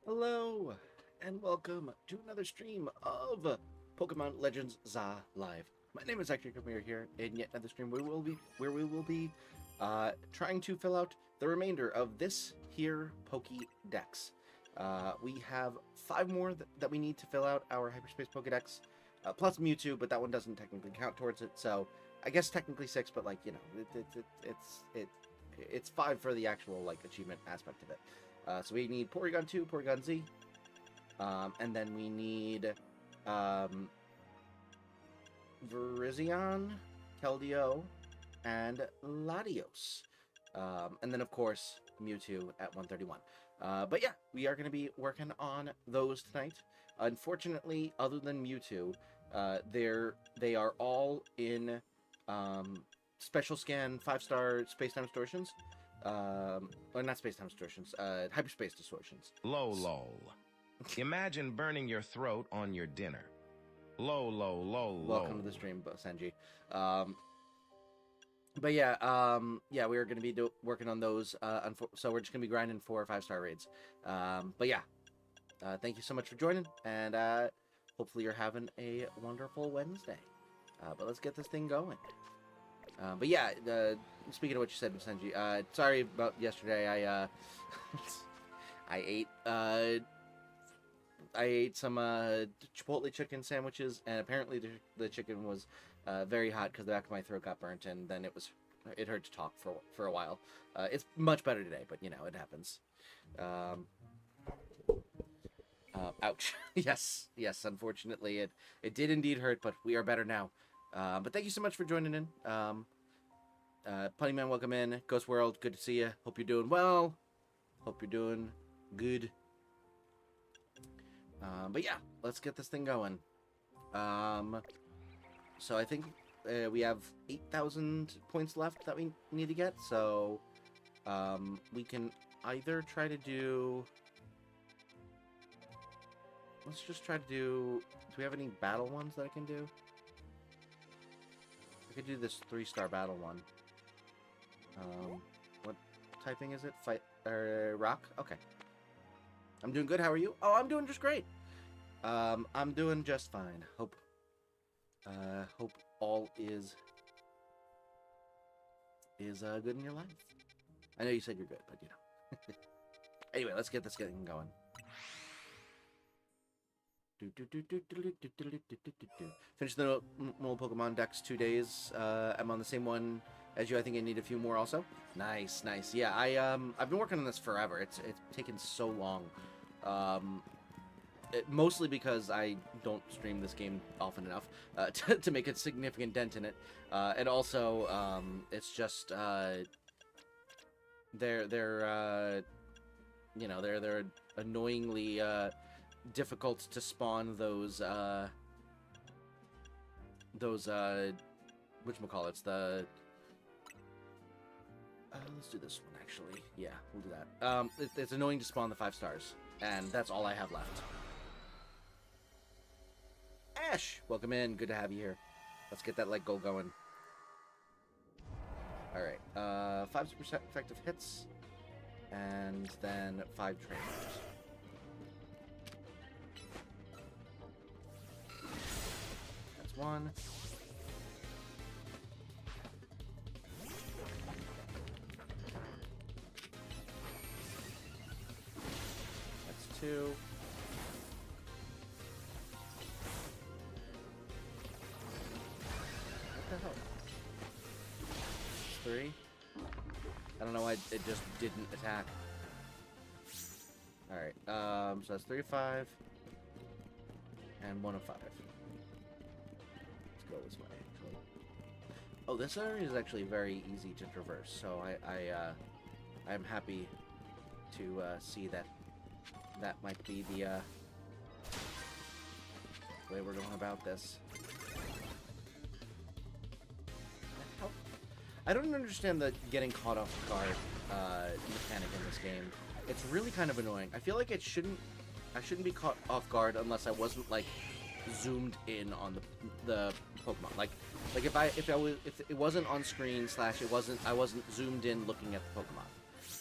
Hello, and welcome to another stream of Pokemon Legends ZA Live. My name is Ectric, and we are here in yet another stream where we will be trying to fill out the remainder of this here Pokédex. We have 5 more that we need to fill out our Hyperspace Pokédex, plus Mewtwo, but that one doesn't technically count towards it. So I guess technically 6, but like it's 5 for the actual like achievement aspect of it. So we need Porygon 2, Porygon Z, and then we need Virizion, Keldeo, and Latios. And then, of course, Mewtwo at 131. But yeah, we are going to be working on those tonight. Unfortunately, other than Mewtwo, they are all in special scan 5-star space-time distortions. Or not space-time distortions, hyperspace distortions. Lol. Imagine burning your throat on your dinner. Lol. Welcome to the stream, Senji. But yeah, we are going to be working on those. So we're just going to be grinding 4 or 5-star raids. But yeah, thank you so much for joining, and hopefully you're having a wonderful Wednesday. But let's get this thing going. But yeah, speaking of what you said, Senji, sorry about yesterday. I ate some Chipotle chicken sandwiches, and apparently the chicken was very hot because the back of my throat got burnt, and then it hurt to talk for a while. It's much better today, but you know, it happens. Ouch. Yes, unfortunately it did indeed hurt, but we are better now. But thank you so much for joining in. Punnyman, welcome in. Ghost World, good to see you. Hope you're doing well. Hope you're doing good. But yeah, let's get this thing going. So I think we have 8,000 points left that we need to get. So we can either try to do... Let's just try to do... Do we have any battle ones that I can do? I could do this 3-star battle one. What typing is it? Fight rock? Okay. I'm doing good. How are you? Oh, I'm doing just great. I'm doing just fine. Hope all is good in your life. I know you said you're good, but you know. Anyway, let's get this getting going. Finish the Mole Pokemon Dex 2 days. I'm on the same one as you. I think I need a few more also. Nice. Yeah, I've been working on this forever. It's taken so long. Mostly because I don't stream this game often enough to make a significant dent in it, and also it's just they're annoyingly difficult to spawn those whatchamacallits, the let's do this one actually. Yeah, we'll do that. It's annoying to spawn the 5 stars, and that's all I have left. Ash, welcome in. Good to have you here. Let's get that leg goal going. Alright, 5 super effective hits, and then 5 trainers. That's 1. That's 2. What the hell? 3. I don't know why it just didn't attack. Alright, so that's 3 of 5. And 1 of 5. Let's go this way, actually. Oh, this area is actually very easy to traverse, so I'm happy to see that might be the way we're going about this. I don't understand the getting caught off guard mechanic in this game. It's really kind of annoying. I feel like I shouldn't be caught off guard unless I wasn't like zoomed in on the Pokemon. Like if it wasn't on screen / I wasn't zoomed in looking at the Pokemon.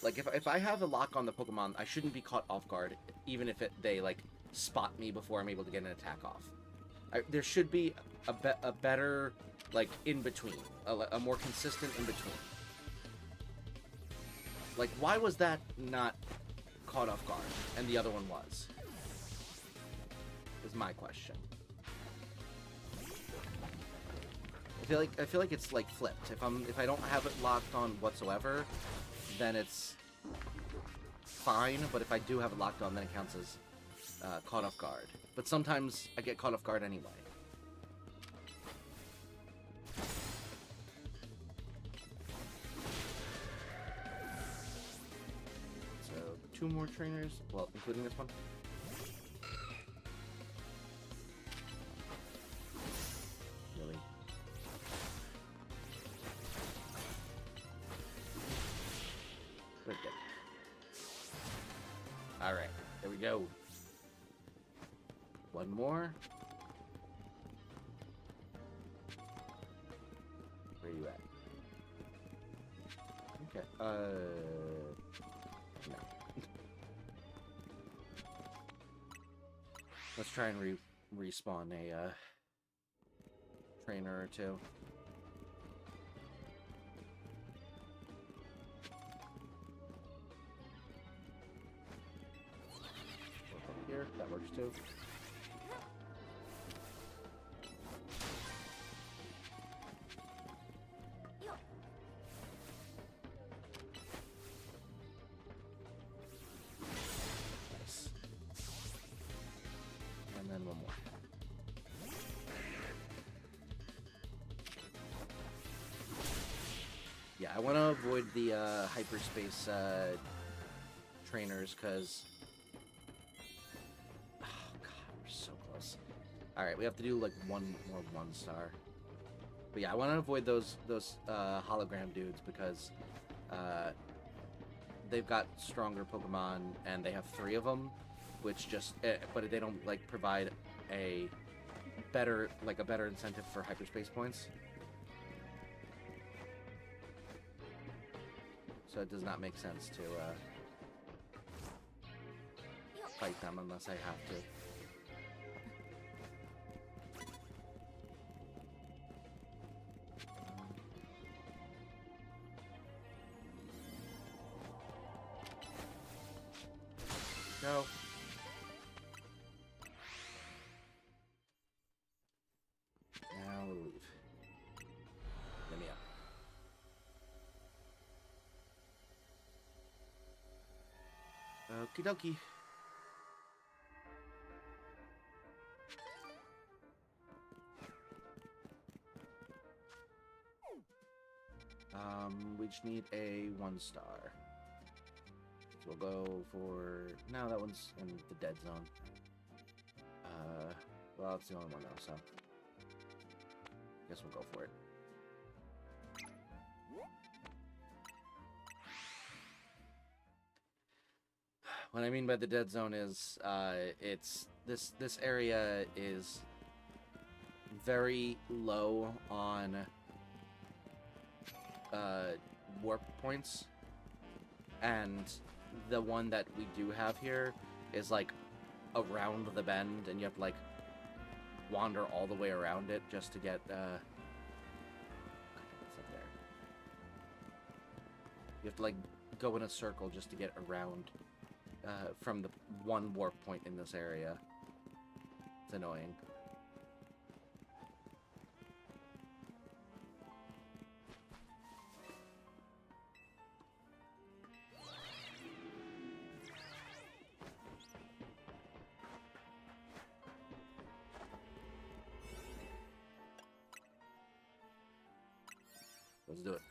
Like, if I have a lock on the Pokemon, I shouldn't be caught off guard, even if they, like, spot me before I'm able to get an attack off. There should be a better, like, in-between. A more consistent in-between. Like, why was that not caught off guard, and the other one was? Is my question. I feel like it's like flipped. If I don't have it locked on whatsoever, then it's fine. But if I do have it locked on, then it counts as caught off guard. But sometimes I get caught off guard anyway. So 2 more trainers, well, including this one. Really? Good. All right, there we go. One more. Where are you at? Okay. No. Let's try and respawn a trainer or two. Here, that works too. Nice. And then one more. Yeah, I want to avoid the hyperspace trainers because alright, we have to do like one more 1-star. But yeah, I want to avoid those hologram dudes because they've got stronger Pokemon and they have 3 of them, which just but they don't like provide a better incentive for hyperspace points. So it does not make sense to fight them unless I have to. Go. Now we'll leave. Let me up. Okie dokie. We just need a 1-star. So we'll go for... No, that one's in the dead zone. Well, it's the only one though, so... Guess we'll go for it. What I mean by the dead zone is, it's... This area is very low on... warp points. And the one that we do have here is like around the bend, and you have to like wander all the way around it just to get what's up there? You have to like go in a circle just to get around from the one warp point in this area. It's annoying. Let's do it.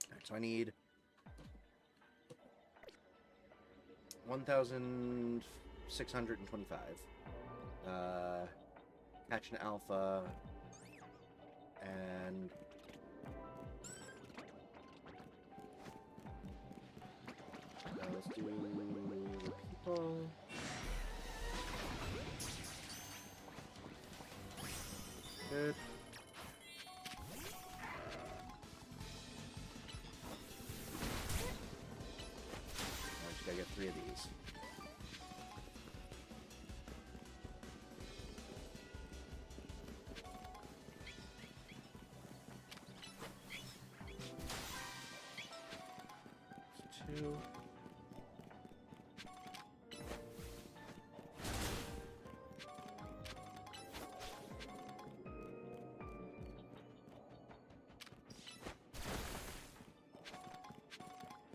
Alright, so I need 1,625. Catch an alpha and let's do people. Two.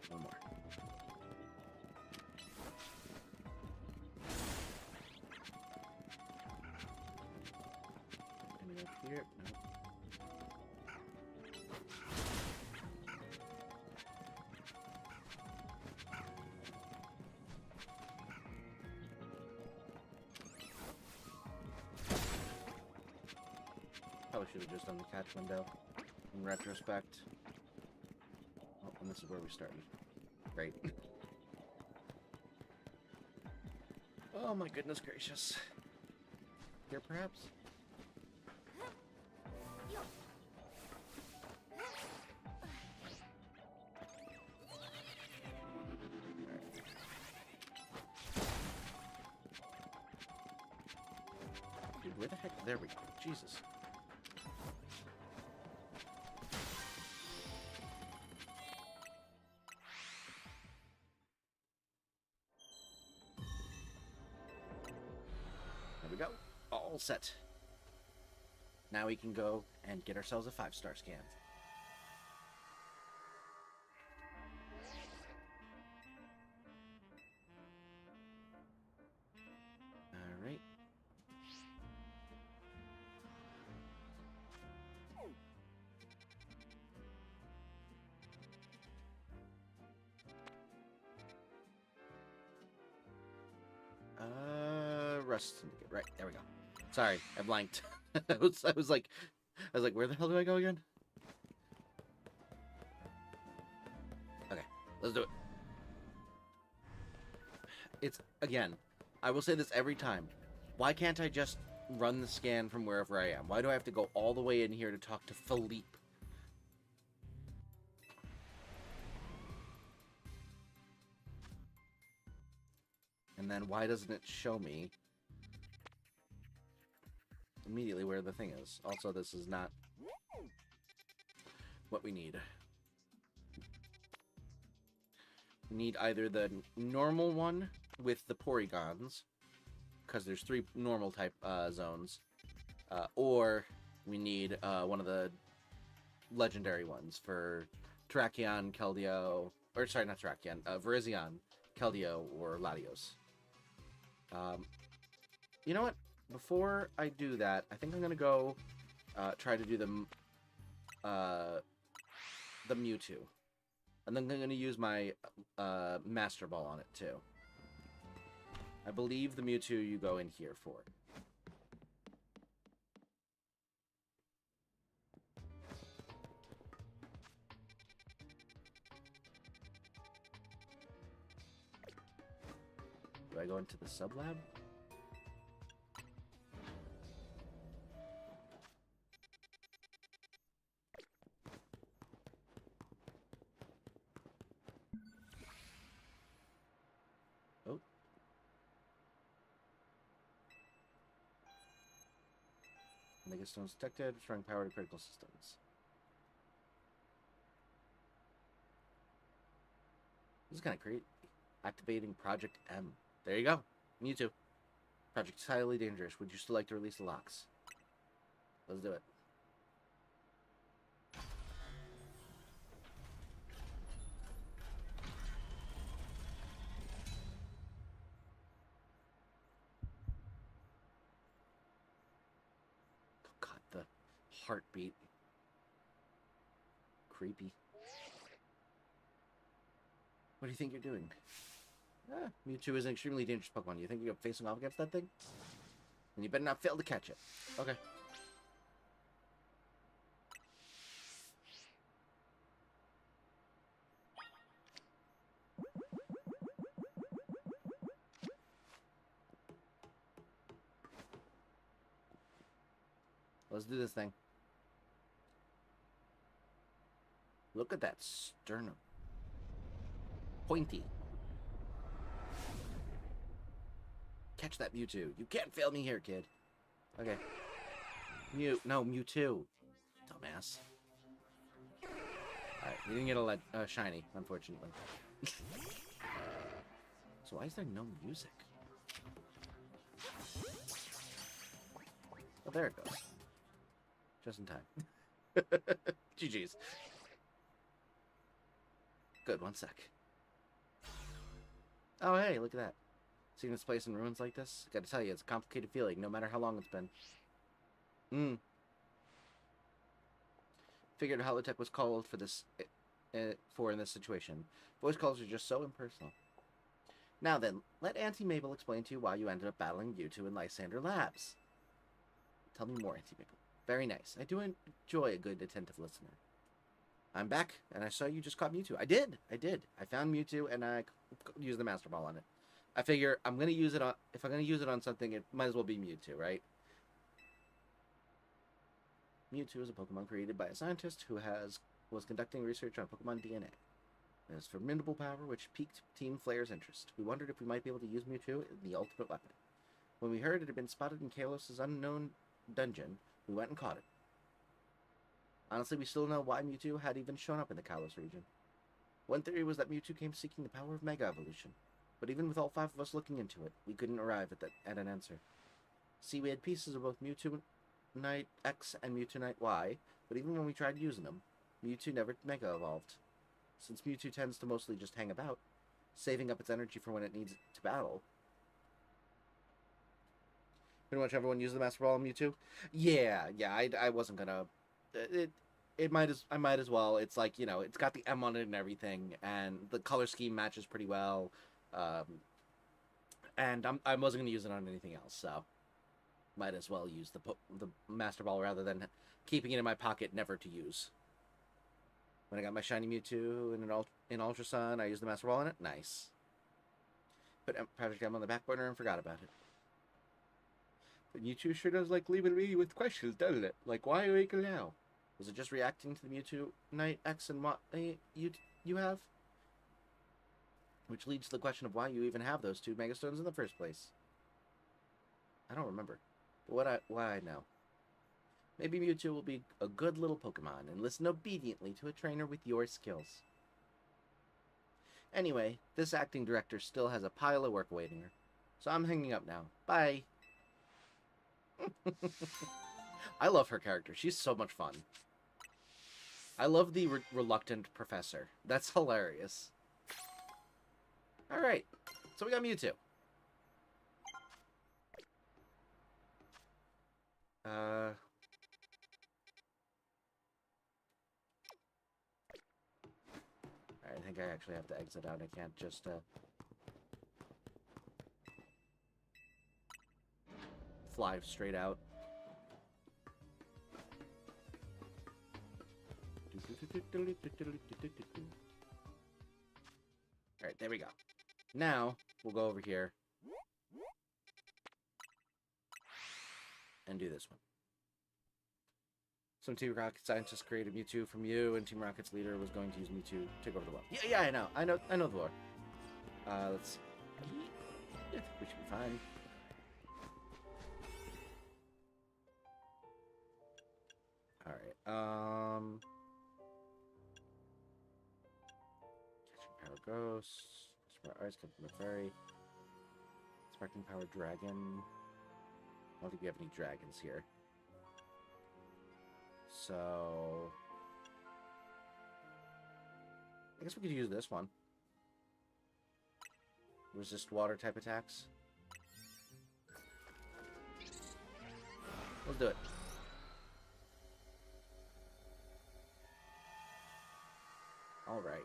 One more. Any up here? No. Probably should have just done the catch window in retrospect. Oh, and this is where we started. Great. Oh my goodness gracious. Here perhaps? Dude, where the heck? There we go. Jesus. There we go. All set. Now we can go and get ourselves a 5-star scan. Alright. Rust Syndicate. Right, there we go. Sorry, I blanked. I was like, where the hell do I go again? Okay, let's do it. It's, again, I will say this every time. Why can't I just run the scan from wherever I am? Why do I have to go all the way in here to talk to Philippe? And then why doesn't it show me immediately where the thing is? Also, this is not what we need. We need either the normal one with the Porygons, because there's 3 normal type zones, or we need one of the legendary ones for Terrakion, Keldeo, or sorry, not Terrakion, Virizion, Keldeo, or Latios. You know what? Before I do that, I think I'm gonna go try to do the Mewtwo. And then I'm gonna use my Master Ball on it too. I believe the Mewtwo you go in here for. Do I go into the sub-lab? Oh. Mega Stones detected, restoring power to critical systems. This is kind of great. Activating Project M. There you go. Mewtwo. Project is highly dangerous. Would you still like to release the locks? Let's do it. Oh god, the heartbeat. Creepy. What do you think you're doing? Ah, Mewtwo is an extremely dangerous Pokemon. You think you're facing off against that thing? And you better not fail to catch it. Okay. Let's do this thing. Look at that sternum. Pointy. Catch that Mewtwo. You can't fail me here, kid. Okay. Mewtwo. Dumbass. Alright, we didn't get a shiny, unfortunately. So why is there no music? Oh, there it goes. Just in time. GG's. Good, 1 sec. Oh, hey, look at that. Seeing this place in ruins like this? Gotta tell you, it's a complicated feeling, no matter how long it's been. Figured Holotech was called for this, in this situation. Voice calls are just so impersonal. Now then, let Auntie Mabel explain to you why you ended up battling Mewtwo in Lysander Labs. Tell me more, Auntie Mabel. Very nice. I do enjoy a good, attentive listener. I'm back, and I saw you just caught Mewtwo. I did. I found Mewtwo, and I used the Master Ball on it. I figure I'm gonna use it on. If I'm gonna use it on something, it might as well be Mewtwo, right? Mewtwo is a Pokemon created by a scientist who was conducting research on Pokemon DNA. It has formidable power, which piqued Team Flare's interest. We wondered if we might be able to use Mewtwo in the ultimate weapon. When we heard it had been spotted in Kalos' unknown dungeon, we went and caught it. Honestly, we still don't know why Mewtwo had even shown up in the Kalos region. One theory was that Mewtwo came seeking the power of Mega Evolution, but even with all 5 of us looking into it, we couldn't arrive at an answer. See, we had pieces of both Mewtwo Knight X and Mewtwo Knight Y, but even when we tried using them, Mewtwo never Mega Evolved. Since Mewtwo tends to mostly just hang about, saving up its energy for when it needs to battle. Pretty much everyone uses the Master Ball on Mewtwo? Yeah, I wasn't gonna... I might as well. It's like, you know, it's got the M on it and everything, and the color scheme matches pretty well. And I wasn't gonna use it on anything else, so might as well use the Master Ball rather than keeping it in my pocket never to use. When I got my shiny Mewtwo in Ultra Sun, I used the Master Ball in it. Nice. Put Project M on the back burner and forgot about it. But Mewtwo sure does like leaving me with questions, doesn't it? Like, why are you now? Was it just reacting to the Mewtwo Knight X and Y you have? Which leads to the question of why you even have those 2 Megastones in the first place. I don't remember. But why I know. Maybe Mewtwo will be a good little Pokemon and listen obediently to a trainer with your skills. Anyway, this acting director still has a pile of work awaiting her. So I'm hanging up now. Bye! I love her character. She's so much fun. I love the reluctant professor. That's hilarious. Alright, so we got Mewtwo. I think I actually have to exit out. I can't just, fly straight out. Alright, there we go. Now, we'll go over here and do this one. Some Team Rocket scientists created Mewtwo from you, and Team Rocket's leader was going to use Mewtwo to take over the world. Yeah, I know the lore. Let's see. Yeah, we should be fine. Alright, Catching Power Ghost, Smart Ice, Captain Fairy, Sparking Power Dragon. I don't think we have any dragons here. So I guess we could use this one. Resist water type attacks. Let's do it. Alright.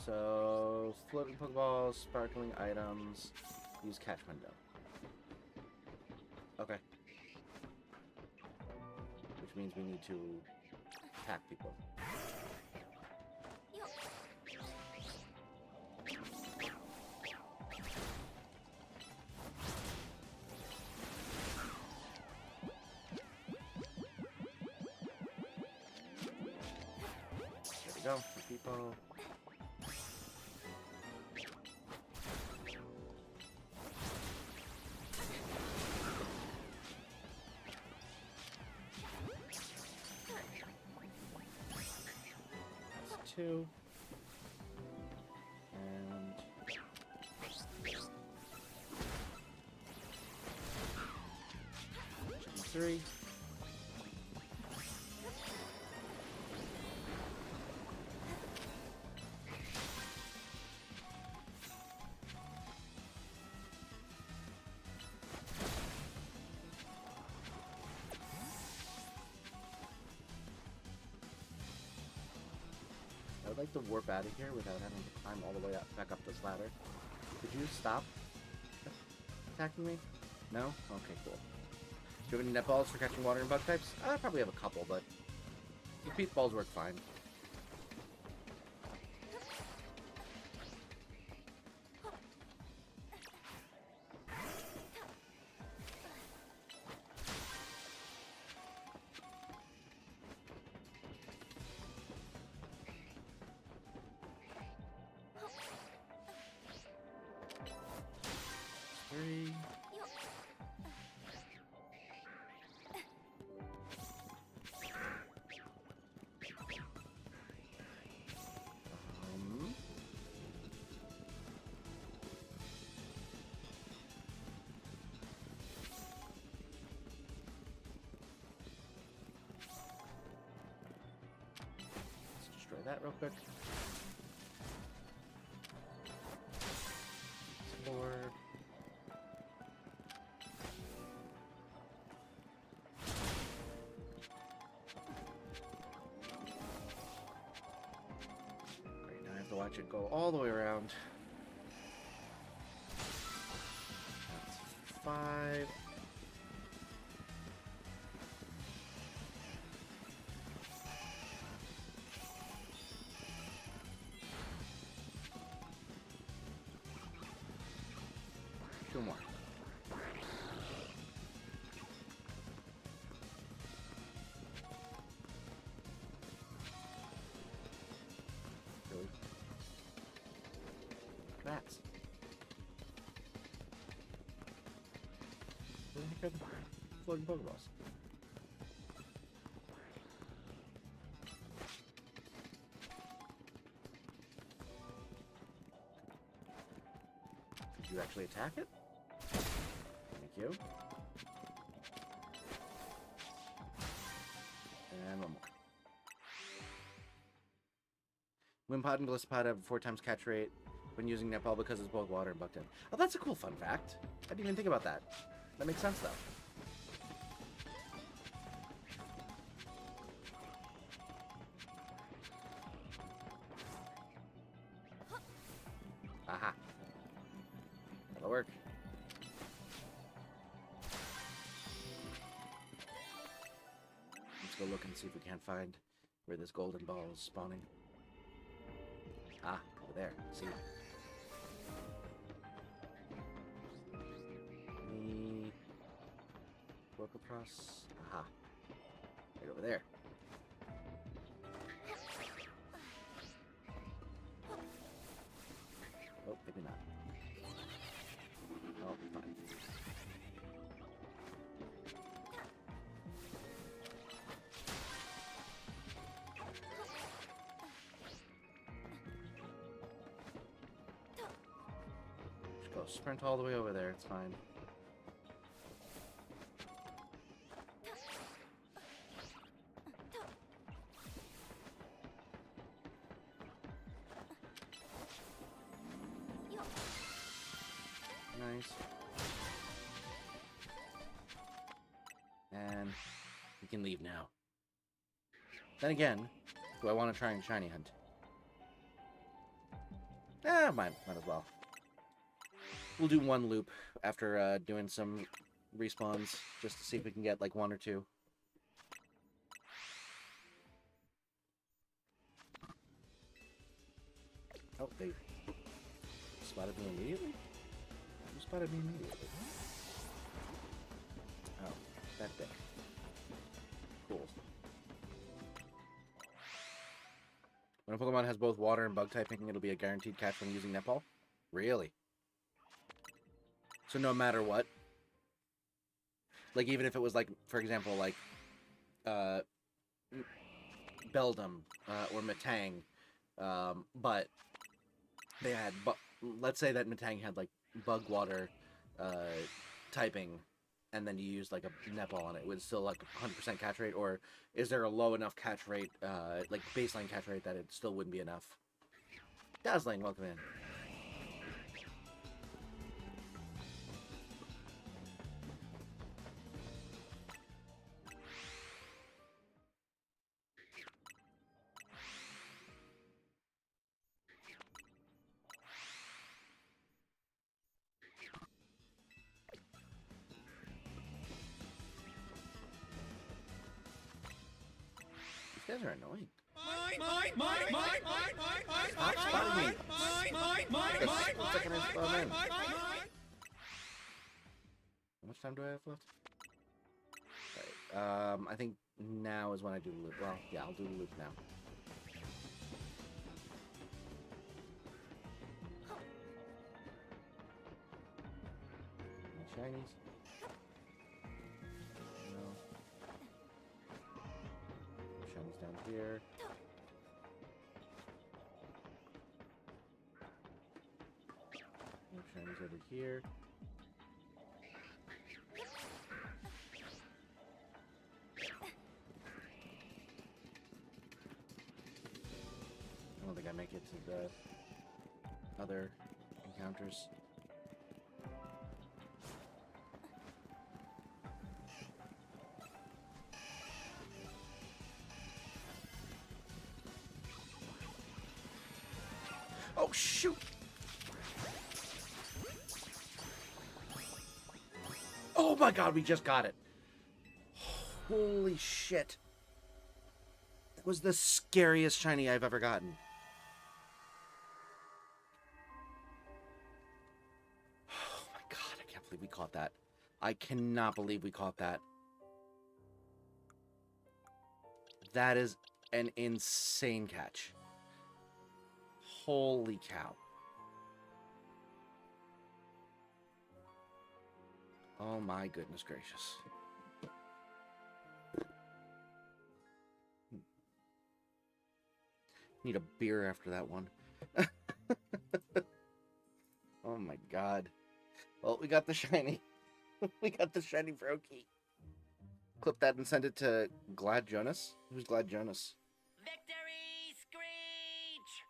So floating Pokeballs, sparkling items, use catch window. Okay. Which means we need to attack people. There we go, people. Two. 3. I would like to warp out of here without having to climb all the way back up this ladder. Could you stop attacking me? No? Okay, cool. Do you have any net balls for catching water and bug types? I probably have a couple, but the peat balls work fine. Three. Let's destroy that real quick. Explore. Great, now I have to watch it go all the way around. That's 5. Two more. Really? Rats. Where the heck are the floating Pokeballs? Did you actually attack it? Thank you. And one more. Wimpod and Glisspod have a 4 times catch rate when using netball because it's both water and bug type. Oh, that's a cool fun fact. I didn't even think about that. That makes sense, though. Aha. That'll work. Let's go look and see if we can't find where this golden ball is spawning. Ah, over there. See? Me walk across. Aha. Right over there. Oh, maybe not. Oh, fine. Just go sprint all the way over there, it's fine. Nice. And we can leave now. Then again, do I want to try and shiny hunt? Might as well. We'll do one loop after doing some respawns, just to see if we can get like 1 or 2. Oh, they spotted me immediately? Who spotted me immediately? Oh, that thing. Cool. When a Pokemon has both water and bug typing, it'll be a guaranteed catch when using netball? Really? So no matter what? Like, even if it was, like, for example, like, Beldum, or Metang, but they had, let's say that Metang had, like, bug water, typing, and then you use like a netball on it, would it still like 100% catch rate, or is there a low enough catch rate, like baseline catch rate, that it still wouldn't be enough? Dazzling, welcome in. These guys are annoying. Stop spotting me. One second, I spawn in. How much time do I have left? Alright, I think now is when I do the loop. Well, yeah, I'll do the loop now. Any shinies? No. Shinies down here. No shinies over here. I don't think I make it to the other encounters. Oh, shoot! Oh my god, we just got it. Holy shit. That was the scariest shiny I've ever gotten. Oh my god, I can't believe we caught that. I cannot believe we caught that. That is an insane catch. Holy cow. Oh my goodness gracious. Need a beer after that one. Oh my god. Well, we got the shiny. We got the shiny Brokey. Clip that and send it to Glad Jonas. Who's Glad Jonas? Victory Screech!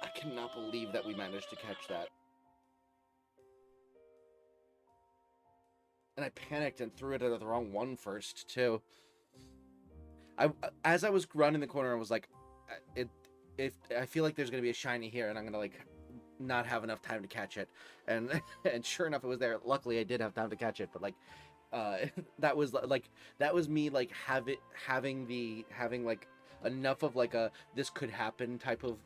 I cannot believe that we managed to catch that. And I panicked and threw it at the wrong one first, too. As I was running the corner, I was like, if I feel like there's going to be a shiny here, and I'm going to, like, not have enough time to catch it. And and sure enough, it was there. Luckily, I did have time to catch it, but, like, that was me, like, having like enough of like a this could happen type of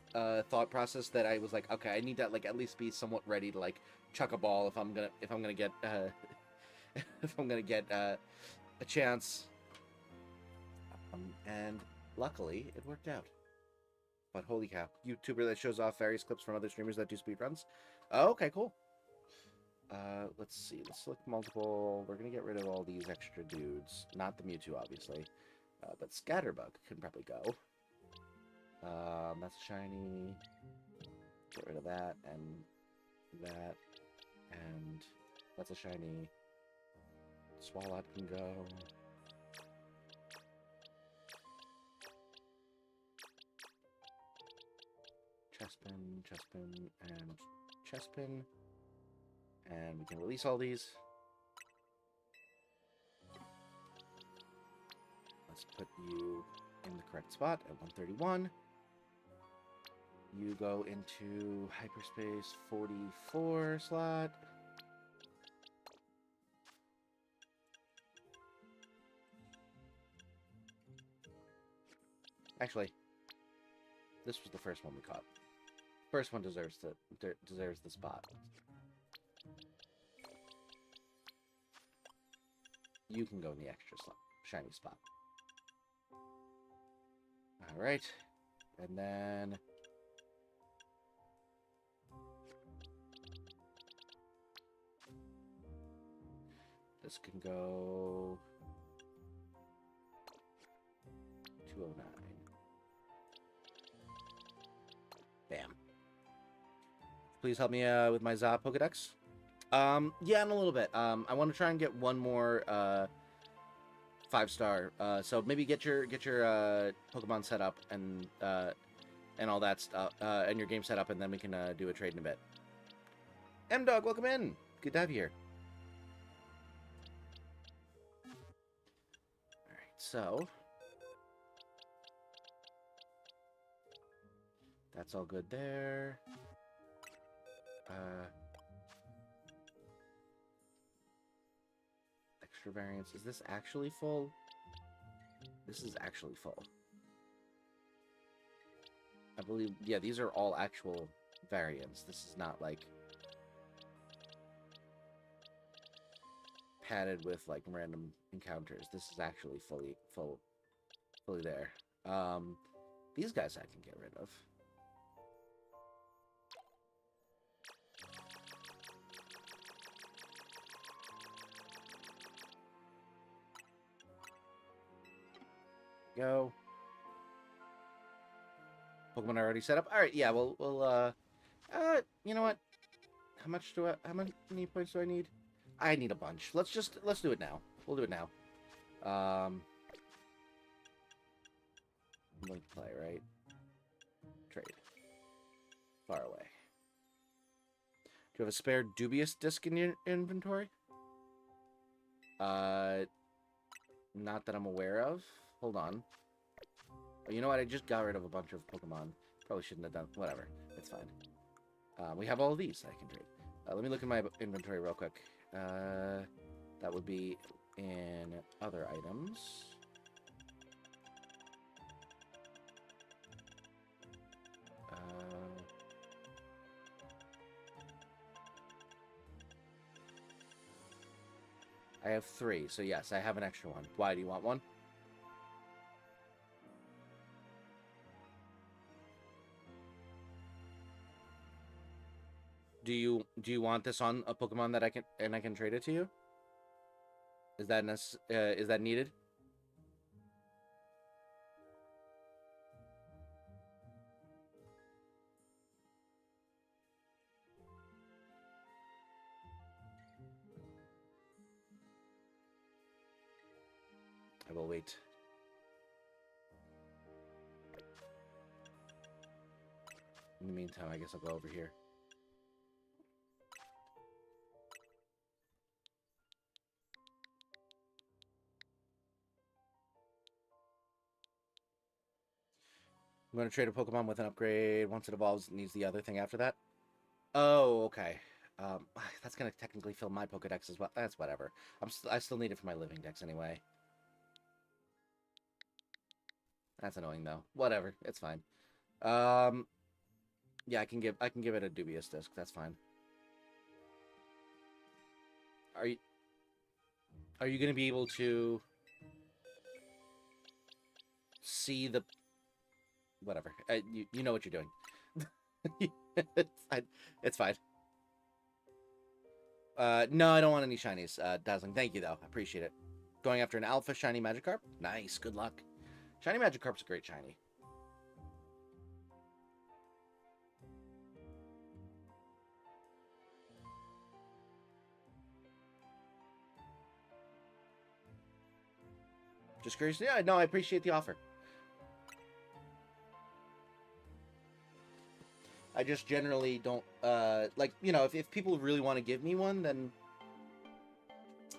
thought process, that I was like, okay, I need to like at least be somewhat ready to like chuck a ball if I'm gonna get if I'm gonna get a chance. And luckily it worked out. But holy cow, YouTuber that shows off various clips from other streamers that do speedruns. Oh, okay, cool. Let's see. Let's select multiple. We're gonna get rid of all these extra dudes. Not the Mewtwo, obviously. But Scatterbug can probably go. That's shiny. Get rid of that, and that's a shiny. Swalot can go. Chespin, and Chespin. And we can release all these. Let's put you in the correct spot at 131. You go into hyperspace 44 slot. Actually, this was the first one we caught. First one deserves the spot. You can go in the extra slot, shiny spot. All right, and then this can go 209. Bam. Please help me with my Za Pokedex. Yeah, in a little bit. I want to try and get one more 5-star. So maybe get your Pokemon set up and all that stuff, and your game set up, and then we can do a trade in a bit. M-Dog, welcome in. Good to have you here. All right, so that's all good there. Extra variants. Is this actually full? This is actually full. I believe, yeah, these are all actual variants. This is not like padded with like random encounters. This is actually fully there. These guys I can get rid of. Go. Pokemon are already set up. All right, yeah, we'll you know what? How many points do I need? I need a bunch. Let's do it now. We'll do it now. Link play, right? Trade. Far away. Do you have a spare dubious disc in your inventory? Not that I'm aware of. Hold on. Oh, you know what? I just got rid of a bunch of Pokemon. Probably shouldn't have done. Whatever. It's fine. We have all of these I can trade. Let me look in my inventory real quick. That would be in other items. I have 3, so yes, I have an extra one. Why, do you want one? Do you want this on a Pokemon that I can trade it to you? Is that needed? I will wait. In the meantime, I guess I'll go over here. I'm going to trade a Pokemon with an upgrade. Once it evolves, it needs the other thing after that. Oh, okay. That's going to technically fill my Pokedex as well. That's whatever. I still need it for my living dex anyway. That's annoying though. Whatever. It's fine. Yeah, I can give it a dubious disc. That's fine. Are you going to be able to see the whatever? You know what you're doing. It's fine. No, I don't want any shinies. Dazzling. Thank you though. I appreciate it. Going after an alpha shiny Magikarp? Nice. Good luck. Shiny Magikarp's a great shiny. Just curious. Yeah, no, I appreciate the offer. I just generally don't, like, you know, if people really want to give me one, then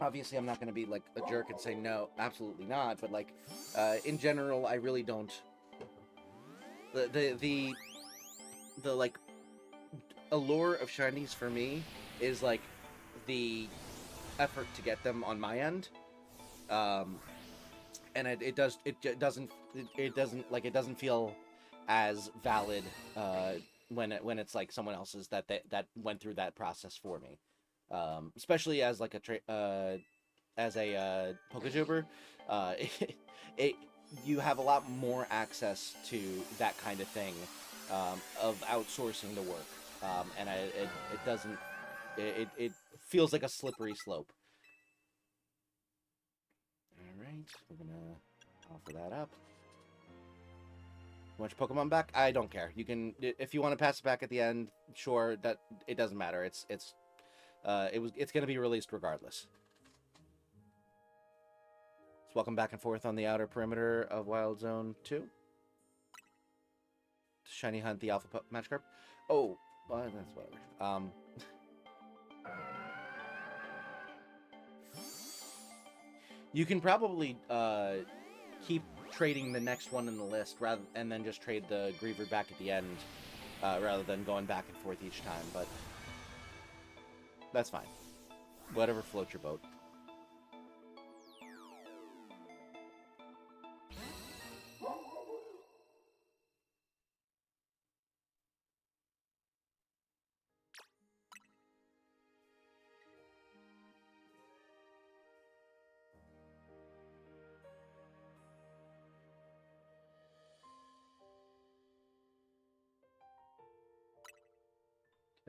obviously I'm not going to be, like, a jerk and say no, absolutely not, but, like, in general, I really don't, the like, allure of shinies for me is, like, the effort to get them on my end, and it doesn't feel as valid, when it's like someone else's that went through that process for me, especially as like a Poketuber, you have a lot more access to that kind of thing, of outsourcing the work, and it feels like a slippery slope. All right, we're gonna offer that up. You want your Pokemon back? I don't care. You can, if you want to pass it back at the end, sure. That it doesn't matter. It's It's going to be released regardless. So welcome back and forth on the outer perimeter of Wild Zone 2. Shiny Hunt the Alpha Magikarp. Oh, well, that's whatever. You can probably keep trading the next one in the list and then just trade the Griever back at the end rather than going back and forth each time, but that's fine. Whatever floats your boat.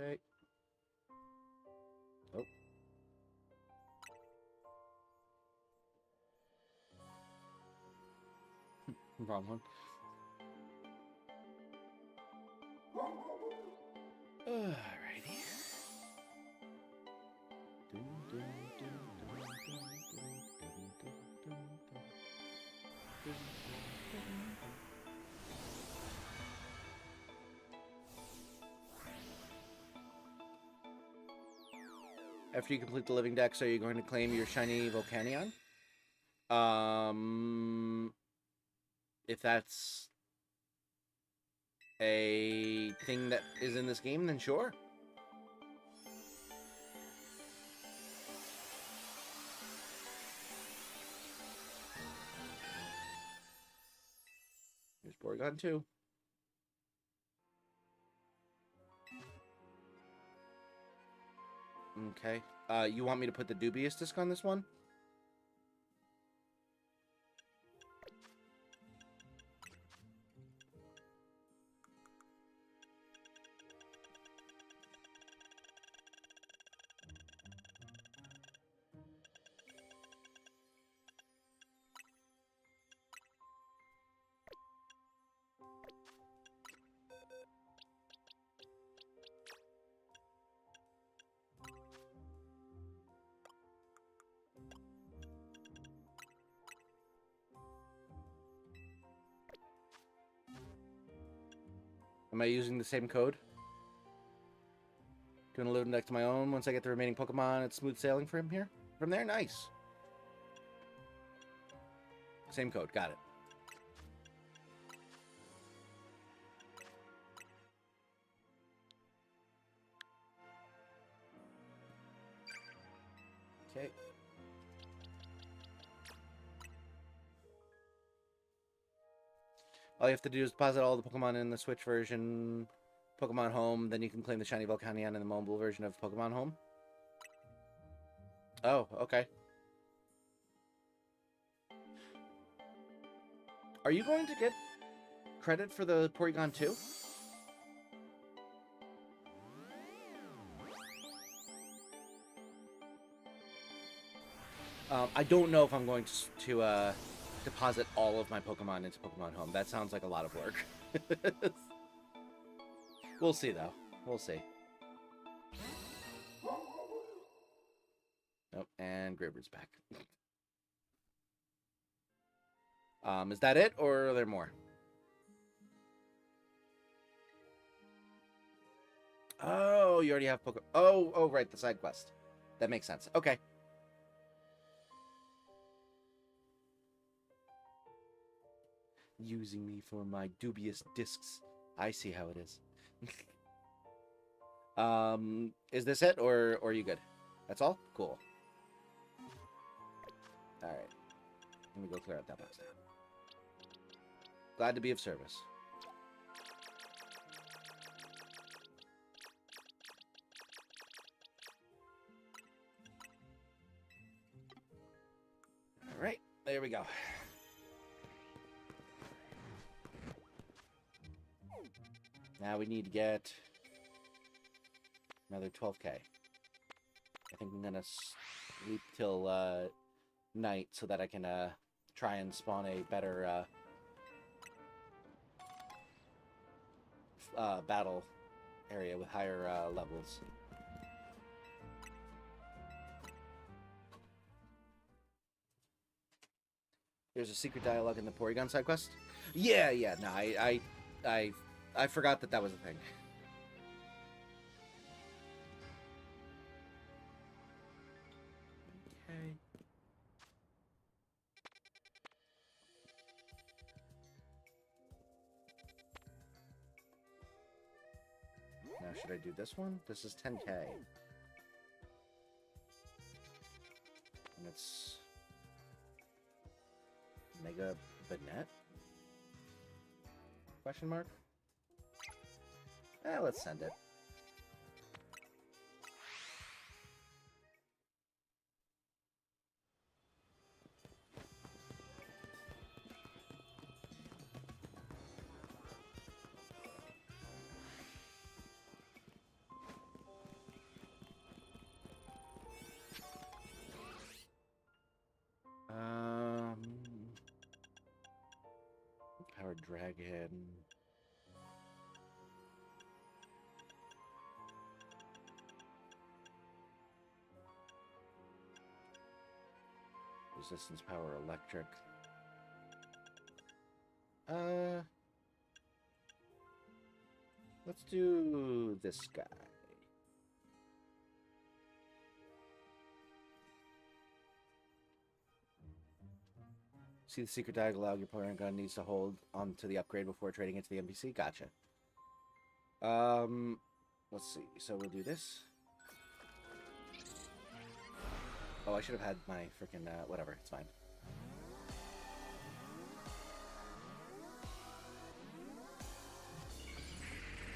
Okay. Oh. Wrong one. Alrighty. After you complete the living dex, are you going to claim your shiny Volcanion? If that's a thing that is in this game, then sure. Here's Porygon 2. Okay. You want me to put the dubious disc on this one? Am I using the same code? Gonna live next to my own. Once I get the remaining Pokemon, it's smooth sailing from here. From there, nice. Same code, got it. Okay. All you have to do is deposit all the Pokemon in the Switch version, Pokemon Home, then you can claim the shiny Volcanion in the mobile version of Pokemon Home. Oh, okay. Are you going to get credit for the Porygon 2? I don't know if I'm going to deposit all of my Pokemon into Pokemon Home. That sounds like a lot of work. We'll see, though. We'll see. Nope, and Gribber's back. Is that it, or are there more? Oh, you already have Pokemon. Oh, right, the side quest. That makes sense. Okay. Using me for my dubious discs. I see how it is. Is this it, or are you good? That's all? Cool. Alright. Let me go clear out that box now. Glad to be of service. Alright, there we go. Now we need to get another 12k. I think I'm gonna sleep till night so that I can try and spawn a better battle area with higher levels. There's a secret dialogue in the Porygon side quest. Yeah, yeah. No, I forgot that was a thing. Okay. Now, should I do this one? This is 10K. And it's Mega Banette? Question mark? Let's send it. Powered Dragon. Resistance power electric. Let's do this guy. See the secret dialogue your Porygon needs to hold on to the upgrade before trading it to the NPC? Gotcha. Let's see. So we'll do this. Oh, I should have had my freaking, whatever. It's fine.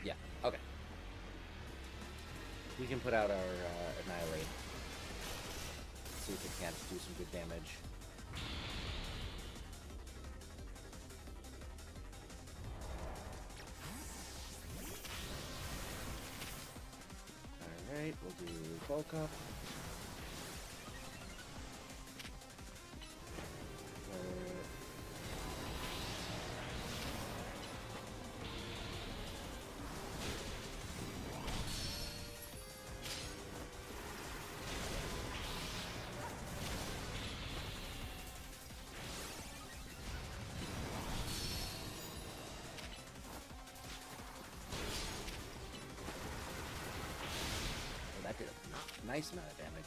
Yeah, okay. We can put out our, Annihilate. See if it can't do some good damage. Alright, we'll do bulk up. That did a nice amount of damage.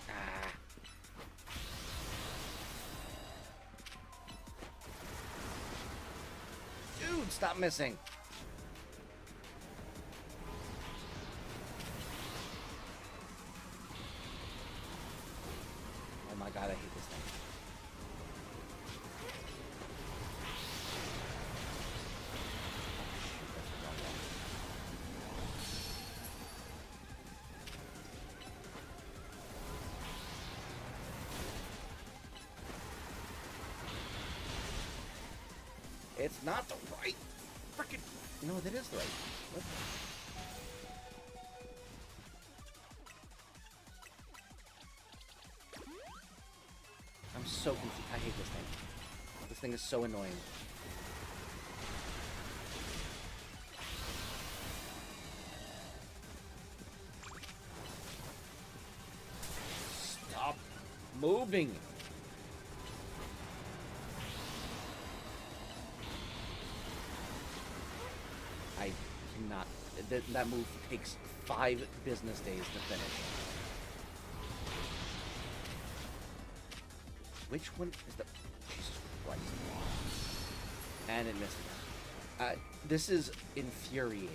Ah. Dude, stop missing. Oh my god, I hate this thing. It's not the right freaking. No, that is the right. What? I'm so confused. I hate this thing. This thing is so annoying. Stop moving. I cannot. That move takes 5 business days to finish. Which one is the... Jesus Christ. And it missed again. This is infuriating.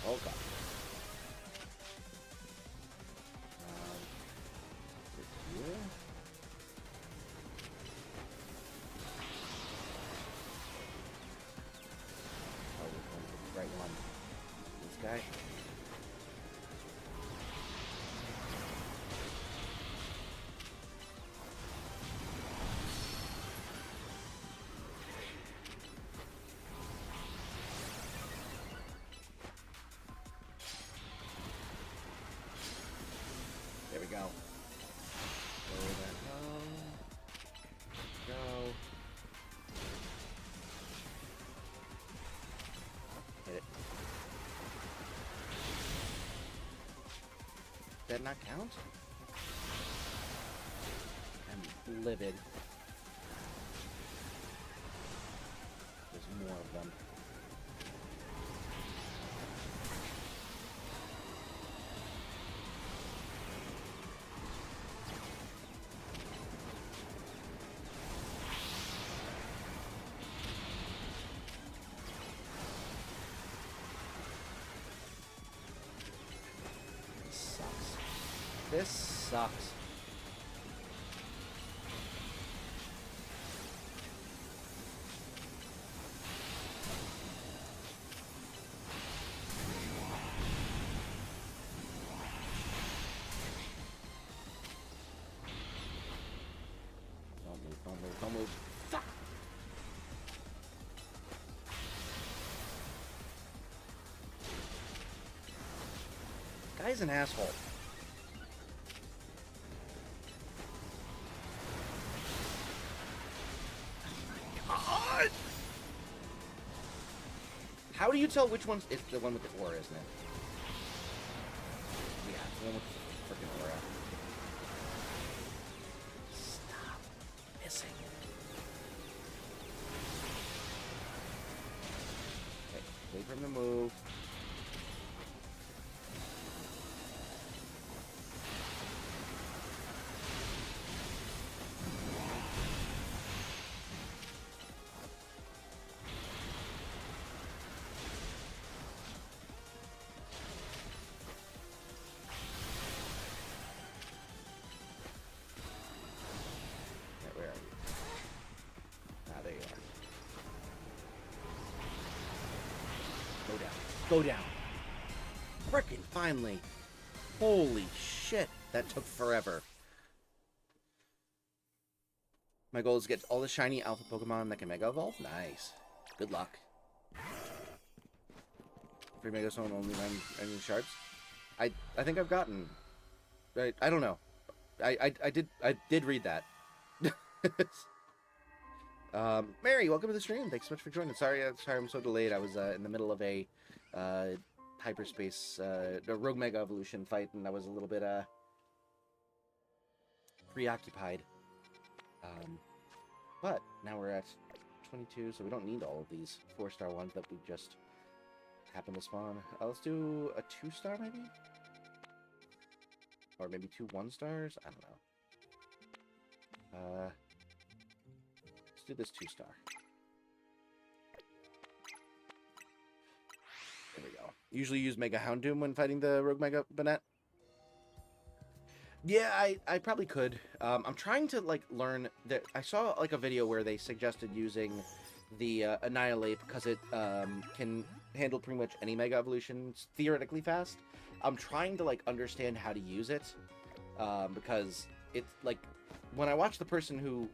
Oh god. Here. Oh, we're going to the right one. This guy. that not count? I'm livid. There's more of them. This sucks. Don't move, don't move, don't move. Fuck! Guy's an asshole. How do you tell which one's... It's the one with the aura, isn't it? Yeah, it's the one with the freaking aura. Stop missing. Okay, wait for him to move. Go down. Frickin' finally. Holy shit. That took forever. My goal is to get all the shiny alpha Pokemon that can Mega Evolve. Nice. Good luck. Free Mega Stone only run shards. I think I've gotten... I don't know. I did read that. Mary, welcome to the stream. Thanks so much for joining. Sorry I'm so delayed. I was in the middle of a hyperspace Rogue Mega Evolution fight, and I was a little bit preoccupied. But now we're at 22, so we don't need all of these 4-star ones that we just happened to spawn. Let's do a 2-star maybe, or maybe 2 1-stars. I don't know. Let's do this 2-star. There we go. Usually use Mega Houndoom when fighting the Rogue Mega Banette. Yeah, I probably could. I'm trying to like learn that. I saw like a video where they suggested using the Annihilate because it can handle pretty much any Mega Evolutions theoretically fast. I'm trying to like understand how to use it because it's like when I watched the person who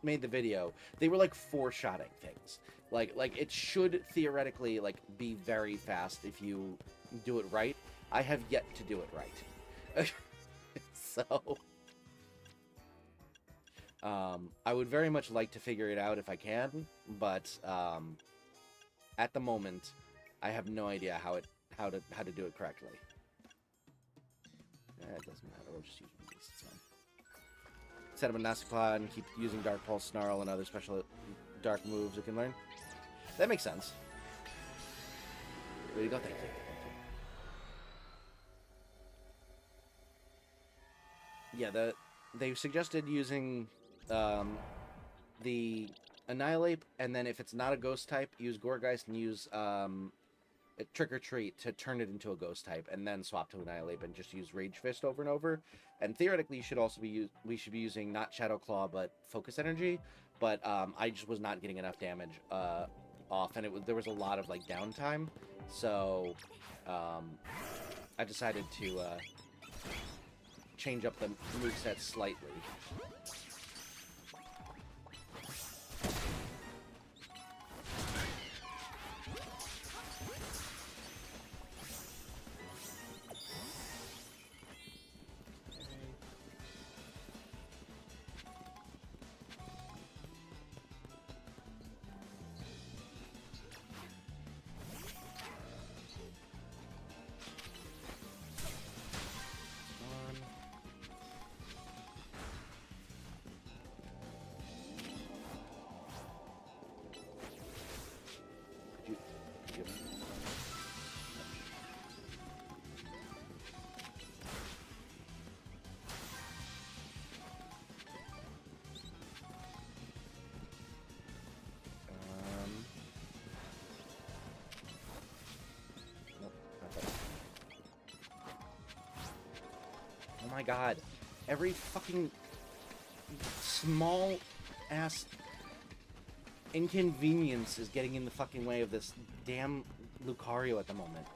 made the video, they were like foreshadowing things. Like it should theoretically like be very fast if you do it right. I have yet to do it right. So I would very much like to figure it out if I can, but at the moment I have no idea how to do it correctly. It doesn't matter. We'll just use these. It's fine. Set up a Nasty Claw and keep using Dark Pulse, Snarl, and other special dark moves you can learn. That makes sense. There you go. Thank you. Yeah, they suggested using the Annihilate, and then if it's not a ghost type, use Gourgeist and use Trick or Treat to turn it into a ghost type, and then swap to Annihilate and just use Rage Fist over and over. And theoretically, we should be using not Shadow Claw but Focus Energy. But I just was not getting enough damage off, and there was a lot of like downtime, so I decided to change up the moveset slightly. my god. Every fucking small ass inconvenience is getting in the fucking way of this damn Lucario at the moment.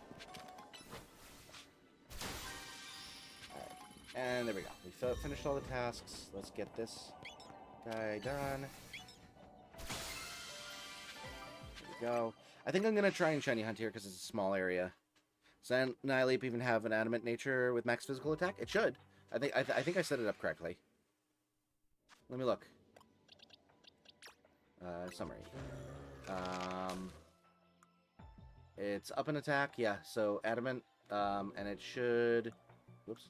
Alright. And there we go. We finished all the tasks. Let's get this guy done. There we go. I think I'm gonna try and shiny hunt here because it's a small area. Does Annihilape even have an adamant nature with max physical attack? It should. I think I set it up correctly. Let me look. Summary. It's up in attack, yeah. So adamant, and it should. Whoops.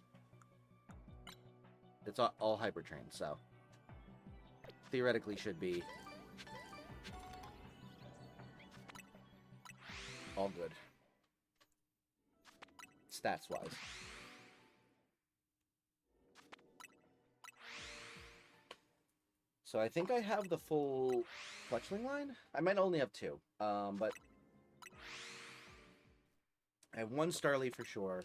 It's all hyper trained, so theoretically should be all good. Stats wise. So I think I have the full Fletchling line. I might only have 2, but I have 1 Starly for sure.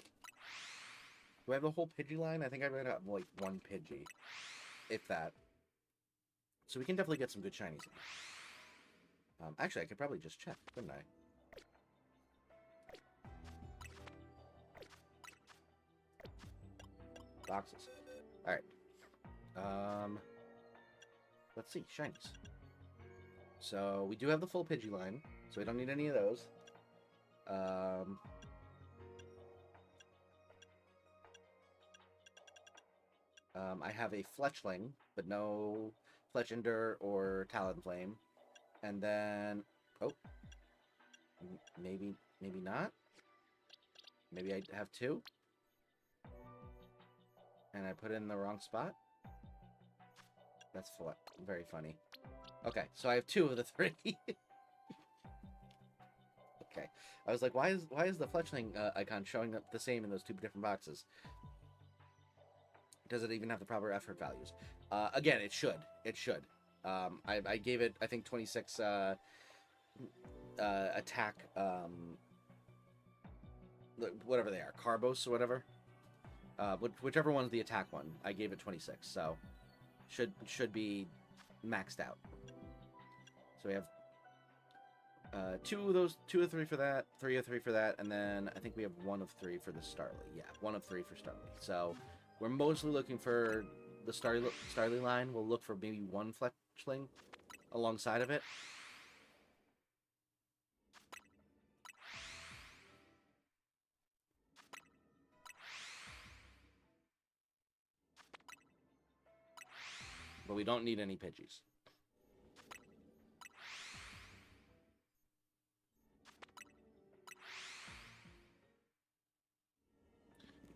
Do I have the whole Pidgey line? I think I might have like 1 Pidgey, if that. So we can definitely get some good shinies in. Actually, I could probably just check, couldn't I? Boxes. Alright. Let's see. Shinies. So, we do have the full Pidgey line, so we don't need any of those. I have a Fletchling, but no Fletchinder or Talonflame. And then... Oh. Maybe not. Maybe I have 2. And I put it in the wrong spot? That's very funny. Okay, so I have 2 of the 3. Okay. I was like, why is the Fletchling icon showing up the same in those 2 different boxes? Does it even have the proper effort values? Again, it should. It should. I gave it, I think, 26 attack, whatever they are, Carbos or whatever. Whichever one's the attack one, I gave it 26, so should be maxed out. So we have 2 of 3 for that, 3 of 3 for that, and then I think we have 1 of 3 for the Starly. Yeah, 1 of 3 for Starly. So we're mostly looking for the Starly line. We'll look for maybe 1 Fletchling alongside of it. But we don't need any Pidgeys.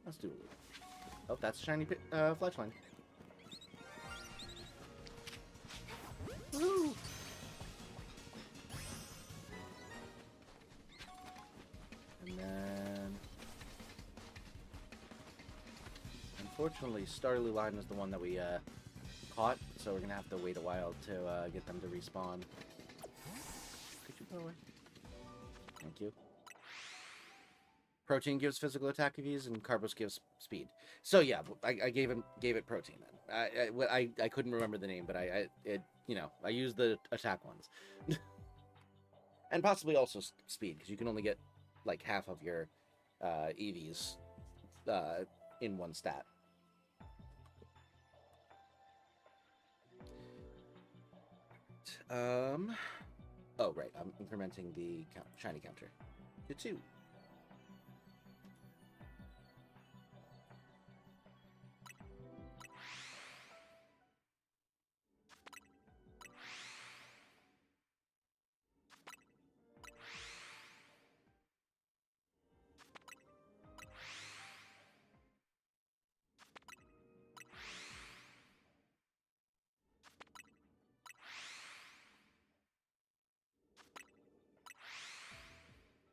Let's do it. Oh, that's a shiny Fletchling. Woo! And then... Unfortunately, Starly line is the one that we caught, so we're gonna have to wait a while to get them to respawn. Could you go away? Thank you. Protein gives physical attack ease, and Carbos gives speed. So yeah, I gave it protein then. I couldn't remember the name, but I used the attack ones, and possibly also speed, because you can only get like half of your EVs in one stat. Oh right, I'm incrementing the shiny counter to 2.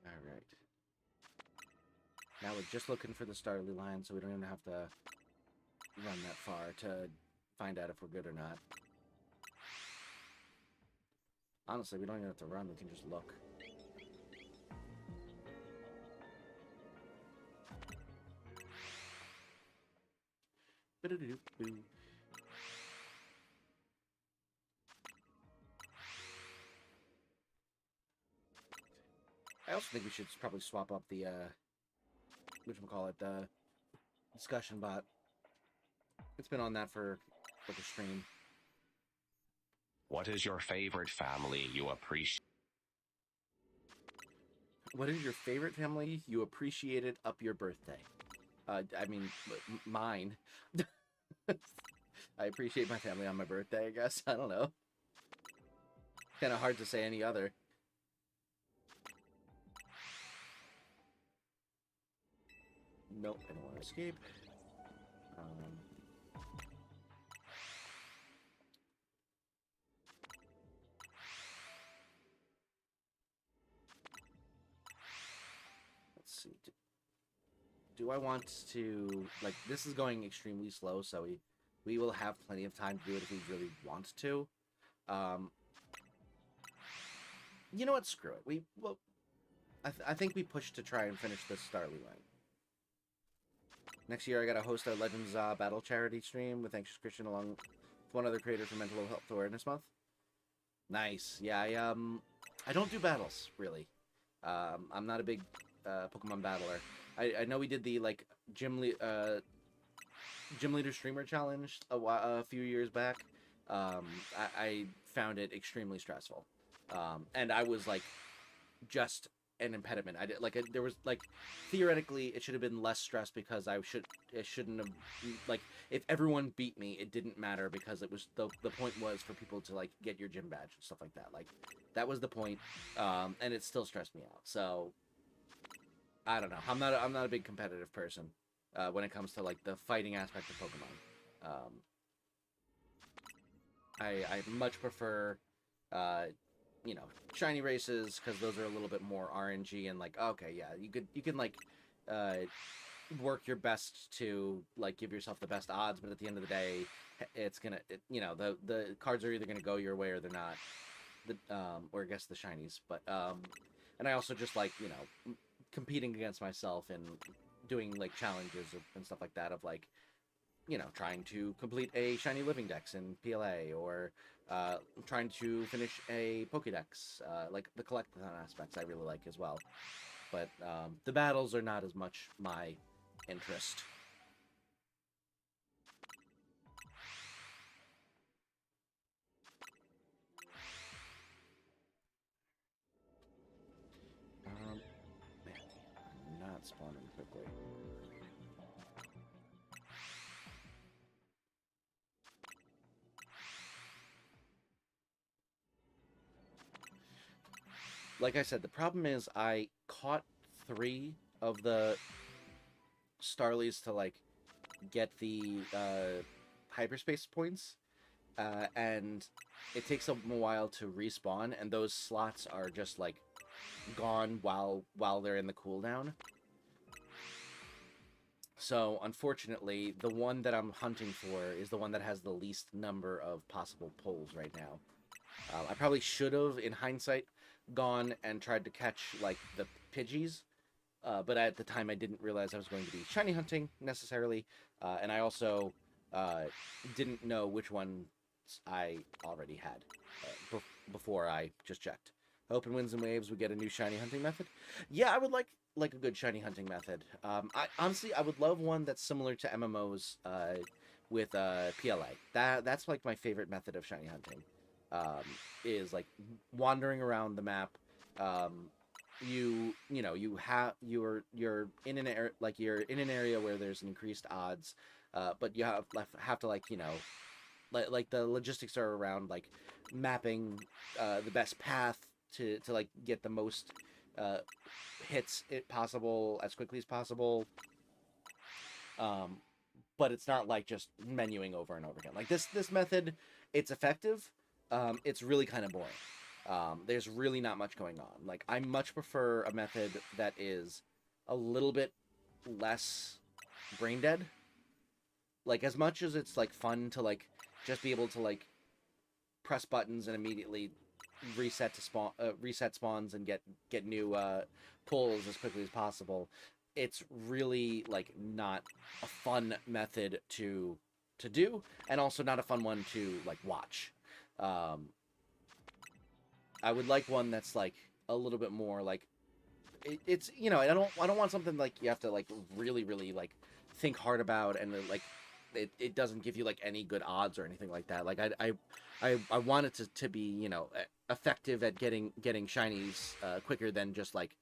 Alright. Now we're just looking for the Starly line, so we don't even have to run that far to find out if we're good or not. Honestly, we don't even have to run, we can just look. Ba-do-do-do-boo. I also think we should probably swap up the whatchamacallit, the discussion bot. It's been on that for like a stream. What is your favorite family you appreciate? What is your favorite family you appreciated up your birthday? I mean, mine. I appreciate my family on my birthday, I guess. I don't know. Kind of hard to say any other. Nope, I don't want to escape. Let's see. Do I want to... Like, this is going extremely slow, so we will have plenty of time to do it if we really want to. You know what? Screw it. I think we push to try and finish this Starly line. Next year, I gotta host our Legends Battle charity stream with Anxious Christian along with one other creator for Mental Health Awareness Month. Nice. Yeah, I don't do battles, really. I'm not a big Pokemon battler. I know we did the, like, Gym Leader Streamer Challenge a few years back. I found it extremely stressful. And I was, like, just an impediment. There was, like, theoretically it should have been less stress because it shouldn't have, like, if everyone beat me, it didn't matter because it was, the point was for people to, like, get your gym badge and stuff like that. Like, that was the point, and it still stressed me out. So, I don't know. I'm not a big competitive person, when it comes to, like, the fighting aspect of Pokemon. I much prefer, you know, shiny races, because those are a little bit more RNG and, like, okay, yeah, you can like work your best to, like, give yourself the best odds, but at the end of the day, it's gonna, you know, the cards are either gonna go your way or they're not. Or I guess the shinies, but and I also just like, you know, competing against myself and doing, like, challenges and stuff like that of, like, you know, trying to complete a shiny living dex in PLA, or trying to finish a Pokédex, like the collectathon aspects I really like as well. But the battles are not as much my interest. Man, I'm not spawning quickly. Like I said, the problem is I caught 3 of the Starlies to, like, get the hyperspace points, and it takes them a while to respawn, and those slots are just, like, gone while they're in the cooldown. So, unfortunately, the one that I'm hunting for is the one that has the least number of possible pulls right now. I probably should have, in hindsight, gone and tried to catch, like, the Pidgeys, but at the time I didn't realize I was going to be shiny hunting, necessarily, and I also didn't know which ones I already had before I just checked. Open Winds and Waves would get a new shiny hunting method. Yeah, I would like a good shiny hunting method. Honestly, I would love one that's similar to MMOs with PLA. That's, like, my favorite method of shiny hunting. Is, like, wandering around the map. You're in an area, like, you're in an area where there's increased odds, but you have to, like, you know, like the logistics are around, like, mapping the best path to like get the most hits possible as quickly as possible. But it's not like just menuing over and over again. Like, this method, it's effective. It's really kind of boring. There's really not much going on. Like, I much prefer a method that is a little bit less brain dead. Like, as much as it's, like, fun to, like, just be able to, like, press buttons and immediately reset spawns and get new pulls as quickly as possible, it's really, like, not a fun method to to do, and also not a fun one to like watch. I would like one that's like a little bit more like it's you know, I don't want something like you have to like really like think hard about, and like it doesn't give you like any good odds or anything like that. Like I want it to be, you know, effective at getting shinies quicker than just like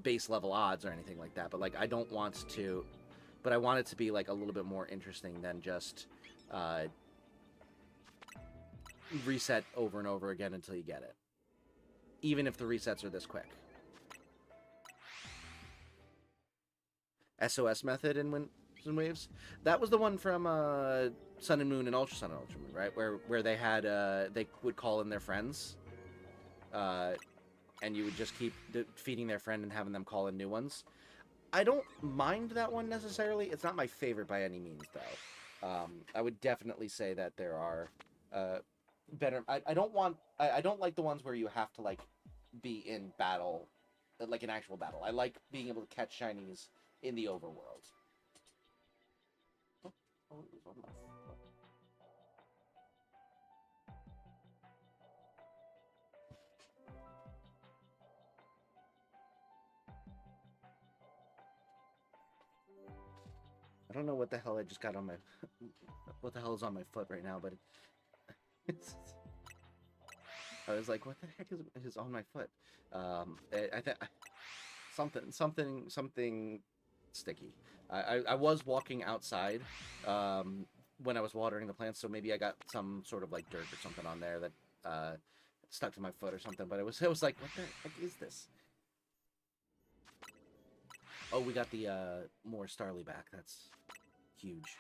base level odds or anything like that. But like I want it to be like a little bit more interesting than just reset over and over again until you get it, even if the resets are this quick. SOS method in Winds and Waves. That was the one from Sun and Moon and Ultra Sun and Ultra Moon, right? Where they had they would call in their friends, and you would just keep feeding their friend and having them call in new ones. I don't mind that one necessarily. It's not my favorite by any means, though. I would definitely say that there are better. I don't like the ones where you have to like be in battle, like an actual battle. I like being able to catch shinies in the overworld. Oh, it was on my foot. I don't know what the hell I just got on my what the hell is on my foot right now, but it's, I was like, what the heck is on my foot? I think something sticky. I was walking outside when I was watering the plants, so maybe I got some sort of like dirt or something on there that stuck to my foot or something. But it was like, what the heck is this? Oh, we got the more Starly back. That's huge.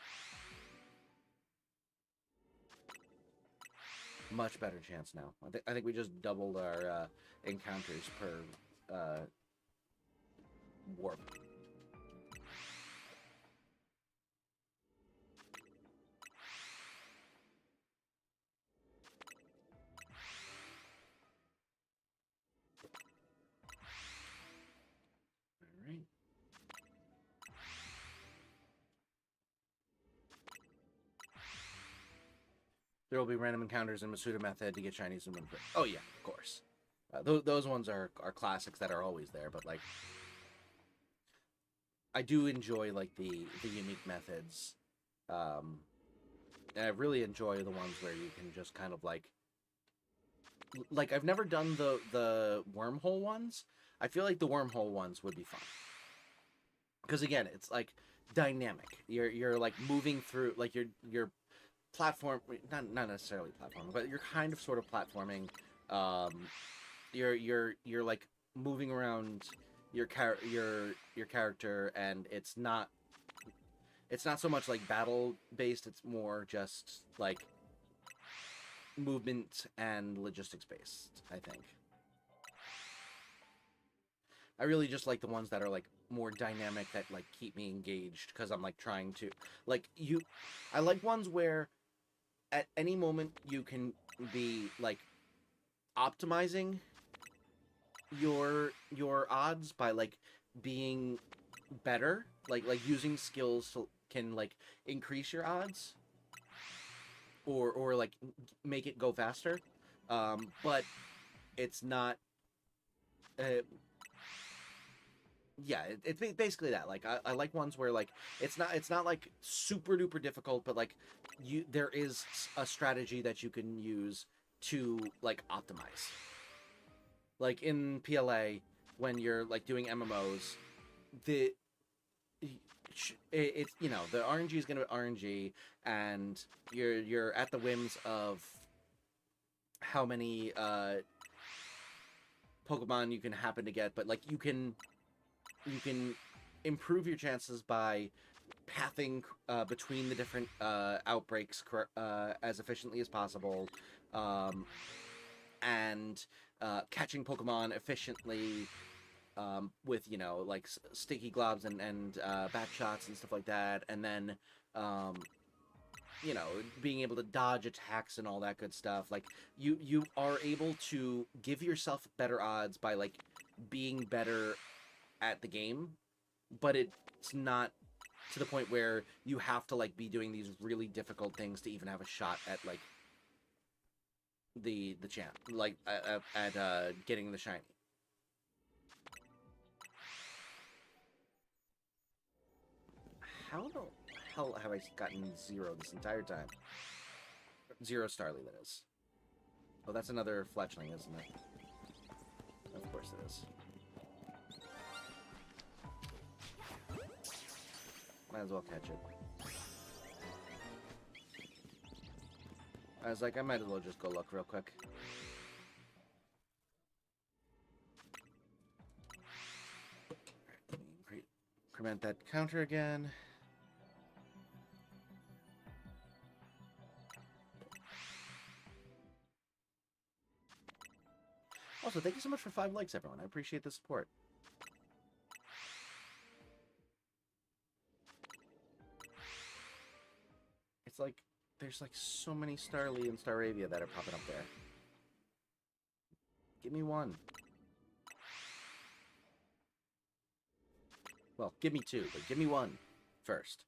Much better chance now. I think we just doubled our encounters per warp. All right. There will be random encounters in Masuda method to get shinies and win. Oh yeah, of course. Those ones are classics that are always there, but like I do enjoy like the unique methods, and I really enjoy the ones where you can just kind of like I've never done the wormhole ones. I feel like the wormhole ones would be fun because again, it's like dynamic. You're like moving through like you're platform, not necessarily platforming, but you're kind of sort of platforming. You're like moving around your character, and it's not so much like battle based. It's more just like movement and logistics based, I think. I really just like the ones that are like more dynamic, that like keep me engaged because I'm like trying to like I like ones where at any moment you can be like optimizing your odds by like being better, like using skills can like increase your odds or like make it go faster, but it's not yeah, it's basically that. Like I like ones where like it's not like super duper difficult, but like there is a strategy that you can use to like optimize. Like in PLA, when you're like doing MMOs, it's you know, the RNG is gonna be RNG, and you're at the whims of how many Pokemon you can happen to get, but like you can improve your chances by pathing between the different outbreaks as efficiently as possible, and catching Pokemon efficiently with, you know, like sticky globs and back shots and stuff like that, and then you know, being able to dodge attacks and all that good stuff. Like you are able to give yourself better odds by like being better at the game, but it's not to the point where you have to like be doing these really difficult things to even have a shot at like the champ, like at getting the shiny. How the hell have I gotten 0 this entire time? 0 Starly, that is. Oh, that's another fletchling, isn't it? Of course it is. Might as well catch it. I was like, I might as well just go look real quick. Let me increment that counter again. Also, thank you so much for 5 likes, everyone. I appreciate the support. It's like, there's like so many Starly and Staravia that are popping up there. Give me 1. Well, give me 2, but give me 1 first.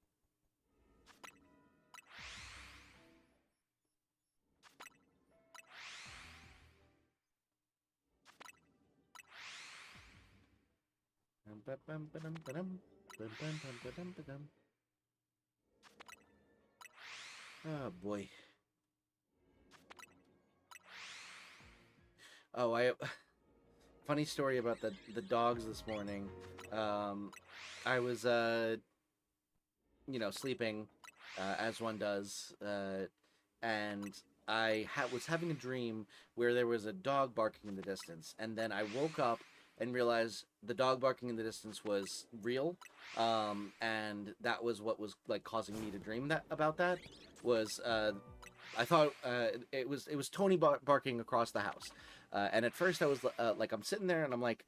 Oh boy. Oh, funny story about the dogs this morning. I was you know, sleeping as one does, and I was having a dream where there was a dog barking in the distance, and then I woke up and realized the dog barking in the distance was real, and that was what was like causing me to dream about that. Was I thought it was Tony barking across the house, and at first I was like, I'm sitting there and I'm like,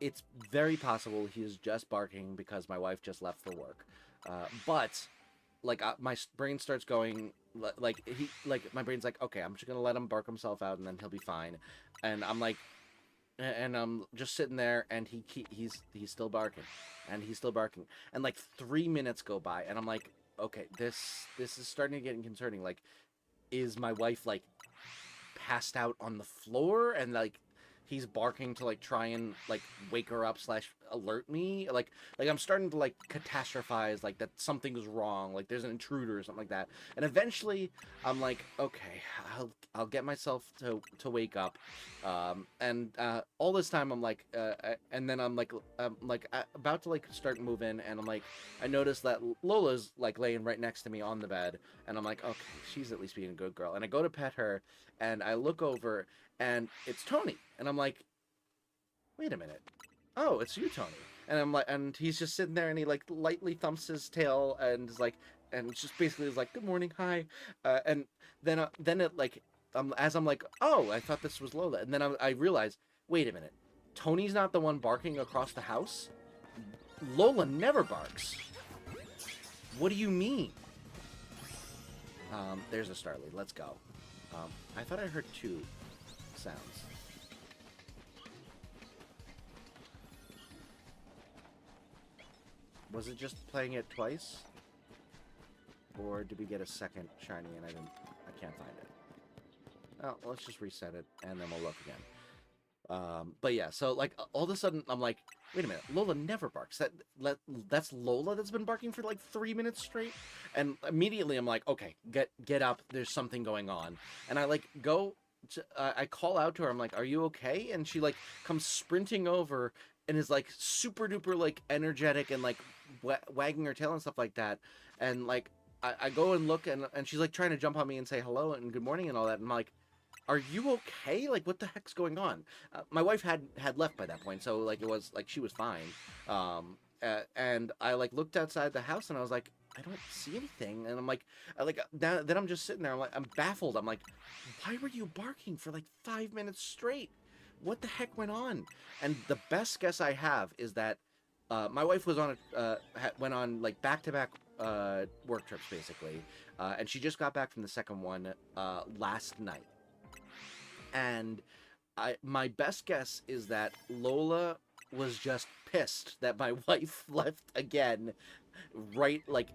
it's very possible he is just barking because my wife just left for work, but like my brain starts going like my brain's like, okay, I'm just gonna let him bark himself out and then he'll be fine, and I'm like. And I'm just sitting there, and he's still barking, and he's still barking, and like 3 minutes go by, and I'm like, okay, this is starting to get concerning. Like, is my wife like passed out on the floor, and like he's barking to like try and like wake her up / alert me? Like I'm starting to like catastrophize, like that something's wrong, like there's an intruder or something like that. And eventually I'm like, okay, I'll get myself to wake up, and all this time I'm like, and then I'm like about to like start moving, and I'm like, I notice that Lola's like laying right next to me on the bed, and I'm like, okay, she's at least being a good girl, and I go to pet her, and I look over, and it's Tony, and I'm like, wait a minute, oh, it's you, Tony. And I'm like, and he's just sitting there, and he like lightly thumps his tail, and is like, and just basically is like, good morning, hi, and then it like, as I'm like, oh, I thought this was Lola, and then I realize, wait a minute, Tony's not the one barking across the house. Lola never barks. What do you mean? There's a Starly. Let's go. I thought I heard 2 sounds. Was it just playing it twice? Or did we get a second shiny and I can't find it? Oh, let's just reset it and then we'll look again. But yeah, so like all of a sudden I'm like, wait a minute, Lola never barks. That's Lola that's been barking for like 3 minutes straight? And immediately I'm like, okay, get up, there's something going on. And I like go to, I call out to her, I'm like, are you okay? And she like comes sprinting over and is like super duper like energetic and like wagging her tail and stuff like that. And like I go and look, and she's like trying to jump on me and say hello and good morning and all that. And I'm like, are you okay? Like, what the heck's going on? My wife had left by that point, so like it was like she was fine. And I like looked outside the house and I was like, I don't see anything. And I'm like, then I'm just sitting there. I'm baffled. I'm like, why were you barking for like 5 minutes straight? What the heck went on? And the best guess I have is that my wife was on went on like back-to-back work trips basically, and she just got back from the second one last night. And my best guess is that Lola was just pissed that my wife left again, right, like,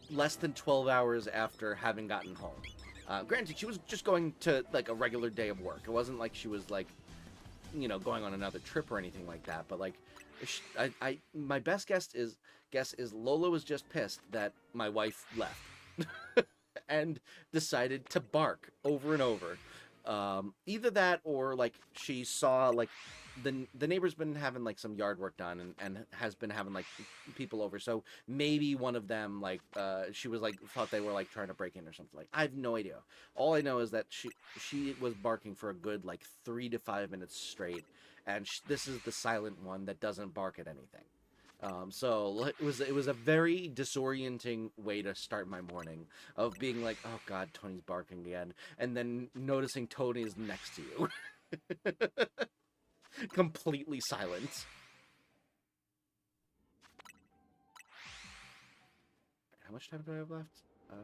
less than 12 hours after having gotten home. Granted, she was just going to, like, a regular day of work. It wasn't like she was, like, you know, going on another trip or anything like that. But, like, my best guess is Lola was just pissed that my wife left. And decided to bark over and over. Either that or, like, she saw, like, the neighbor's been having, like, some yard work done and has been having, like, people over. So maybe one of them, like, she was, like, thought they were, like, trying to break in or something. Like, I have no idea. All I know is that she was barking for a good, like, 3 to 5 minutes straight. And this is the silent one that doesn't bark at anything. So it was a very disorienting way to start my morning, of being like, oh god, Tony's barking again, and then noticing Tony is next to you. Completely silent. How much time do I have left? Oh,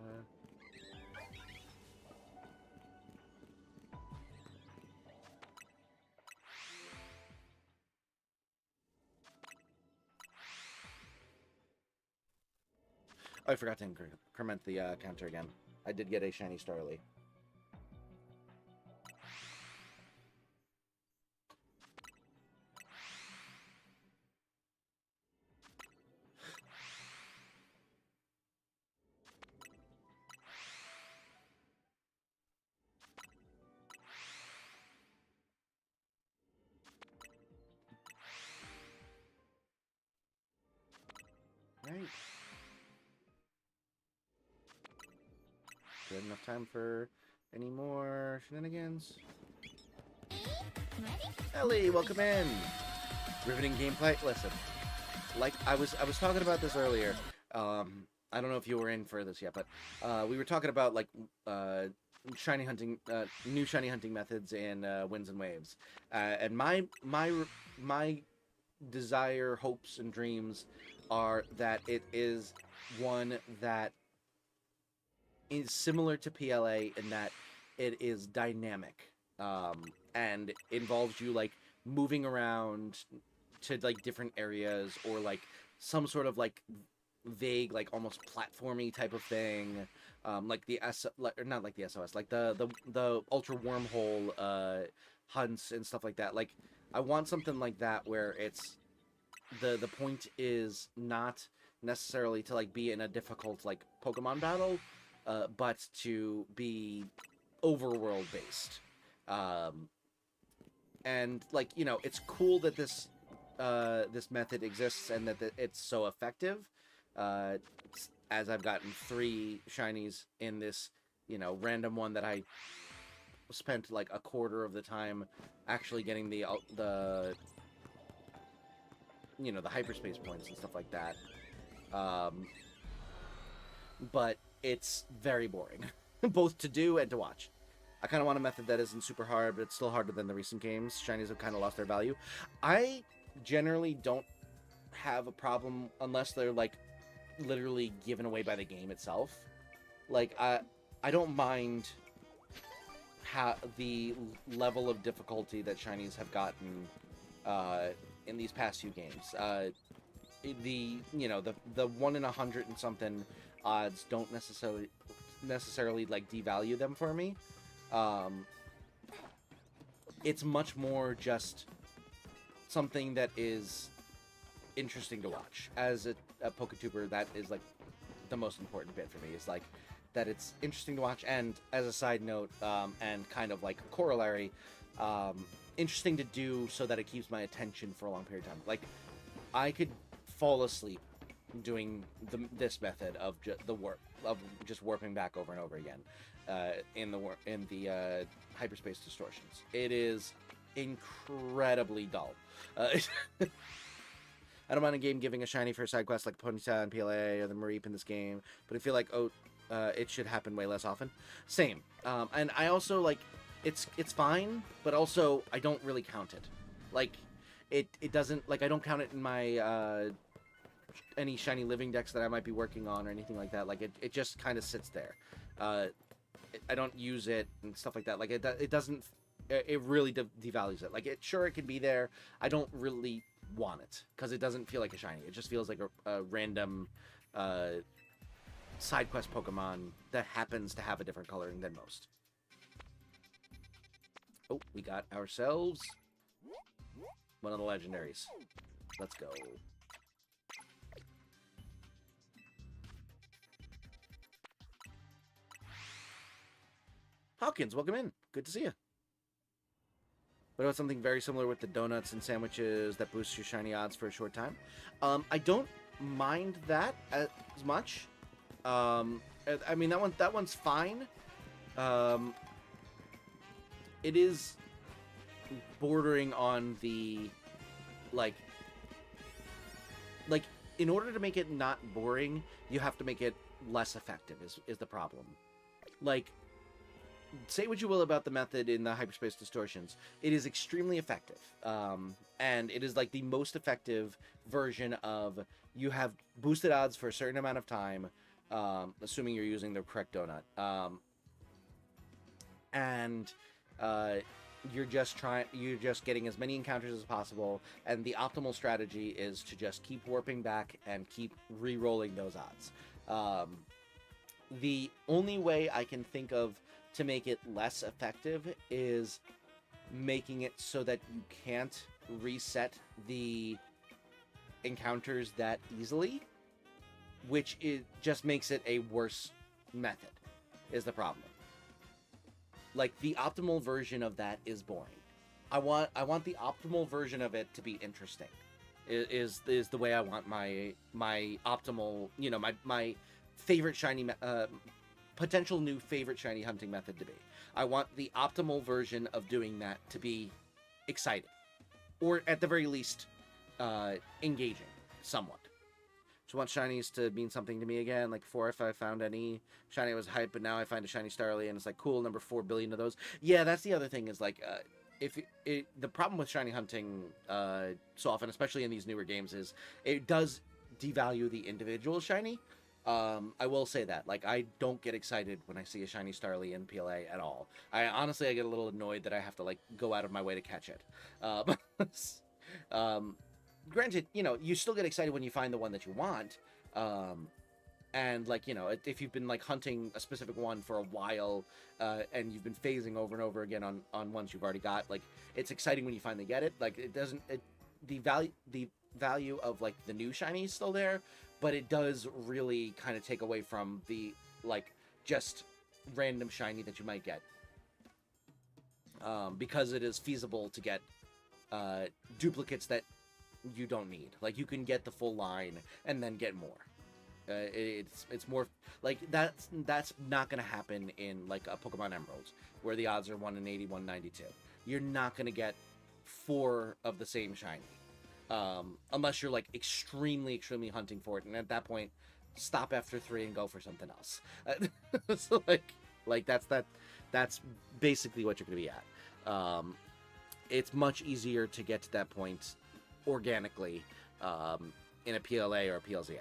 I forgot to increment the counter again. I did get a shiny star early. Right. Good enough time for any more shenanigans. Ellie, welcome in. Riveting gameplay. Listen, like I was talking about this earlier. I don't know if you were in for this yet, but we were talking about, like, shiny hunting, new shiny hunting methods in Winds and Waves, and my desire, hopes, and dreams are that it is one that is similar to PLA in that it is dynamic, and involves you, like, moving around to, like, different areas, or, like, some sort of, like, vague, like, almost platformy type of thing, like the not like the SOS, like the ultra wormhole hunts and stuff like that. Like, I want something like that where it's the point is not necessarily to, like, be in a difficult, like, Pokemon battle, but to be overworld based. And, like, you know, it's cool that this method exists and that it's so effective. As I've gotten 3 shinies in this, you know, random one that I spent, like, a quarter of the time actually getting the you know, the hyperspace points and stuff like that. But it's very boring, both to do and to watch. I kind of want a method that isn't super hard, but it's still harder than the recent games. Shinies have kind of lost their value. I generally don't have a problem unless they're, like, literally given away by the game itself. Like, I don't mind the level of difficulty that shinies have gotten in these past few games. You know, the 1 in 100 and something odds don't necessarily like devalue them for me. It's much more just something that is interesting to watch. As a PokeTuber, that is, like, the most important bit for me, is, like, that it's interesting to watch, and as a side note, and kind of like a corollary, interesting to do so that it keeps my attention for a long period of time. Like, I could fall asleep doing this method of just warping back over and over again in the hyperspace distortions. It is incredibly dull. I don't mind a game giving a shiny for a side quest like Ponyta and PLA or the Mareep in this game, but I feel like it should happen way less often. Same. And I also, like, it's fine, but also I don't really count it. Like, it doesn't, like, I don't count it in my any shiny living decks that I might be working on or anything like that. Like, it just kind of sits there. I don't use it and stuff like that. Like, it doesn't, it really devalues it. Like, it can be there. I don't really want it, because it doesn't feel like a shiny. It just feels like a random side quest Pokemon that happens to have a different coloring than most. Oh, we got ourselves one of the legendaries. Let's go. Hawkins, welcome in. Good to see you. What about something very similar with the donuts and sandwiches that boosts your shiny odds for a short time? I don't mind that as much. I mean, that one's fine. It is bordering on the like in order to make it not boring, you have to make it less effective is the problem. Like, say what you will about the method in the hyperspace distortions, it is extremely effective. And it is like the most effective version of you have boosted odds for a certain amount of time, assuming you're using the correct donut. And you're just getting as many encounters as possible, and the optimal strategy is to just keep warping back and keep re-rolling those odds. The only way I can think of to make it less effective is making it so that you can't reset the encounters that easily, which just makes it a worse method, is the problem. Like, the optimal version of that is boring. I want the optimal version of it to be interesting. Is the way I want my optimal, my favorite shiny potential new favorite shiny hunting method to be. I want the optimal version of doing that to be exciting, or at the very least engaging somewhat. So I want shinies to mean something to me again. Like before, if I found any shiny, I was hyped, but now I find a shiny Starly and it's like, cool, number 4 billion of those. Yeah, that's the other thing, is like the problem with shiny hunting so often, especially in these newer games, is it does devalue the individual shiny. I will say that, like, I don't get excited when I see a shiny Starly in PLA at all. I get a little annoyed that I have to, like, go out of my way to catch it. Granted, you still get excited when you find the one that you want. And, like, if you've been, like, hunting a specific one for a while, and you've been phasing over and over again on ones you've already got, like, it's exciting when you finally get it. Like, the value of, like, the new shiny is still there, but it does really kind of take away from the, like, just random shiny that you might get. Because it is feasible to get duplicates that you don't need. Like, you can get the full line and then get more. It's more like that's not gonna happen in, like, a Pokemon Emerald, where the odds are 1 in 80, 1 in 92. You're not gonna get 4 of the same shiny. Unless you're, like, extremely hunting for it, and at that point, stop after 3 and go for something else. So, like that's basically what you're gonna be at. It's much easier to get to that point organically in a PLA or a PLZA.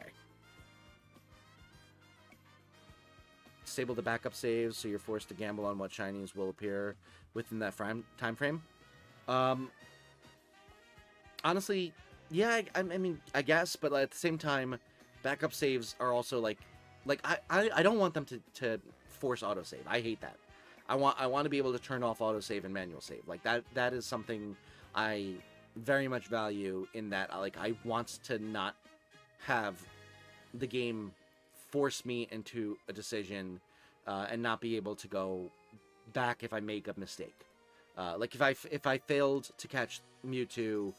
Disable the backup saves so you're forced to gamble on what shinies will appear within that time frame. Honestly, yeah, I mean, I guess, but at the same time, backup saves are also like I don't want them to force autosave. I hate that. I want to be able to turn off autosave and manual save. Like, that is something I very much value, in that, like, I want to not have the game force me into a decision and not be able to go back if I make a mistake. Like, if I failed to catch Mewtwo,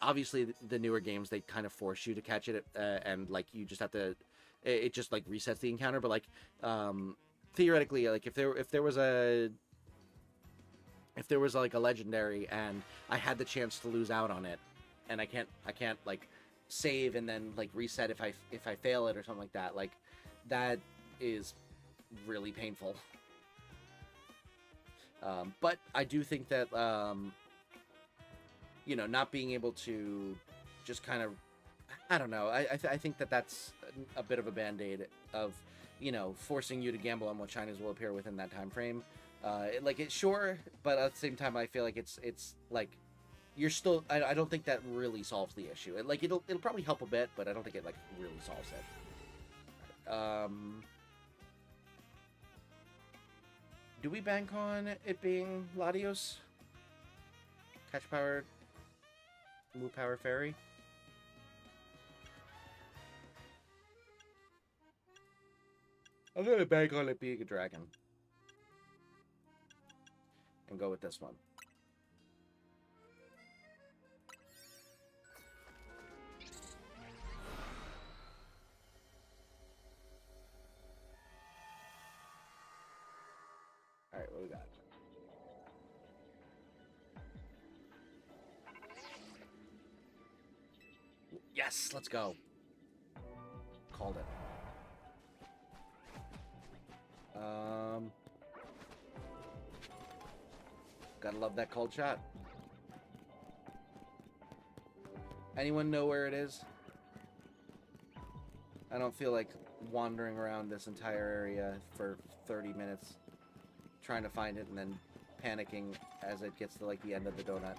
obviously the newer games, they kind of force you to catch it, and, like, you just have to, it just, like, resets the encounter. But, like, theoretically, like, if there was like a legendary and I had the chance to lose out on it, and I can't like save and then, like, reset if I fail it or something like that, like, that is really painful. But I do think that not being able to just kind of, I don't know, I think that that's a bit of a band-aid of, forcing you to gamble on what shinies will appear within that time frame. It's sure, but at the same time, I feel like it's like you're still. I don't think that really solves the issue. It'll probably help a bit, but I don't think it like really solves it. Do we bank on it being Latios? Catch power, move power fairy. I'm gonna bank on it being a dragon. And go with this one. Alright, what do we got? Yes, let's go. Called it. Gotta love that cold shot. Anyone know where it is? I don't feel like wandering around this entire area for 30 minutes trying to find it and then panicking as it gets to like the end of the donut.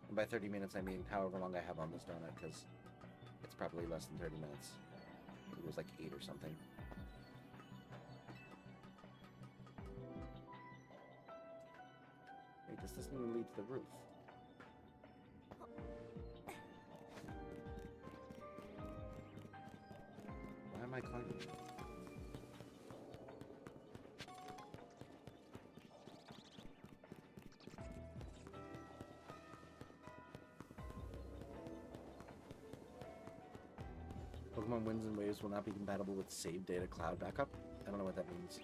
And by 30 minutes I mean however long I have on this donut, because it's probably less than 30 minutes. It was like 8 or something. Wait, this doesn't even lead to the roof. Why am I climbing? Pokemon Winds and Waves will not be compatible with save data cloud backup. I don't know what that means.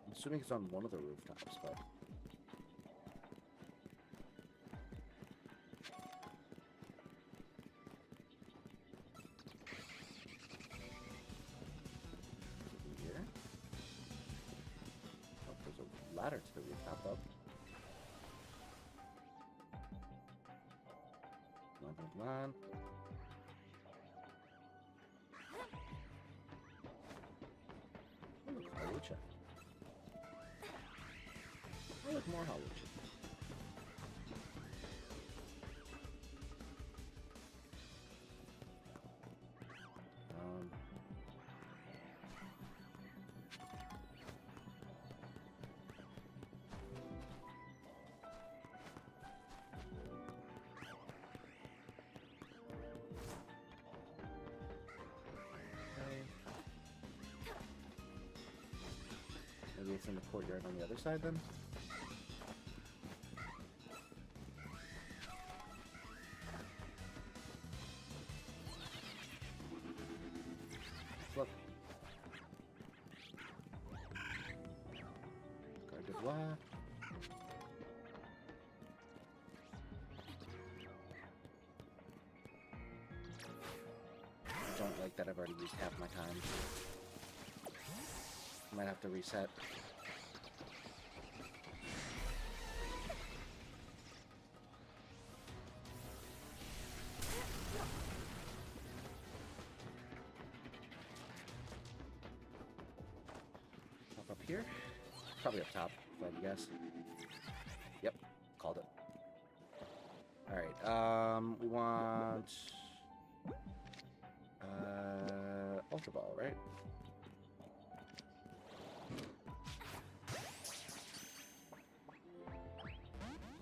I'm assuming it's on one of the rooftops, but... Here? Oh, there's a ladder to the rooftop, though. Come on. Oh, look, Hollow Chip. Oh, look, more Hollow Chip. Maybe it's in the courtyard on the other side then? Look. Gardevoir. I don't like that I've already used half my time. Might have to reset. Up here? Probably up top, if I had to guess. Yep, called it. Alright, we want... Ultra Ball, right?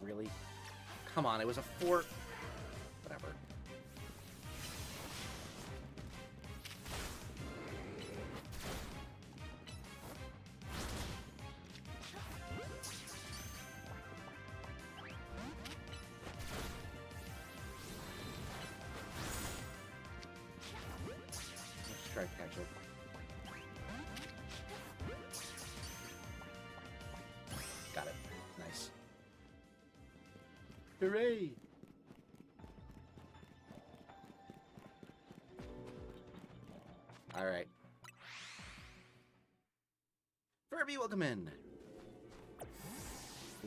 Really? Come on, it was a 4... Whatever. Let's try to catch it. Got it. Nice. Hooray! Alright. Furby, welcome in!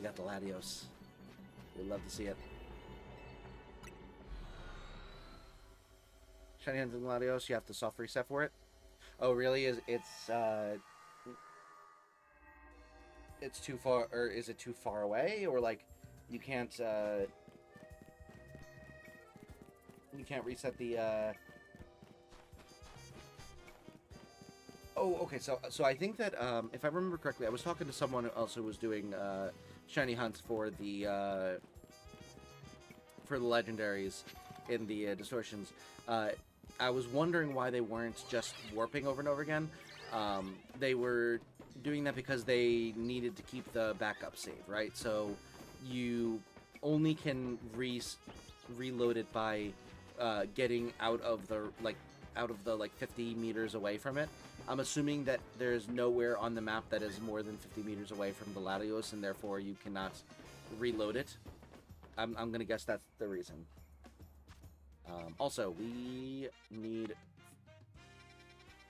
We got the Latios. We'd love to see it. Shiny Hands and Latios, you have to soft reset for it. Oh, really? It's too far, or is it too far away, or like you can't reset the Oh, okay. So I think that if I remember correctly, I was talking to someone else who was doing shiny hunts for the legendaries in the distortions. I was wondering why they weren't just warping over and over again. They were doing that because they needed to keep the backup save, right? So you only can reload it by getting out of the 50 meters away from it. I'm assuming that there's nowhere on the map that is more than 50 meters away from the Latios, and therefore you cannot reload it. I'm gonna guess that's the reason. Also, we need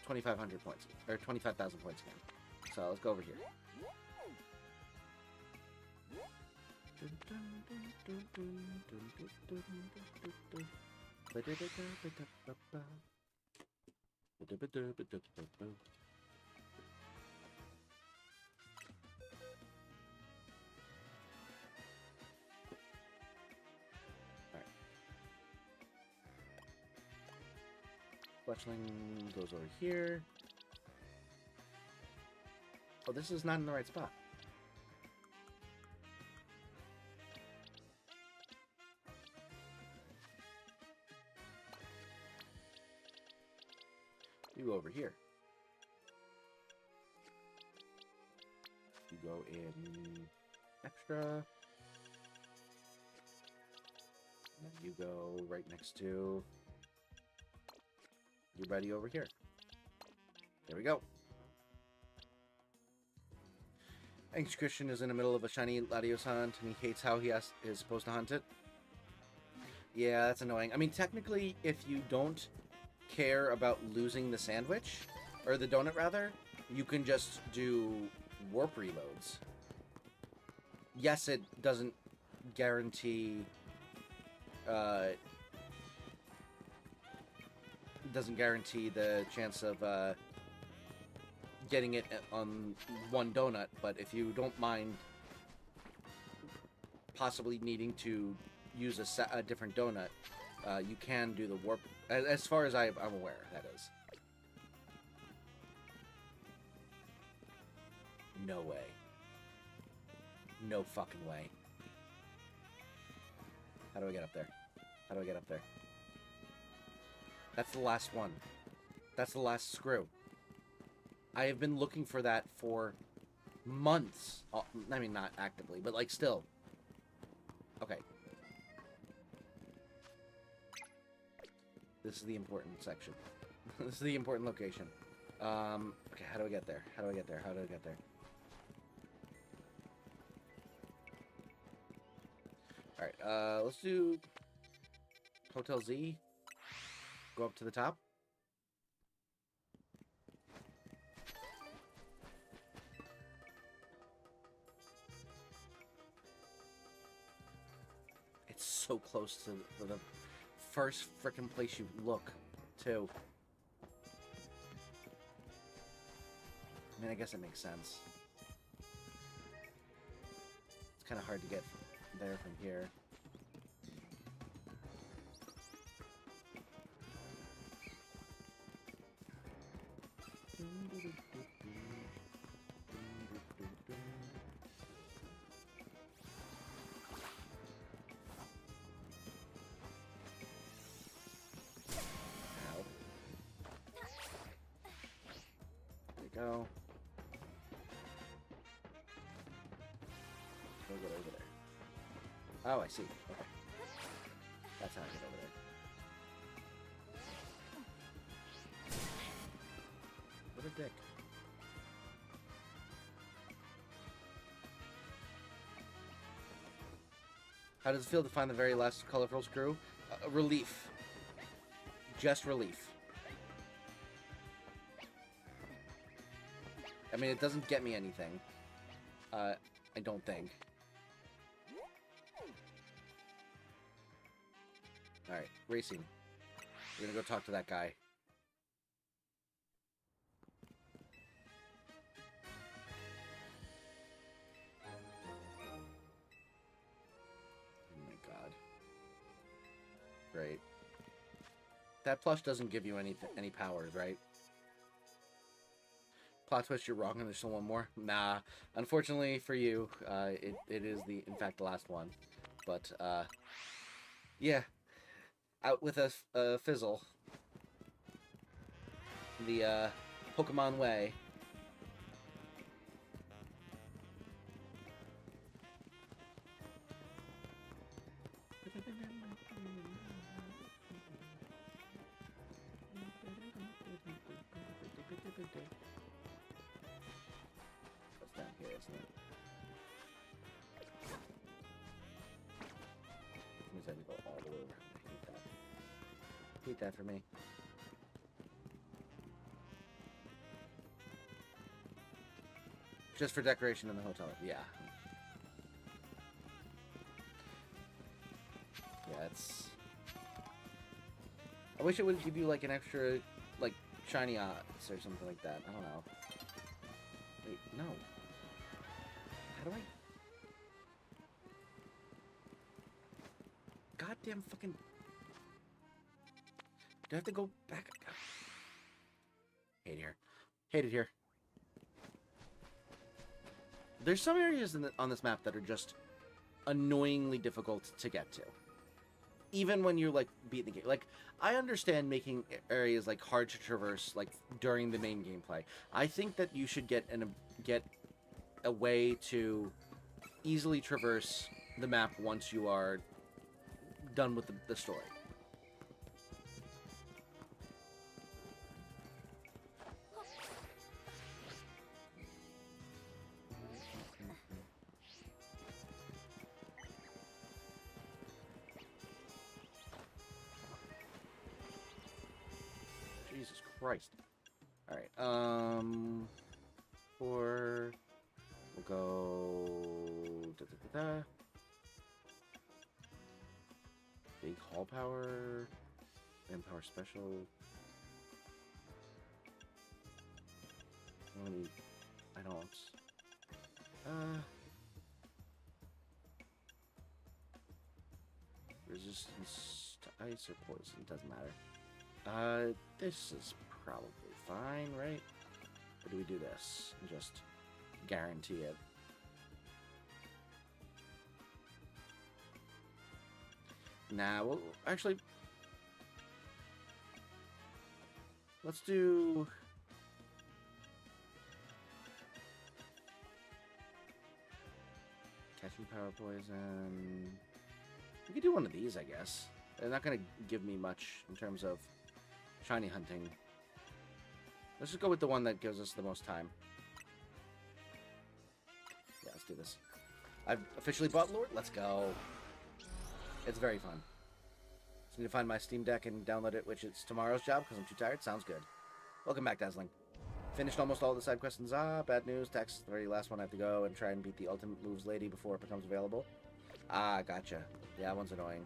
2,500 points, or 25,000 points again. So let's go over here. Fletchling goes over here. Oh, this is not in the right spot. You go over here. You go in extra. And then you go right next to your buddy over here. There we go. Anxious Christian is in the middle of a shiny Latios hunt, and he hates how he is supposed to hunt it. Yeah, that's annoying. I mean, technically, if you don't care about losing the sandwich, or the donut rather, you can just do warp reloads. Yes, it doesn't guarantee the chance of getting it on one donut, but if you don't mind possibly needing to use a different donut, you can do the warp, as far as I'm aware, that is. No way. No fucking way. How do I get up there? How do I get up there? That's the last one. That's the last screw. I have been looking for that for months. I mean, not actively, but like still. Okay. This is the important section. This is the important location. Okay, how do I get there? How do I get there? How do I get there? Alright, let's do Hotel Z. Go up to the top. It's so close to the first frickin' place you look, too. I mean, I guess it makes sense. It's kind of hard to get there from here. Go. Go get over there. Oh, I see. Okay. That's how I get over there. What a dick. How does it feel to find the very last colorful screw? Relief. Just relief. I mean, it doesn't get me anything. I don't think. Alright, racing. We're gonna go talk to that guy. Oh my god. Great. That plush doesn't give you any powers, right? Plot twist, you're wrong, and there's still one more. Nah, unfortunately for you, it is in fact the last one. But yeah, out with a fizzle. The Pokemon way. That's down here, isn't it? Means I have to go all the way over. I hate that. Hate that for me. Just for decoration in the hotel. Yeah. Yeah, it's... I wish it would give you, like, an extra, like, shiny odds or something like that. I don't know. Wait, no. How do I... Goddamn fucking... Do I have to go back? Hate it here. Hate it here. There's some areas on this map that are just annoyingly difficult to get to. Even when you're, like, beating the game. Like, I understand making areas, like, hard to traverse, like, during the main gameplay. I think that you should get a way to easily traverse the map once you are done with the story. Jesus Christ. Alright, we'll go... Big Hall Power, Manpower Special. I don't. Resistance to ice or poison, doesn't matter. This is probably fine, right? Or do we do this and just guarantee it? Nah, well, actually, let's do... Catching Power Poison. We could do one of these, I guess. They're not going to give me much in terms of shiny hunting. Let's just go with the one that gives us the most time. Yeah, let's do this. I've officially bought Lord. Let's go. It's very fun. Just need to find my Steam Deck and download it, which is tomorrow's job because I'm too tired. Sounds good. Welcome back, Dazzling. Finished almost all the side quests. Bad news. Tax is the very last one. I have to go and try and beat the Ultimate Moves Lady before it becomes available. Gotcha. Yeah, that one's annoying.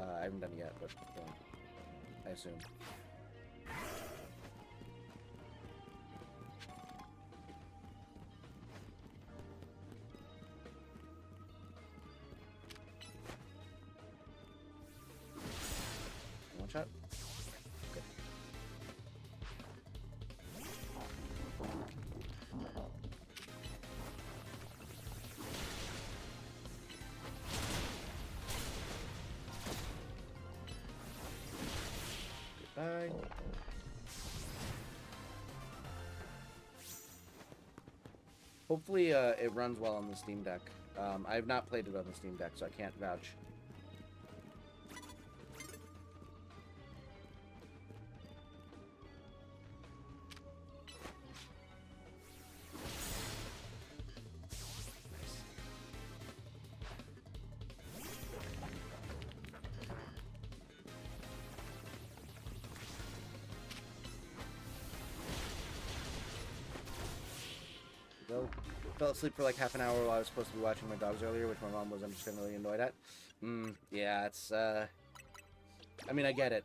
I haven't done it yet, but I assume. One shot. Good. Goodbye. Hopefully, it runs well on the Steam Deck. I have not played it on the Steam Deck, so I can't vouch. Go. Fell asleep for like half an hour while I was supposed to be watching my dogs earlier, which my mom was understandably annoyed at. Yeah, it's, I mean, I get it.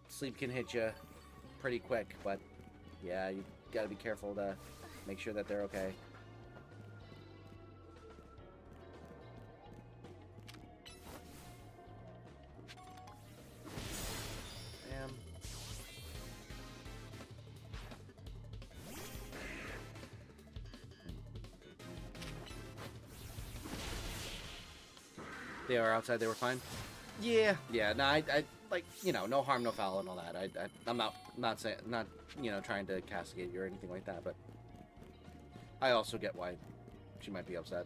Sleep can hit you pretty quick, but yeah, you gotta be careful to make sure that they're okay. Damn. They are outside, they were fine? Yeah, no, I like, you know, no harm, no foul and all that. I'm not saying, not, you know, trying to castigate you or anything like that, but I also get why she might be upset.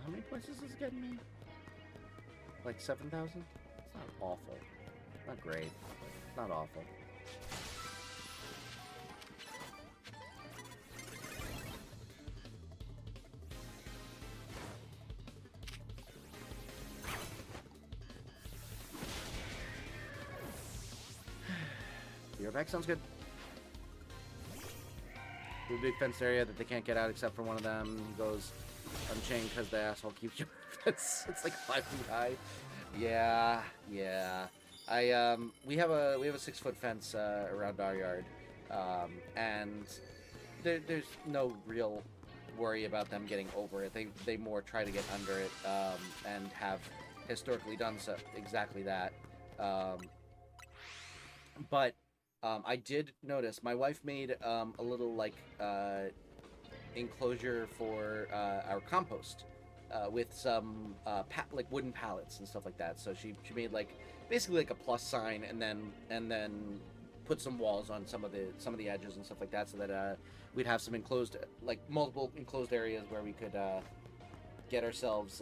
How many points is this getting me? Like 7,000? It's not awful. Not great. But not awful. Your back sounds good. The big fenced area that they can't get out except for one of them. He goes unchained because the asshole keeps you. It's like 5 feet high. Yeah. We have a 6-foot fence around our yard, and there's no real worry about them getting over it. They more try to get under it, and have historically done so exactly that. But I did notice my wife made a little like enclosure for our compost with some like wooden pallets and stuff like that. So she made like basically like a plus sign and then put some walls on some of the edges and stuff like that, so that we'd have some enclosed, like multiple enclosed areas where we could get ourselves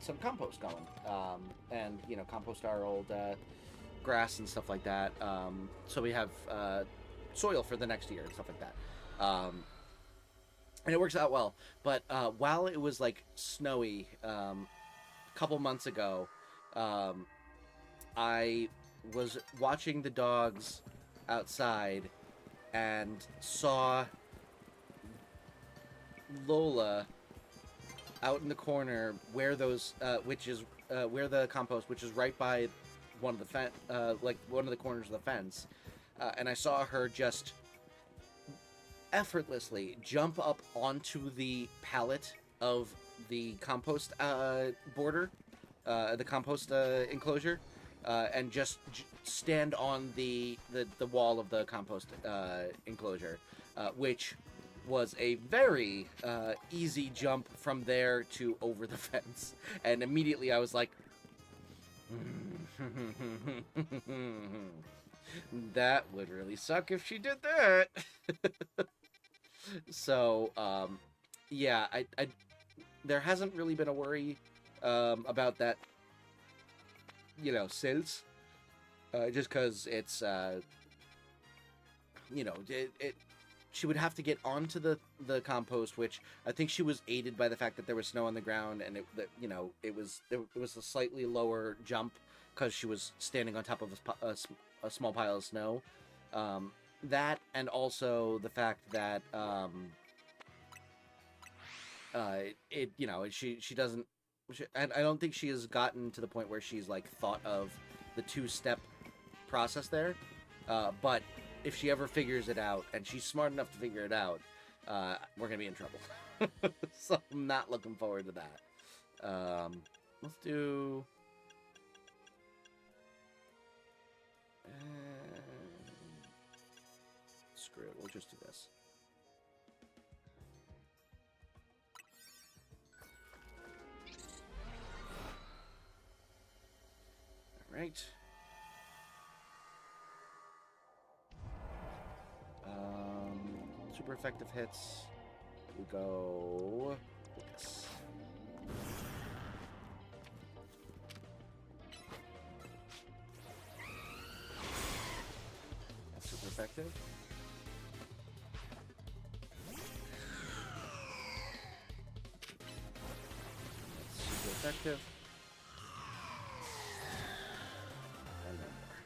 some compost going, and you know, compost our old grass and stuff like that, so we have soil for the next year and stuff like that, and it works out well. But while it was like snowy a couple months ago, I was watching the dogs outside and saw Lola out in the corner where those where the compost, which is right by one of the like one of the corners of the fence, and I saw her just effortlessly jump up onto the pallet of the compost border, the compost enclosure, and just stand on the wall of the compost enclosure, which was a very easy jump from there to over the fence. And immediately I was like, that would really suck if she did that. So yeah, I there hasn't really been a worry about that, you know, since just because it's you know, she would have to get onto the compost, which I think she was aided by the fact that there was snow on the ground, and you know, it was a slightly lower jump because she was standing on top of a small pile of snow. That, and also the fact that you know, she doesn't, I don't think she has gotten to the point where she's like thought of the 2-step process there, but if she ever figures it out, and she's smart enough to figure it out, we're gonna be in trouble. So I'm not looking forward to that. Let's do screw it, we'll just do this. All right. super effective hits. We go with this. That's super effective. That's super effective. And then more.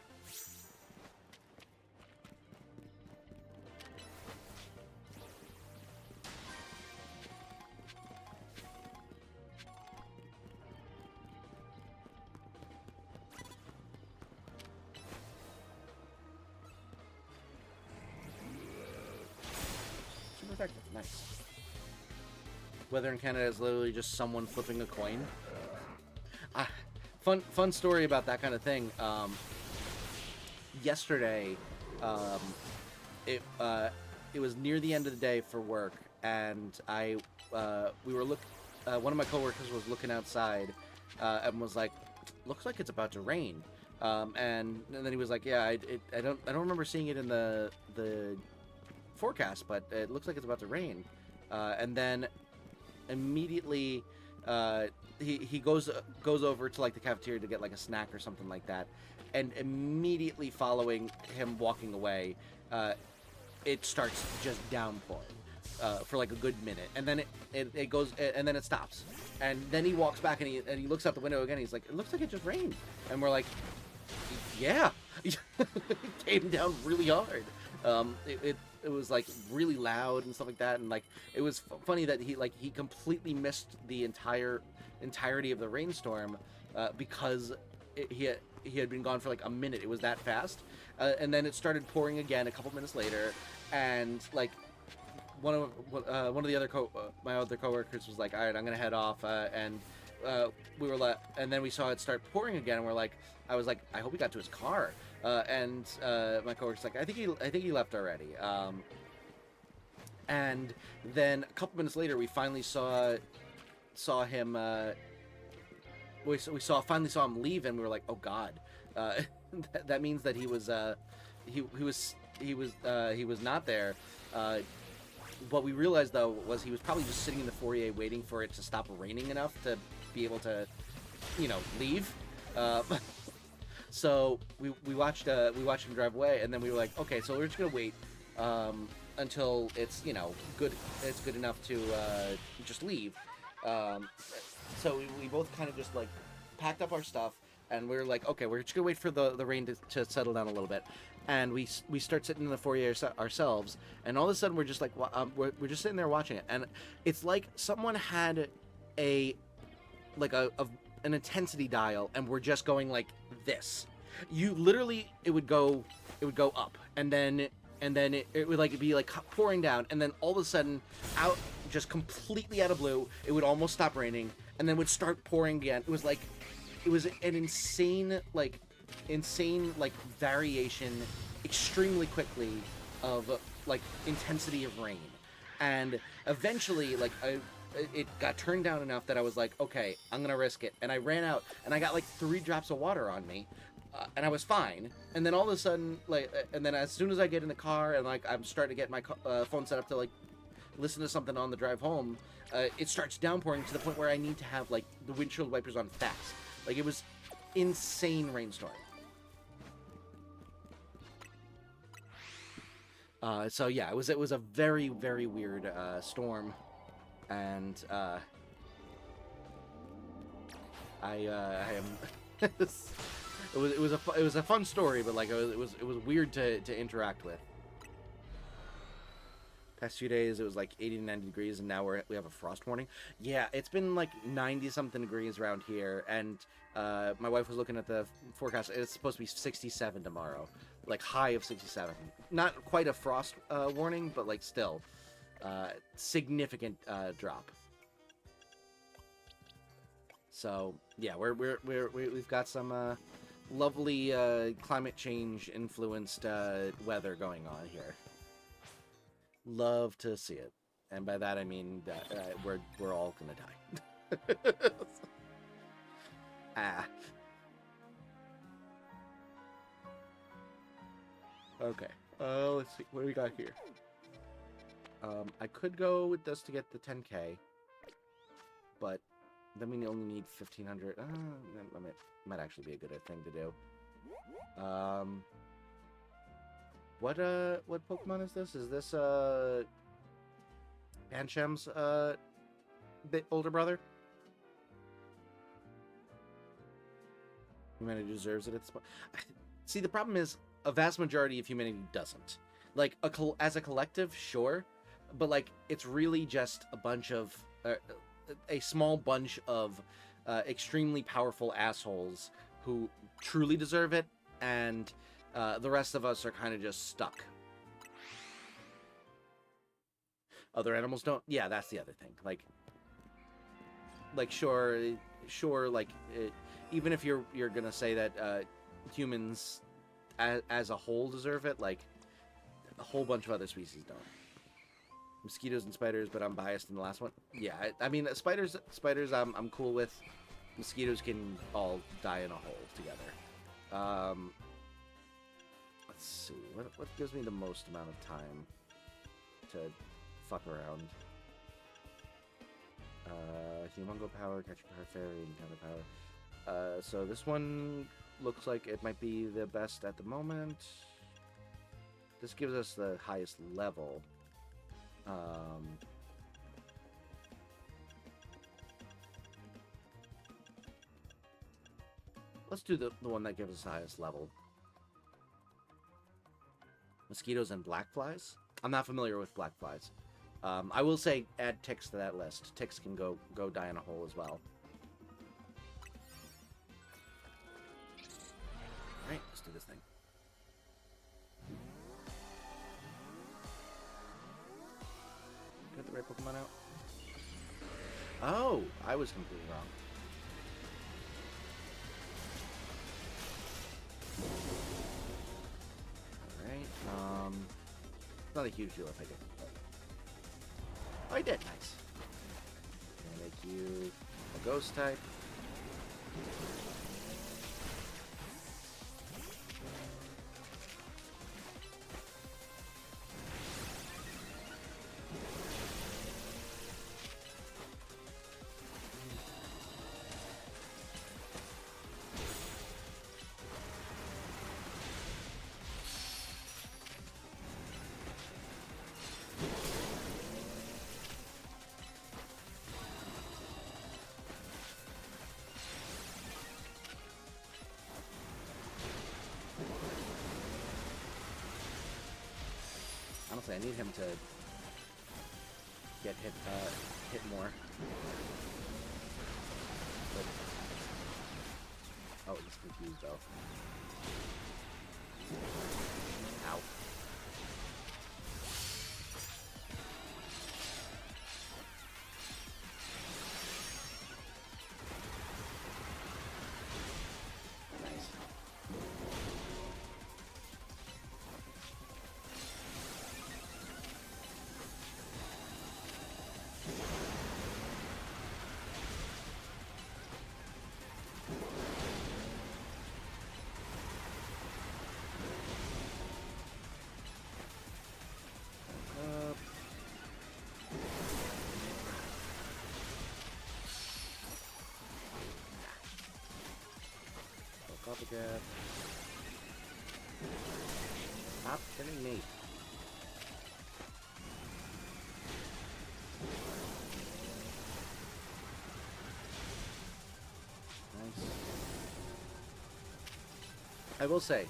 Super effective. Nice. Weather in Canada is literally just someone flipping a coin. Fun story about that kind of thing. Yesterday, it was near the end of the day for work, and one of my coworkers was looking outside, and was like, "Looks like it's about to rain." And then he was like, "Yeah, I don't remember seeing it in the forecast, but it looks like it's about to rain." And then immediately he goes over to like the cafeteria to get like a snack or something like that, and immediately following him walking away, it starts just downpouring for like a good minute, and then it goes, and then it stops, and then he walks back and he looks out the window again. He's like, "It looks like it just rained," and we're like, "Yeah." It came down really hard. It was like really loud and stuff like that, and like it was funny that he completely missed the entirety of the rainstorm because he had been gone for like a minute. It was that fast, and then it started pouring again a couple minutes later, and like one of the other my other coworkers was like, "All right, I'm gonna head off," and we were and then we saw it start pouring again, and I was like, "I hope he got to his car." And my coworker's like, I think he left already. And then a couple minutes later, we finally saw him. We finally saw him leave, and we were like, "Oh God!" That means that he was not there. What we realized though was he was probably just sitting in the foyer waiting for it to stop raining enough to be able to, leave. So we watched him drive away, and then we were like, okay, so we're just gonna wait until it's good enough to just leave. So we both kind of just like packed up our stuff, and we were like, okay, we're just gonna wait for the rain to settle down a little bit, and we start sitting in the foyer ourselves, and all of a sudden we're just like we're just sitting there watching it, and it's like someone had an intensity dial, and we're just going like this. You literally, it would go up, and then it would like be like pouring down, and then all of a sudden, just completely out of blue, it would almost stop raining, and then would start pouring again. It was an insane variation, extremely quickly, of like intensity of rain, and eventually it got turned down enough that I was like, okay, I'm gonna risk it, and I ran out, and I got like 3 drops of water on me, and I was fine. And then all of a sudden, and then as soon as I get in the car and like I'm starting to get my phone set up to like listen to something on the drive home, it starts downpouring to the point where I need to have like the windshield wipers on fast. Like it was insane rainstorm. So yeah, it was a very, very weird storm. And I am it was a fun story, but like it was weird to interact with. Past few days it was like 80 to 90 degrees, and now we have a frost warning. Yeah, it's been like 90 something degrees around here, and my wife was looking at the forecast. It's supposed to be 67 tomorrow, like high of 67. Not quite a frost warning, but like still significant drop. So yeah, we've got some lovely climate change influenced weather going on here. Love to see it, and by that I mean that we're all gonna die. Okay. Let's see what do we got here. I could go with this to get the 10k, but then we only need 1500. That might actually be a good thing to do. What Pokemon is this? Is this Panchem's bit older brother? Humanity deserves it. See, the problem is a vast majority of humanity doesn't. Like as a collective, sure, but like it's really just a bunch of a small bunch of extremely powerful assholes who truly deserve it, and the rest of us are kind of just stuck. Other animals don't. Yeah, that's the other thing. Like sure, like even if you're gonna say that humans as a whole deserve it, like a whole bunch of other species don't. Mosquitoes and spiders, but I'm biased in the last one. Yeah, I mean spiders I'm cool with. Mosquitoes can all die in a hole together. Let's see, what gives me the most amount of time to fuck around? Humongo power, catcher power, fairy, and counter power. So this one looks like it might be the best at the moment. This gives us the highest level. Let's do the one that gives us the highest level. Mosquitoes and black flies? I'm not familiar with black flies. I will say add ticks to that list. Ticks can go die in a hole as well. Alright, let's do this thing. Get the right Pokemon out. Oh, I was completely wrong. Alright, not a huge deal if I did. Oh, I did, nice. Gonna make you a ghost type. Honestly, I need him to get hit more. But... oh, he's confused though. Ow. Nice. Again. Stop hitting me. Nice. I will say,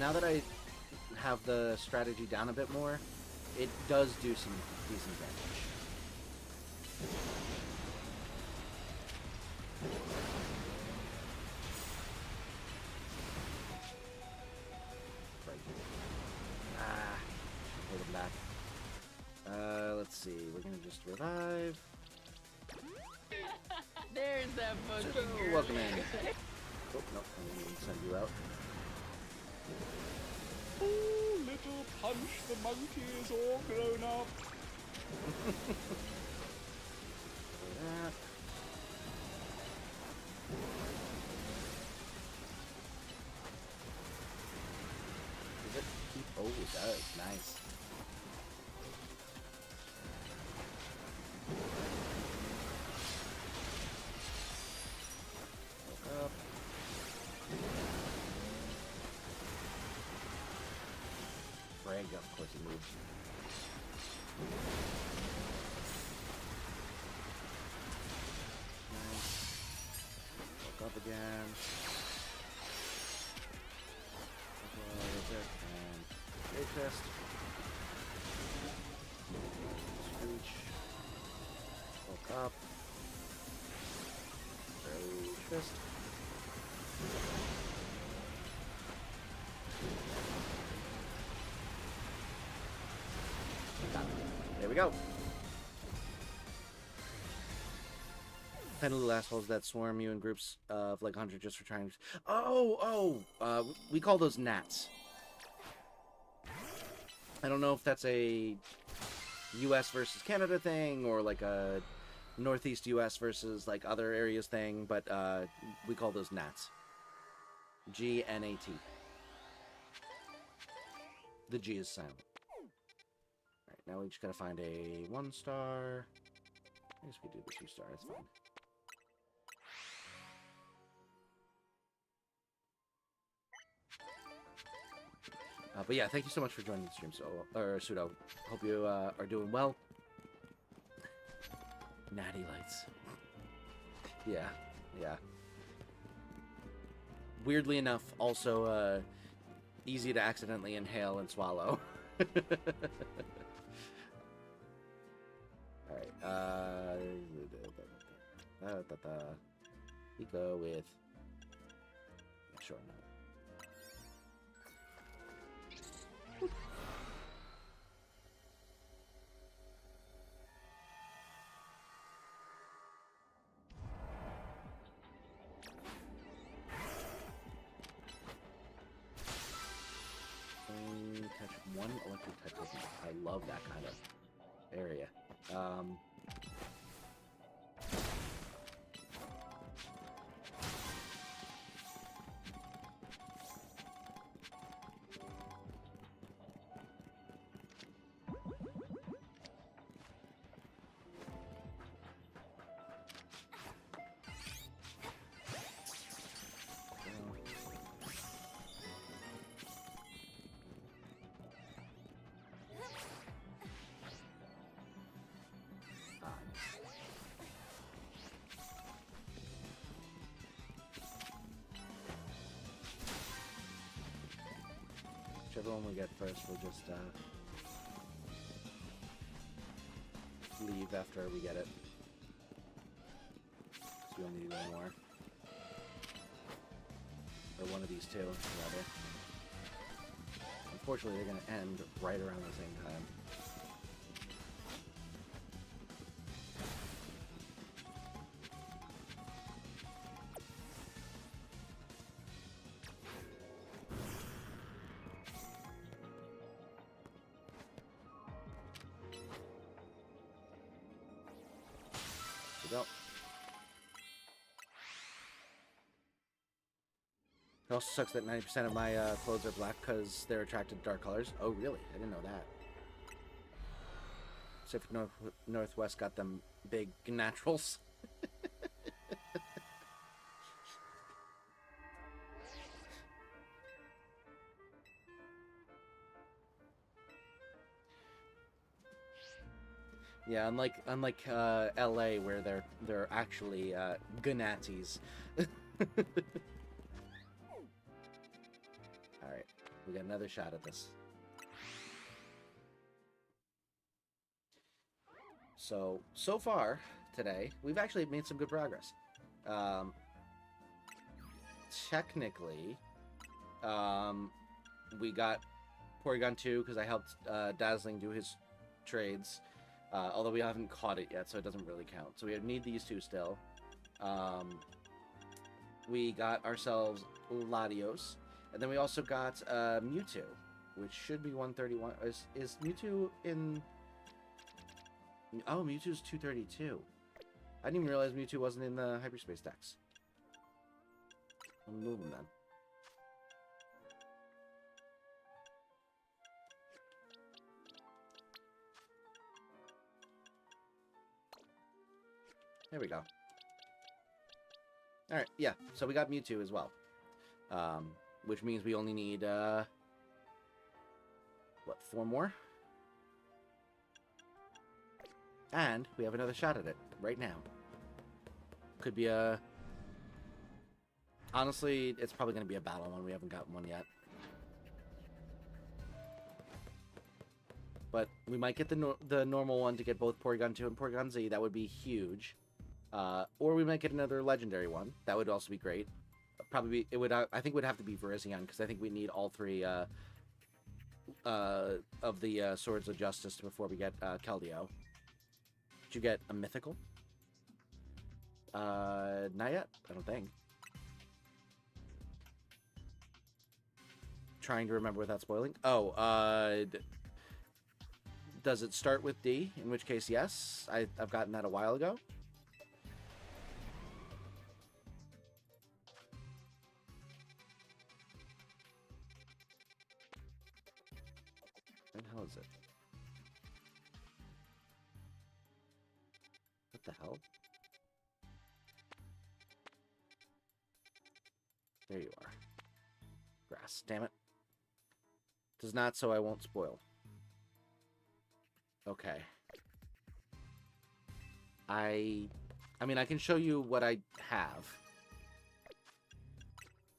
now that I have the strategy down a bit more, it does do some decent damage. Let's see, we're gonna just revive. There's that monkey. Welcome in. Oh, no, I'm gonna send you out. Oh, little Punch, the monkey is all grown up. That. Does it keep? Oh, it does. Nice. nasty moves. Nice. Woke up again. And Great Fist. Screech. Woke up. Great Fist. There we go. 10 little assholes that swarm you in groups of like 100 just for trying to... we call those gnats. I don't know if that's a US versus Canada thing or like a Northeast US versus like other areas thing, but we call those gnats. G-N-A-T. The G is silent. Alright, now we just gotta find a 1-star. I guess we do the 2-star, that's fine. But yeah, thank you so much for joining the stream, Pseudo. Hope you are doing well. Natty lights. Yeah, yeah. Weirdly enough, also easy to accidentally inhale and swallow. Alright, we go with... Yeah, sure, no. Catch one electric type Pokemon. I love that kind of area. Whichever one we get first, we'll just leave after we get it. So we only need one more. Or one of these two, rather. Unfortunately, they're going to end right around the same time. Go. It also sucks that 90% of my clothes are black because they're attracted to dark colors. Oh, really? I didn't know that. Pacific Northwest got them big naturals. Yeah, unlike LA where they're actually Ganatis. Alright, we got another shot at this. So far today, we've actually made some good progress. Technically, we got Porygon 2 because I helped Dazzling do his trades. Although we haven't caught it yet, so it doesn't really count. So we need these two still. We got ourselves Latios. And then we also got Mewtwo, which should be 131. Is Mewtwo in... Oh, Mewtwo's 232. I didn't even realize Mewtwo wasn't in the Hyperspace decks. I'll move him then. There we go. Alright, yeah, so we got Mewtwo as well. Which means we only need, what, 4 more? And we have another shot at it right now. Could be a... Honestly, it's probably going to be a battle one. We haven't gotten one yet. But we might get the normal one to get both Porygon 2 and Porygon Z. That would be huge. Or we might get another legendary one. That would also be great. Probably be, it would. I think it would have to be Virizion, because I think we need all three of the Swords of Justice before we get Keldeo. Did you get a mythical? Not yet. I don't think. Trying to remember without spoiling. Oh, does it start with D? In which case, yes. I've gotten that a while ago. Where the hell is it? What the hell? There you are. Grass. Damn it. Does not, so I won't spoil. Okay. I mean, I can show you what I have.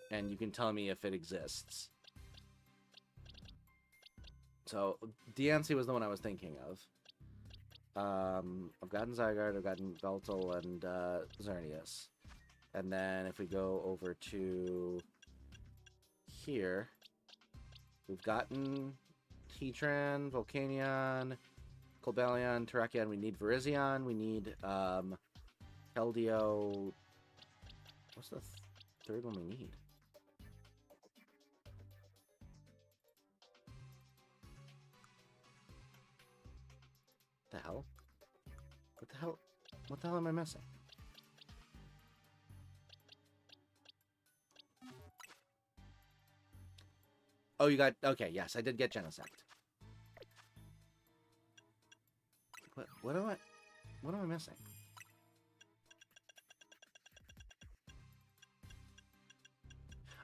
And you can tell me if it exists. So, Diancie was the one I was thinking of. I've gotten Zygarde, I've gotten Veltal, and Xerneas. And then if we go over to here, we've gotten Heatran, Volcanion, Cobalion, Terrakion. We need Virizion. We need Keldeo. What's the third one we need? What the hell? What the hell? What the hell am I missing? Oh, you got... Okay, yes, I did get Genesect. What am I missing?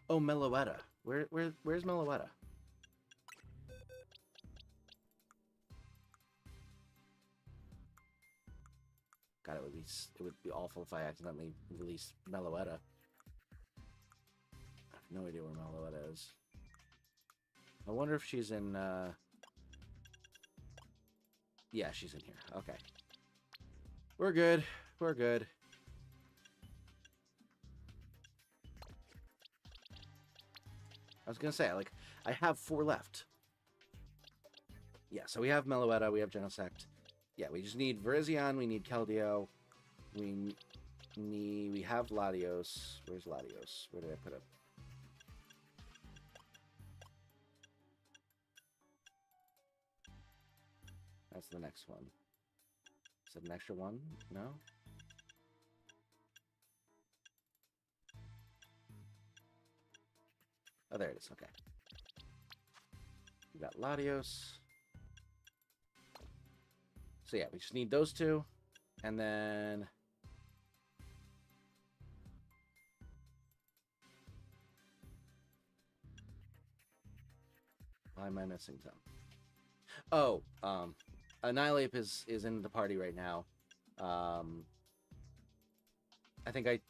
Oh, Meloetta. Where's Meloetta? God, it would be awful if I accidentally released Meloetta. I have no idea where Meloetta is. I wonder if she's in, Yeah, she's in here. Okay. We're good. We're good. I was gonna say, like, I have 4 left. Yeah, so we have Meloetta, we have Genesect. Yeah, we just need Virizion, we need Keldeo, we have Latios. Where's Latios? Where did I put it? That's the next one. Is that an extra one? No? Oh, there it is. Okay. We got Latios. So yeah, we just need those 2. And then... Why am I missing some? Oh, Annihilape is in the party right now. I think I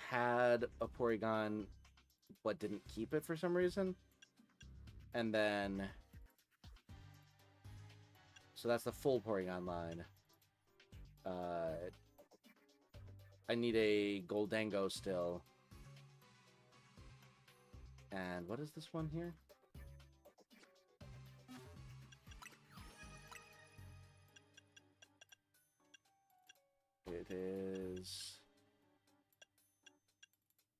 had a Porygon, but didn't keep it for some reason. And then... So that's the full Porygon line. I need a Goldango still. And what is this one here? It is...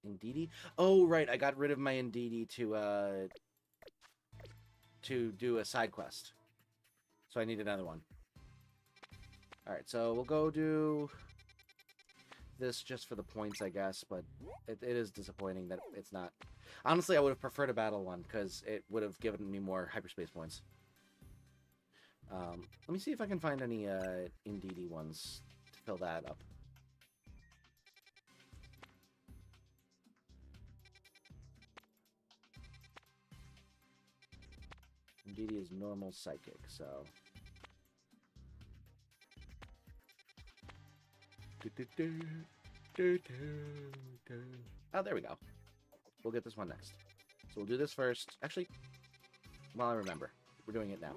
Indeedee? Oh, right. I got rid of my Indeedee to do a side quest. So I need another one. Alright, so we'll go do this just for the points, I guess, but it is disappointing that it's not. Honestly, I would have preferred a battle one, because it would have given me more hyperspace points. Let me see if I can find any Indeedee ones to fill that up. Indeedee is normal psychic, so... Oh, there we go. We'll get this one next. So we'll do this first. Actually, while I remember, we're doing it now.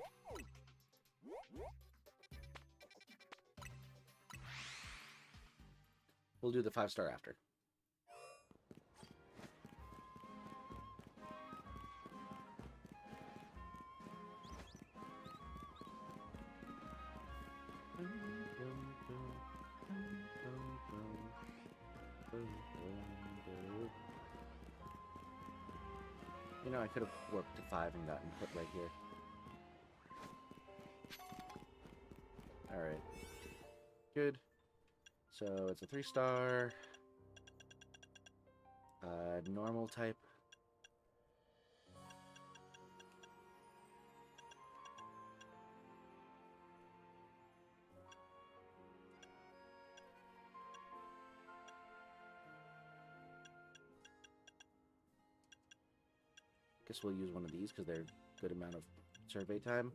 We'll do the 5-star after. You know, I could have warped to 5 and gotten put right here. Alright. Good. So it's a 3-star. Normal type. Guess we'll use one of these because they're a good amount of survey time.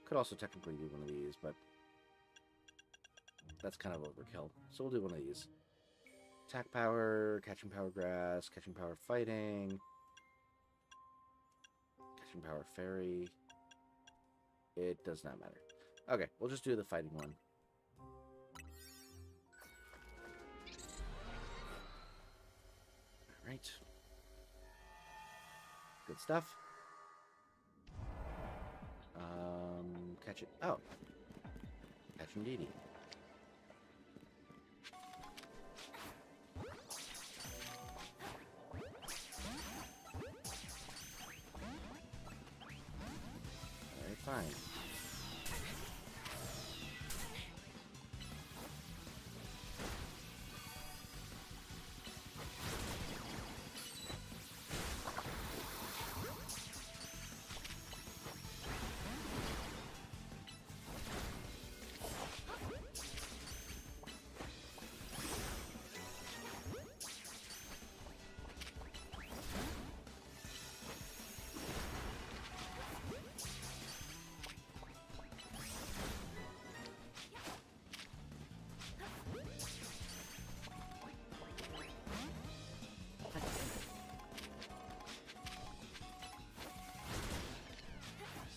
Could also technically do one of these, but that's kind of overkill. So we'll do one of these. Attack power, catching power grass, catching power fighting, catching power fairy. It does not matter. Okay, we'll just do the fighting one. Alright. Good stuff. Catch it. Oh. Catching Dee Dee. Alright, fine.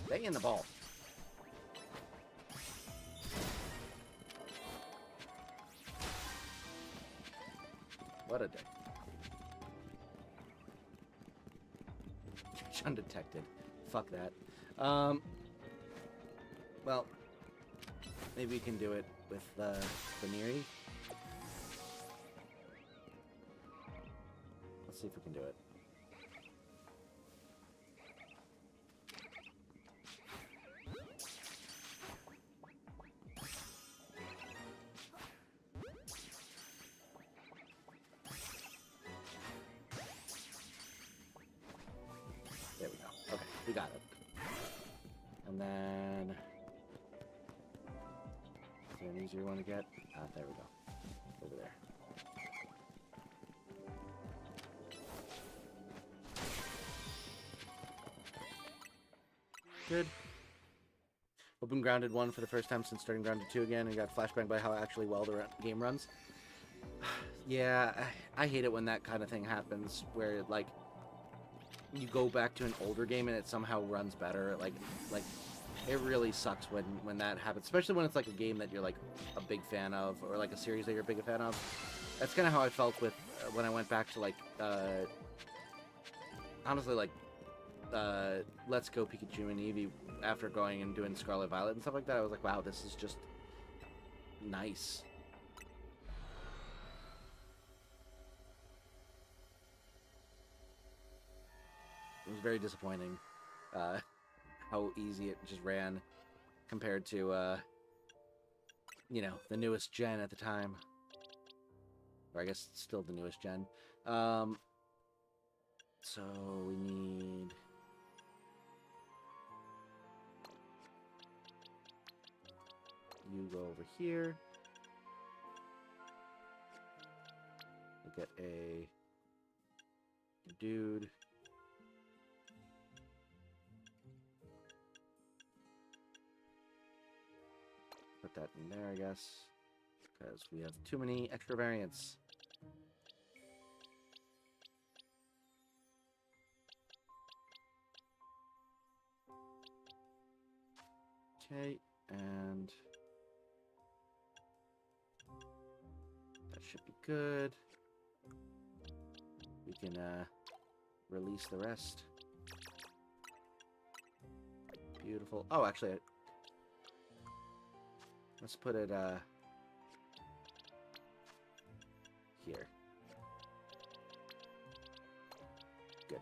Stay in the ball. What a day. Undetected. Fuck that. Well, maybe we can do it with the Neri. Let's see if we can do it. There we go. Okay, we got it. And then... is there an easier one to get? There we go. Over there. Good. Open Grounded 1 for the first time since starting Grounded 2 again, and got flashbanged by how actually well the game runs. Yeah, I hate it when that kind of thing happens, where, like, you go back to an older game and it somehow runs better. Like it really sucks when that happens, especially when it's like a game that you're like a big fan of, or like a series that you're a big fan of. That's kind of how I felt with when I went back to like honestly, like Let's Go Pikachu and Eevee after going and doing Scarlet Violet and stuff like that. I was like, wow, this is just nice. It was very disappointing how easy it just ran compared to, you know, the newest gen at the time. Or I guess still the newest gen. So we need... you go over here. We'll get a dude. Put put that in there, I guess. Because we have too many extra variants. Okay, and that should be good. We can release the rest. Beautiful. Oh, actually, let's put it here. Good.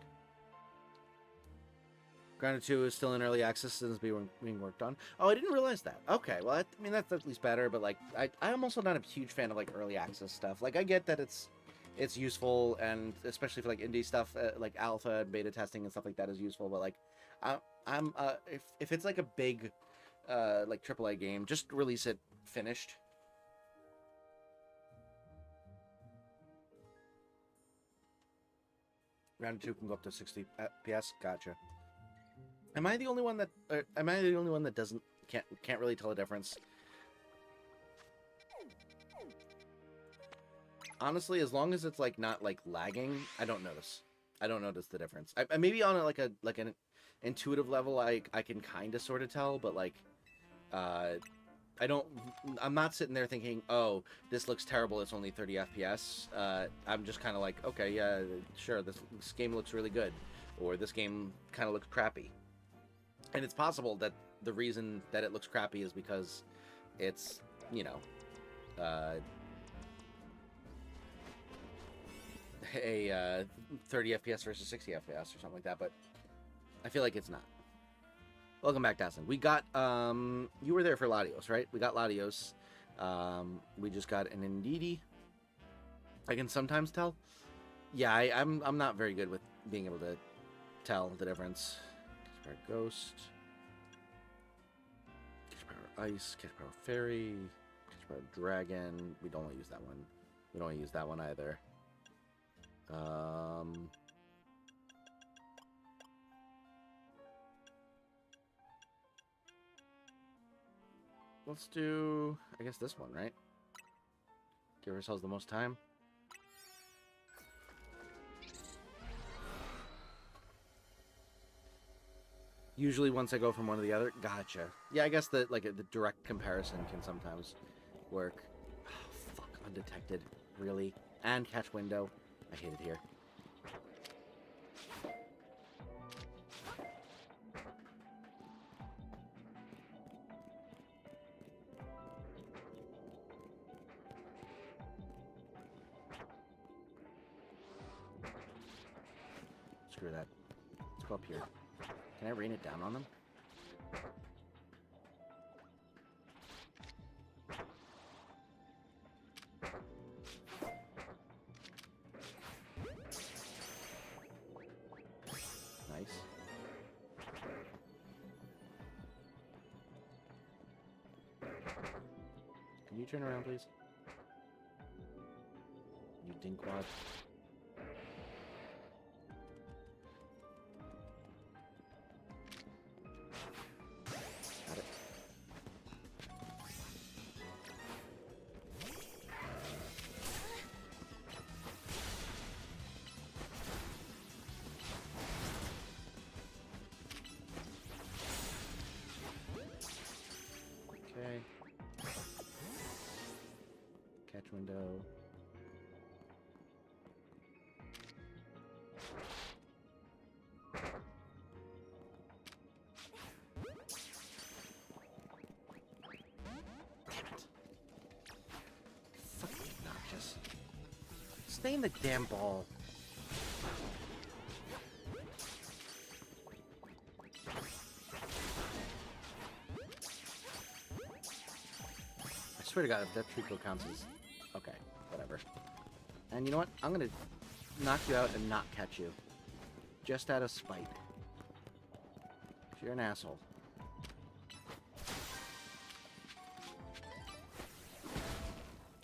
Grounded 2 is still in early access and is being worked on. Oh, I didn't realize that. Okay, well, I mean, that's at least better, but, like, I'm also not a huge fan of, like, early access stuff. Like, I get that it's useful, and especially for, like, indie stuff, like, alpha and beta testing and stuff like that is useful, but, like, I'm if it's, like, a big, like, AAA game, just release it finished. Round 2 can go up to 60 FPS. Gotcha. Am I the only one that can't really tell a difference? Honestly, as long as it's like not like lagging, I don't notice. I don't notice the difference. I maybe on an intuitive level, I can kind of sort of tell, but like, I'm not sitting there thinking, oh, this looks terrible, it's only 30 FPS. I'm just kind of like, okay, yeah, sure, this game looks really good, or this game kind of looks crappy. And it's possible that the reason that it looks crappy is because it's, you know, a 30 FPS versus 60 FPS or something like that, but I feel like it's not. Welcome back, Dawson. We got, you were there for Latios, right? We got Latios. We just got an Indeedee. I can sometimes tell. Yeah, I'm not very good with being able to tell the difference. Catch Power Ghost. Catch Power Ice. Catch Power Fairy. Catch Power Dragon. We don't want to use that one. We don't want to use that one either. Let's do, I guess, this one, right? Give ourselves the most time. Usually once I go from one to the other. Gotcha. Yeah, I guess the direct comparison can sometimes work. Oh, fuck, undetected. Really? And catch window. I hate it here. Screw that. Let's go up here. Can I rain it down on them? Nice. Can you turn around, please? You dinkwad. Got it. Okay. Catch window. Fucking obnoxious. Stay in the damn ball. I swear to God, if that Trico counts as... Okay, whatever. And you know what? I'm gonna knock you out and not catch you. Just out of spite. 'Cause you're an asshole.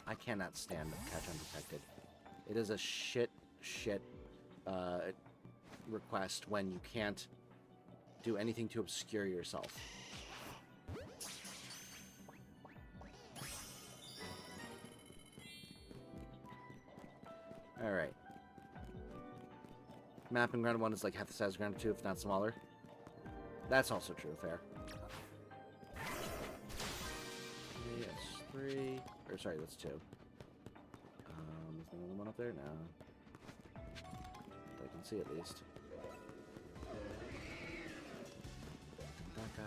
I cannot stand catch undetected. It is a shit request when you can't do anything to obscure yourself. Alright. Map in ground 1 is like half the size of ground 2, if not smaller. That's also true, fair. Okay, that's 3. Or sorry, that's 2. Is there another one up there? No. I can see at least. That guy.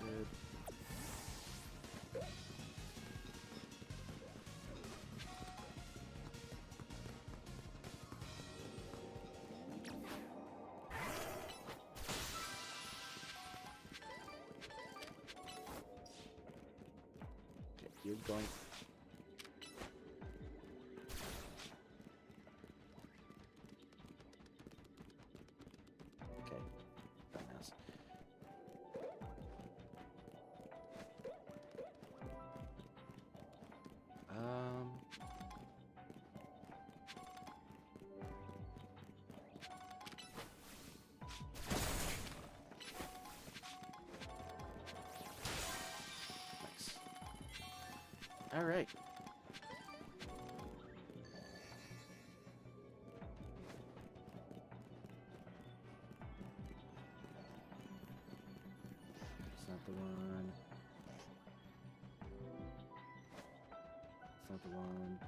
Good. Okay, keep going. Okay, dumbass. Nice. All right. It's not the one. It's not the one.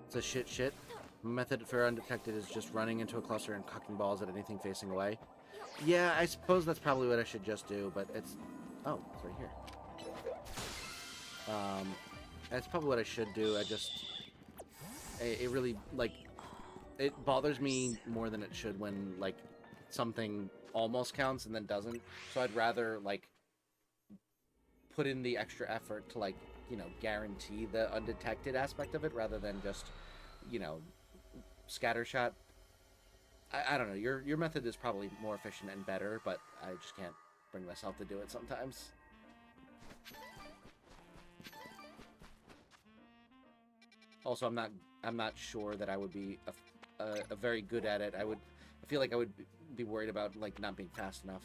It's a shit. Method for undetected is just running into a cluster and cucking balls at anything facing away. Yeah, I suppose that's probably what I should just do, but it's... Oh, it's right here. That's probably what I should do. I just... It really, like... It bothers me more than it should when, like, something almost counts and then doesn't. So I'd rather, like, put in the extra effort to, like, you know, guarantee the undetected aspect of it rather than just, you know, scattershot. I don't know. Your method is probably more efficient and better, but I just can't bring myself to do it sometimes. Also, I'm not sure that I would be a very good at it. I feel like I would be worried about like not being fast enough.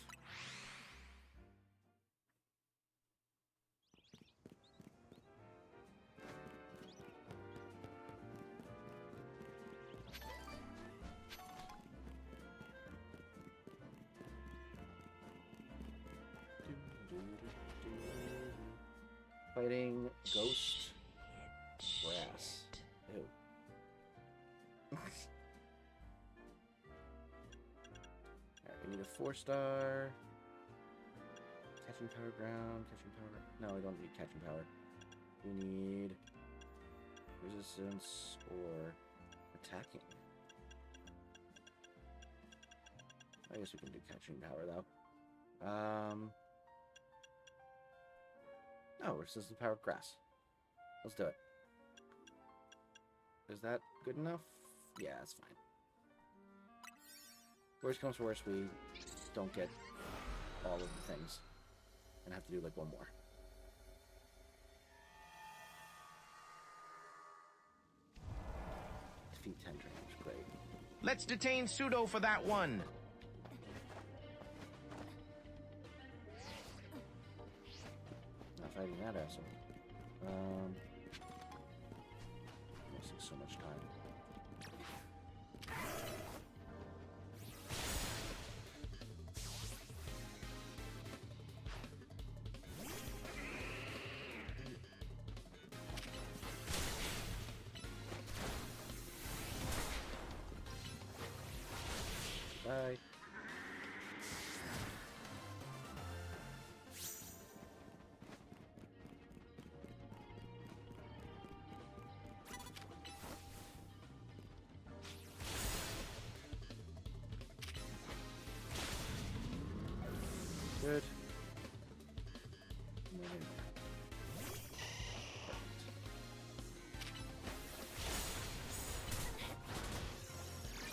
Fighting ghost grass. Ew. Alright, we need a 4-star. Catching power ground. Catching power. No, we don't need catching power. We need resistance or attacking. I guess we can do catching power though. Oh, resistance power grass. Let's do it. Is that good enough? Yeah, that's fine. Worst comes to worst, we don't get all of the things. And have to do like one more. Defeat 10 trainers, great. Let's detain Pseudo for that one. Not fighting that asshole. Wasting so much time. Bye. Good.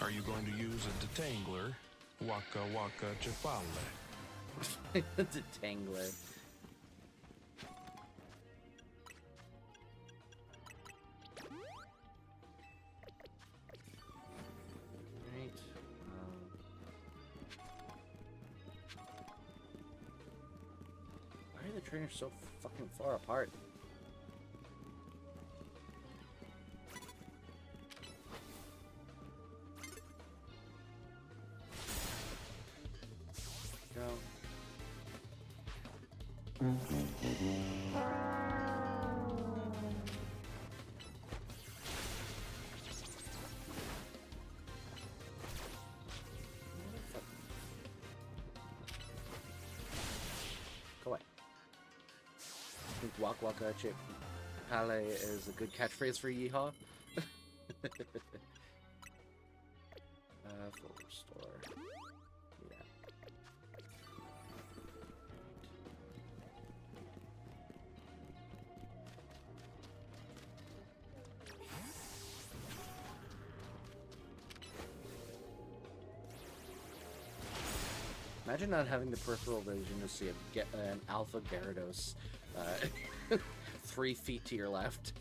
Are you going to use a detangler? Waka waka chafale. Detangler. the trainers so fucking far apart? Go. Go away. I think Waka Waka Chip Pale is a good catchphrase for Yeehaw. Full restore. Yeah. Imagine not having the peripheral vision to see an Alpha Gyarados 3 feet to your left.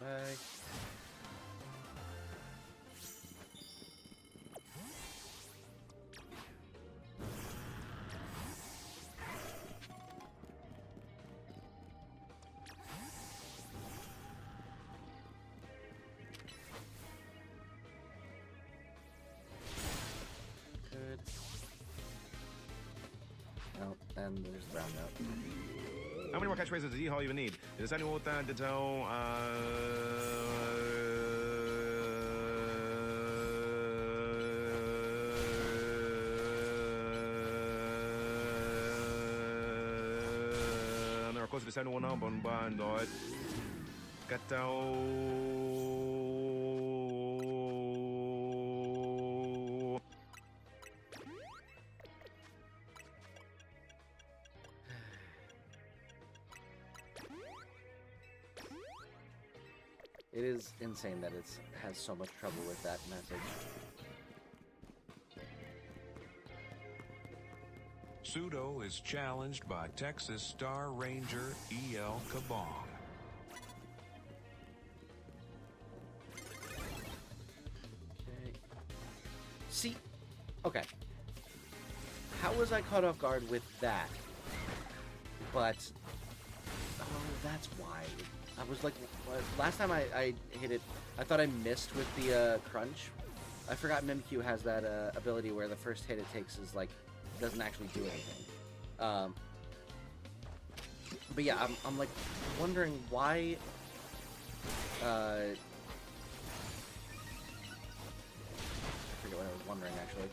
Bye. Good. Oh, and there's the brown note. How many more catchphrases does Yeehaw even need? Is anyone to tell? Of course, if anyone on Bandot, It is insane that it has so much trouble with that message. Pseudo is challenged by Texas Star Ranger E.L. Kabong. Okay. See, okay. How was I caught off guard with that? But, oh, that's why. I was like, last time I hit it, I thought I missed with the crunch. I forgot Mimikyu has that ability where the first hit it takes is like, doesn't actually do anything. But yeah, I'm like wondering why. I forget what I was wondering actually.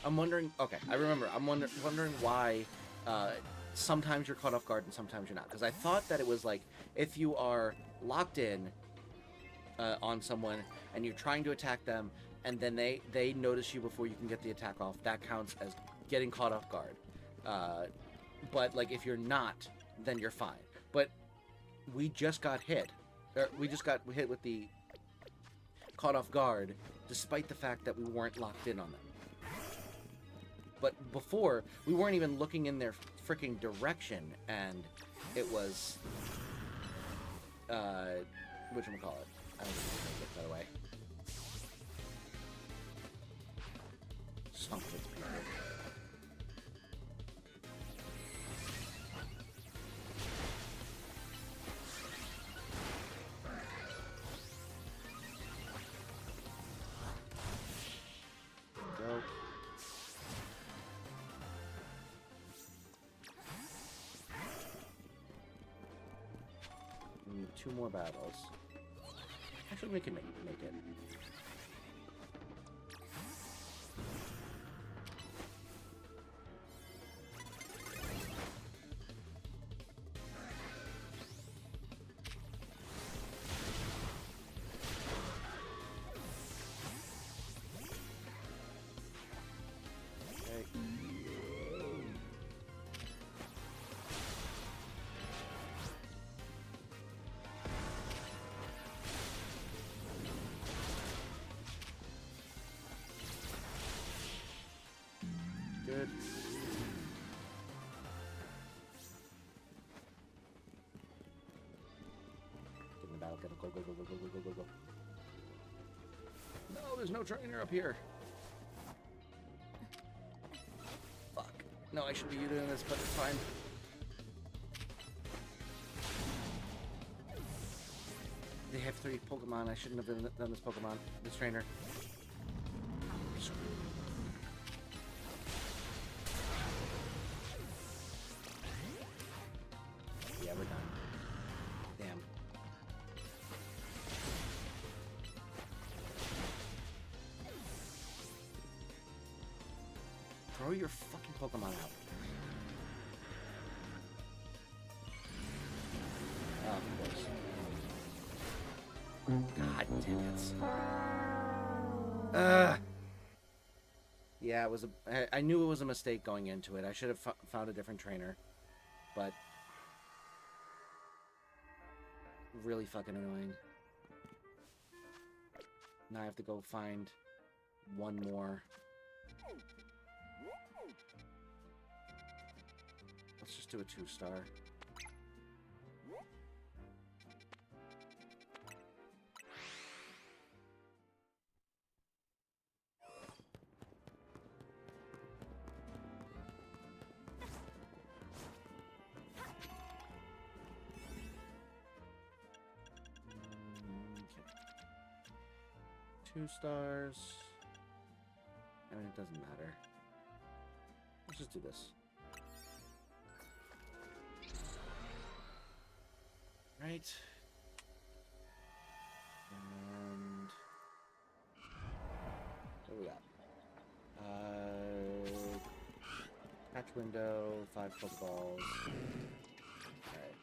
I'm wondering. Okay, I remember. I'm wondering why. Sometimes you're caught off guard and sometimes you're not. Because I thought that it was like if you are locked in on someone and you're trying to attack them and then they notice you before you can get the attack off, that counts as getting caught off guard. But like if you're not, then you're fine. But we just got hit. We just got hit with the caught off guard despite the fact that we weren't locked in on them. But before, we weren't even looking in their freaking direction, and it was, whatchamacallit? I don't even get that away. Son of its people. Go. We need 2 more battles. Actually, we can make it. there's no trainer up here. Fuck. No, I should be doing this, but it's fine. They have 3 Pokemon. I shouldn't have done this Pokemon. This trainer. Yeah, we're done. Damn. Throw your fucking Pokemon out. Oh, of course. God damn it. Yeah, it was I knew it was a mistake going into it. I should have found a different trainer. But really fucking annoying. Now I have to go find one more. Let's just do a 2-star. Okay. 2 stars. I mean, it doesn't matter. Let's just do this. Right. And what do we got? Patch window, 5 Pokeballs. Alright.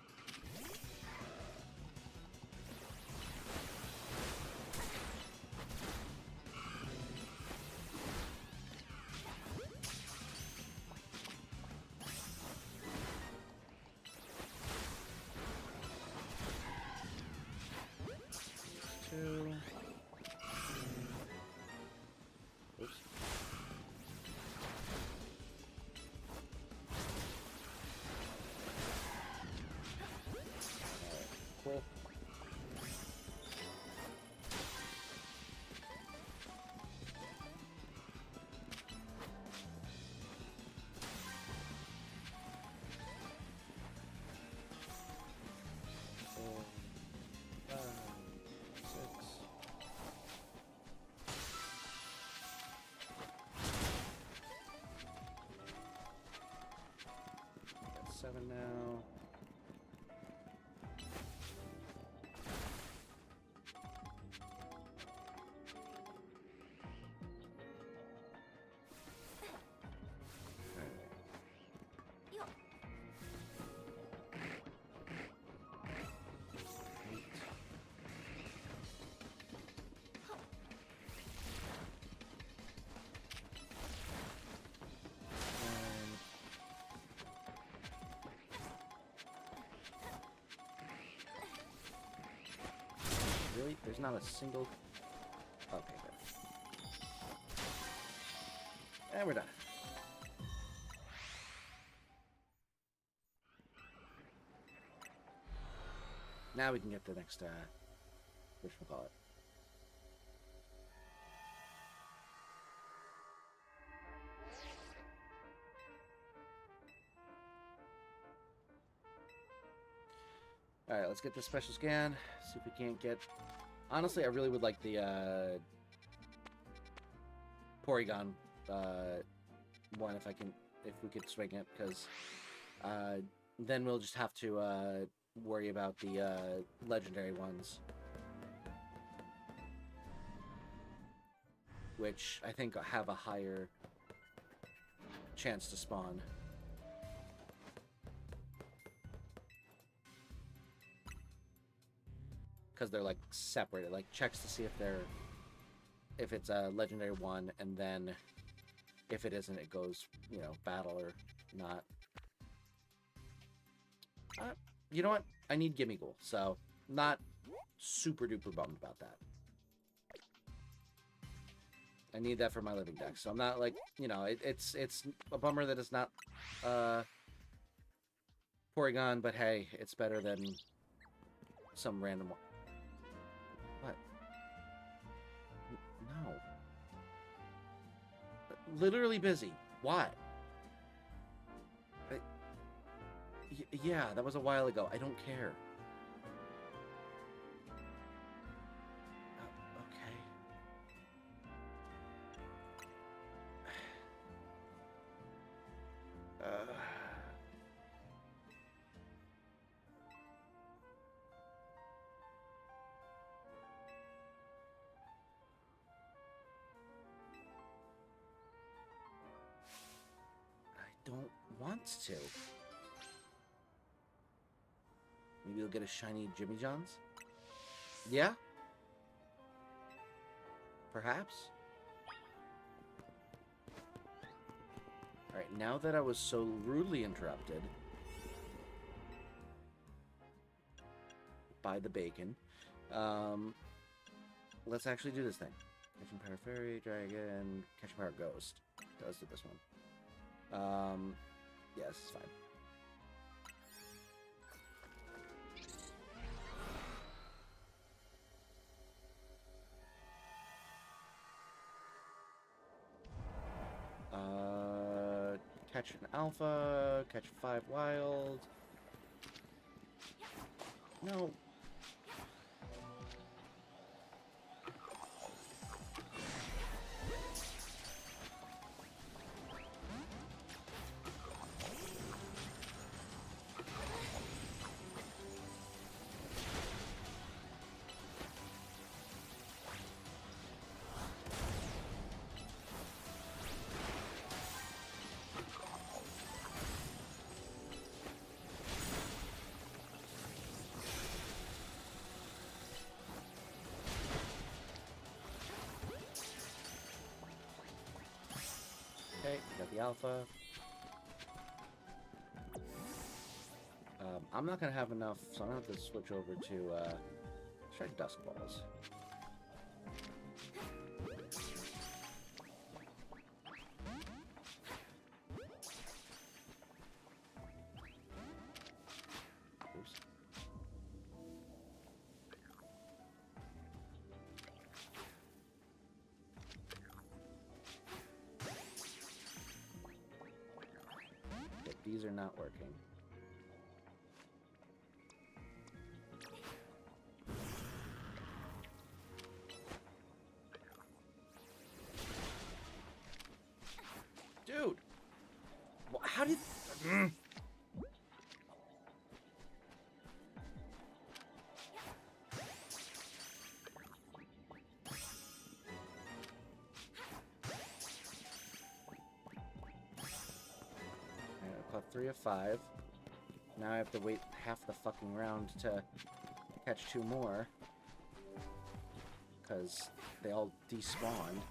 Oops. Alright, cool. Got 7 now. Really? There's not a single... Okay, good. And we're done. Now we can get the next, whatchamacallit. Alright, let's get this special scan. See if we can't get... Honestly, I really would like the, Porygon, one if we could swing it, because, then we'll just have to, worry about the, legendary ones. Which I think have a higher chance to spawn. Because they're like separated, like checks to see if it's a legendary one, and then if it isn't, it goes, you know, battle or not. You know what? I need Gimme Ghoul, so not super duper bummed about that. I need that for my living deck, so I'm not like, you know, it's a bummer that it's not Porygon, but hey, it's better than some random one. What? No. literally busy. Why? Yeah, that was a while ago. I don't care. Okay. I don't want to. Maybe you'll get a shiny Jimmy John's? Yeah? Perhaps? Alright, now that I was so rudely interrupted by the bacon, let's actually do this thing. Catching Power Fairy, Dragon, Catching Power Ghost. Let's do this one. Yeah, this is fine. Catch an alpha, catch 5 wild. No. Okay, got the alpha. I'm not gonna have enough, so I'm gonna have to switch over to try Dusk Balls. Oops. Okay, these are not working. Dude! How did... I caught 3 of 5. Now I have to wait half the fucking round to catch 2 more. Because they all despawned.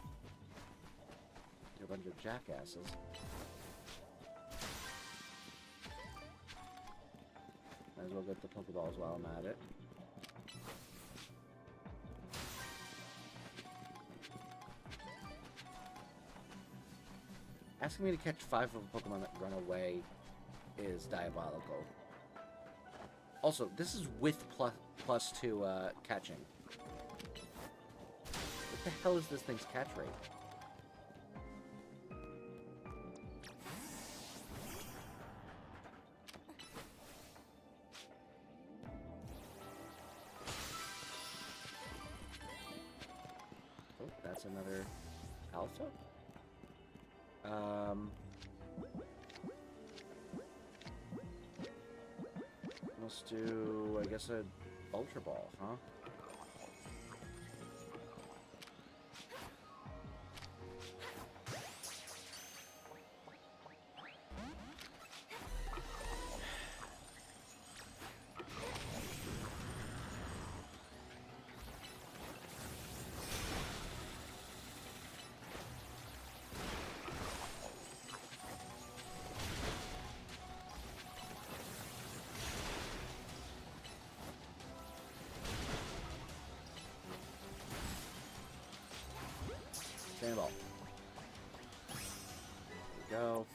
They're a bunch of jackasses. Might as well get the Pokeballs while I'm at it. Asking me to catch 5 of a Pokemon that run away is diabolical. Also, this is with plus 2 catching. What the hell is this thing's catch rate? Oh, that's another alpha? Let's do, I guess, a Ultra Ball, huh? Stand ball. There we go.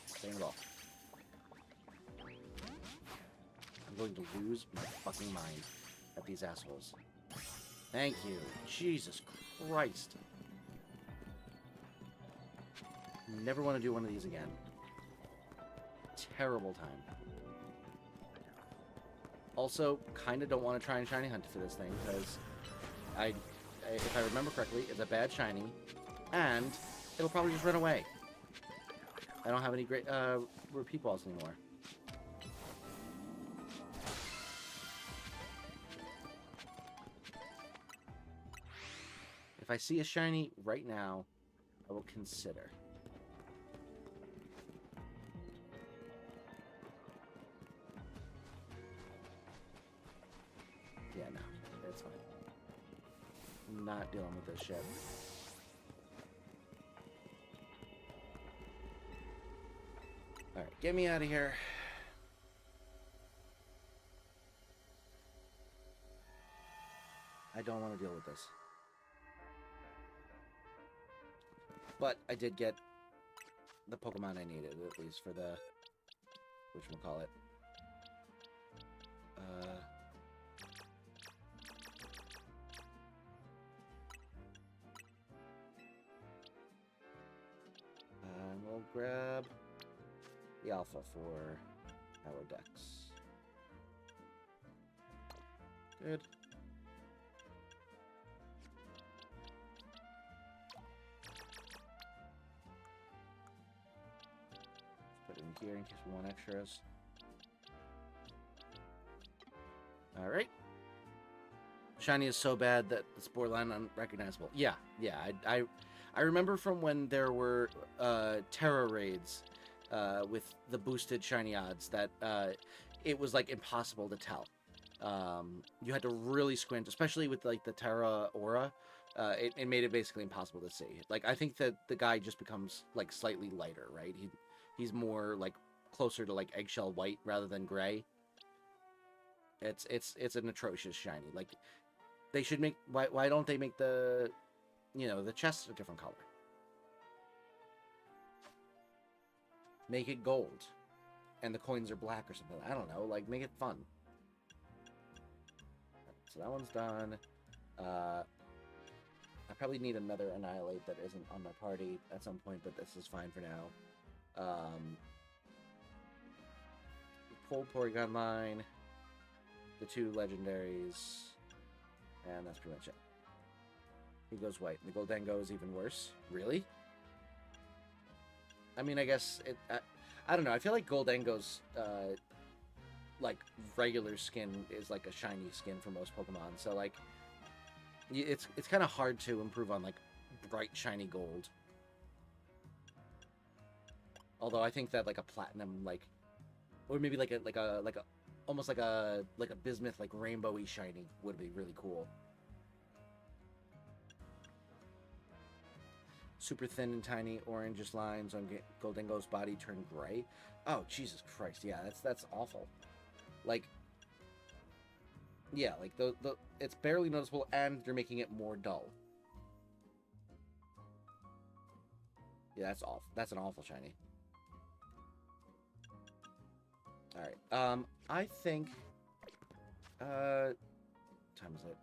Stand ball. I'm going to lose my fucking mind. at these assholes. Thank you. Jesus Christ. Never want to do one of these again. Terrible time. Also, kind of don't want to try and shiny hunt for this thing, because if I remember correctly, it's a bad shiny, and it'll probably just run away. I don't have any great repeat balls anymore. If I see a shiny right now, I will consider. Yeah, no, it's fine. I'm not dealing with this shit. Alright, get me out of here. I don't want to deal with this. But I did get the Pokemon I needed, at least for the... whatchamacallit. And we'll grab the Alpha for our decks. Good. Put it in here in case we want extras. Alright. Shiny is so bad that it's borderline unrecognizable. Yeah. I remember from when there were Terra raids with the boosted shiny odds that it was like impossible to tell. You had to really squint, especially with like the Terra aura. It made it basically impossible to see. Like, I think that the guy just becomes like slightly lighter, right? He's more like closer to like eggshell white rather than gray. It's an atrocious shiny. Like, they should make, why don't they make the, you know, the chest a different color? Make it gold and the coins are black or something. I don't know, like, make it fun. So that one's done. I probably need another Annihilate that isn't on my party at some point, but this is fine for now. Pull Porygon line, the two legendaries, and that's pretty much it. He goes white. The Goldengo is even worse. Really? I mean, I guess it. I don't know. I feel like Goldengo's like regular skin is like a shiny skin for most Pokemon. So like, it's kind of hard to improve on like bright shiny gold. Although I think that like a platinum, like, or maybe like a almost like a bismuth, like rainbowy shiny would be really cool. Super thin and tiny orangish lines on Goldengo's body turn gray. Oh, Jesus Christ. Yeah, that's awful. Like, yeah, like it's barely noticeable and they're making it more dull. Yeah, that's awful. That's an awful shiny. Alright, I think, what time is it?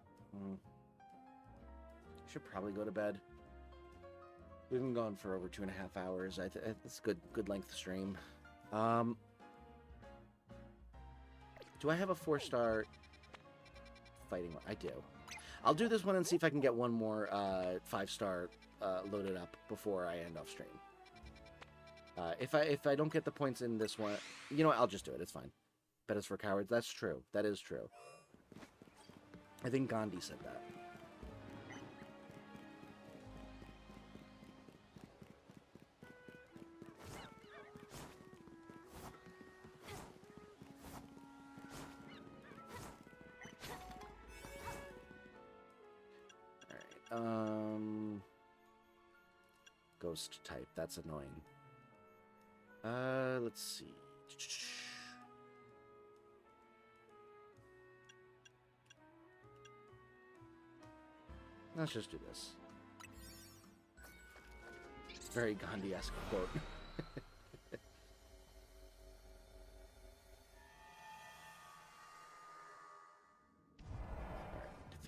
Should probably go to bed. We've been going for over 2.5 hours. It's a good length stream. Do I have a 4-star fighting one? I do. I'll do this one and see if I can get one more 5-star loaded up before I end off stream. If I don't get the points in this one, you know what, I'll just do it. It's fine. Bet is for cowards. That's true. That is true. I think Gandhi said that. Ghost type. That's annoying. Let's see. Let's just do this. Very Gandhi-esque quote.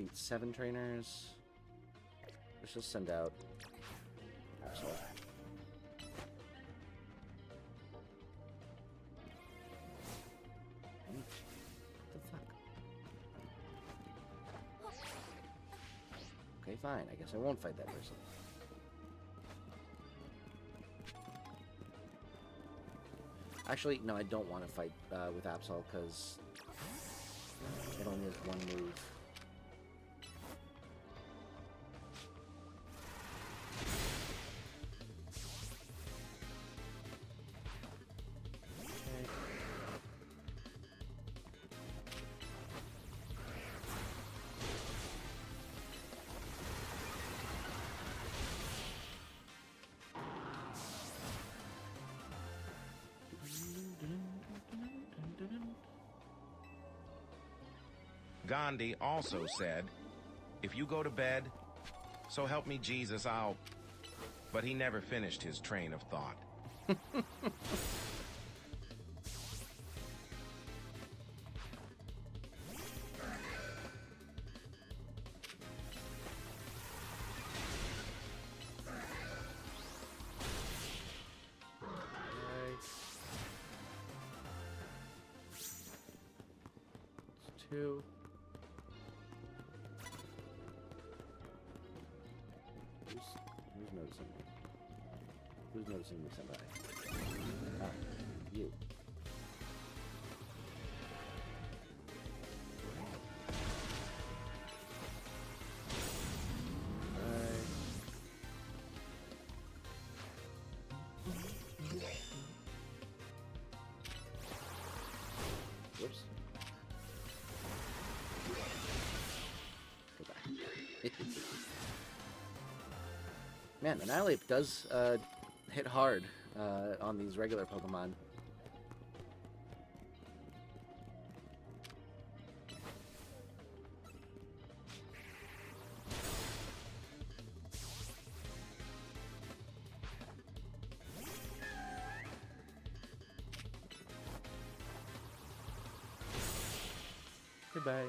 defeat 7 trainers. Let's just send out Absol. What the fuck? Okay, fine. I guess I won't fight that person. Actually, no, I don't want to fight with Absol because it only has 1 move. Gandhi also said, if you go to bed, so help me Jesus, I'll... But he never finished his train of thought. It's 2. Who's noticing me? Who's noticing me, somebody? Ah, you. Whoops. Go back. Man, Annihilate does hit hard on these regular Pokemon. Goodbye.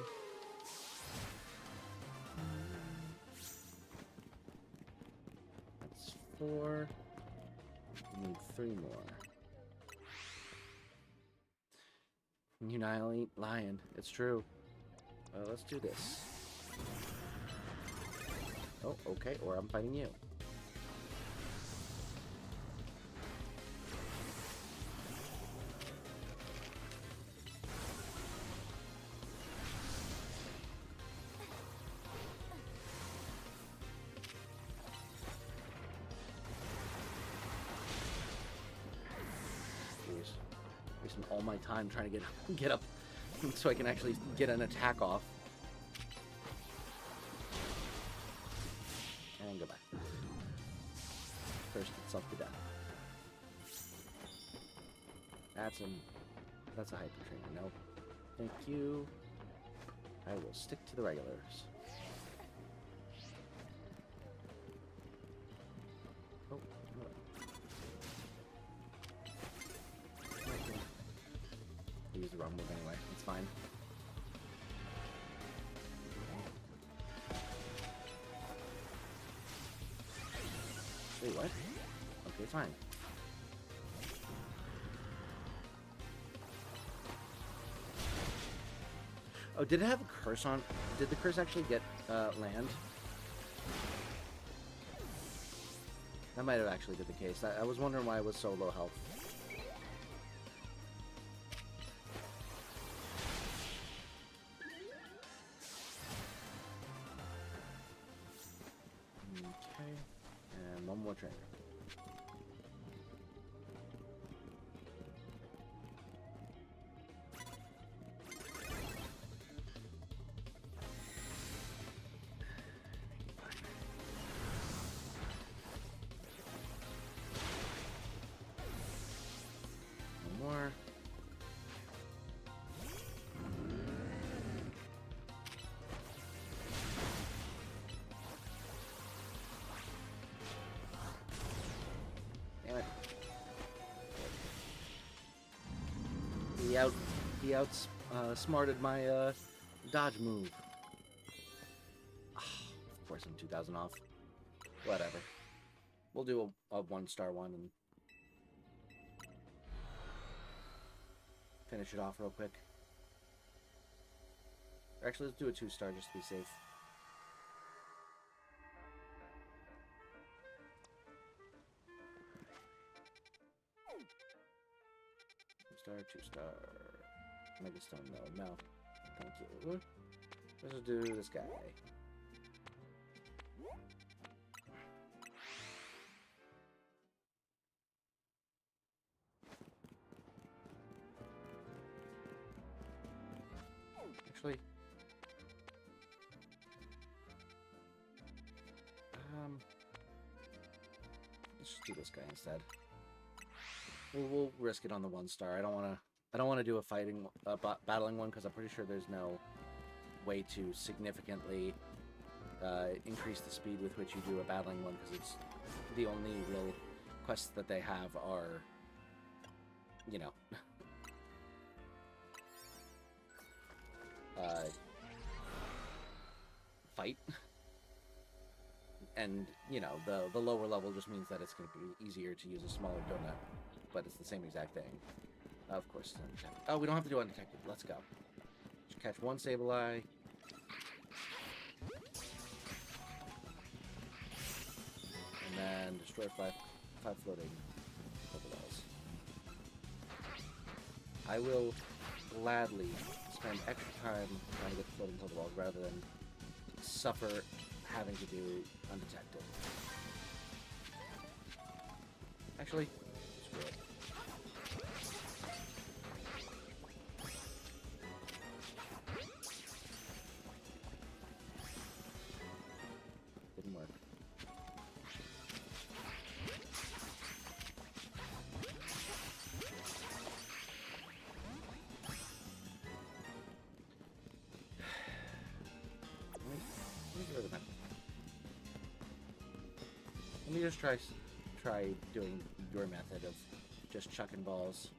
That's 4. We need 3 more. Annihilate Lion. It's true. Let's do this. Oh, okay. Or I'm fighting you. Wasting all my time trying to get up so I can actually get an attack off. And go back. First itself to death. That's a hyper trainer. Nope. Thank you. I will stick to the regulars. Oh, no. Okay. I used the wrong move anyway. It's fine. Wait, what? Okay, fine. Oh, did it have a curse on? Did the curse actually get land? That might have actually been the case. I was wondering why it was so low health. Okay, and one more trainer. More. Damn it. He outsmarted my dodge move. Of course, I'm 2,000 off. Whatever. We'll do a 1-star one and finish it off real quick. Actually, let's do a 2-star just to be safe. Star, 2-star. Megastone, no. Thank you. Let's do this guy. Actually, let's just do this guy instead. We'll risk it on the 1-star. I don't want to do a battling one because I'm pretty sure there's no way to significantly increase the speed with which you do a battling one, because it's the only real quests that they have are, you know, fight. And, you know, the lower level just means that it's going to be easier to use a smaller donut, but it's the same exact thing. Of course, it's undetected. Oh, we don't have to do undetected. Let's go. Just catch one Sableye. And then destroy five floating Pokeballs. I will gladly spend extra time trying to get the floating Pokeballs rather than suffer having to do undetected. Actually, screw it. Didn't work. Let me get rid of that. Let me just try doing your method of just chucking balls.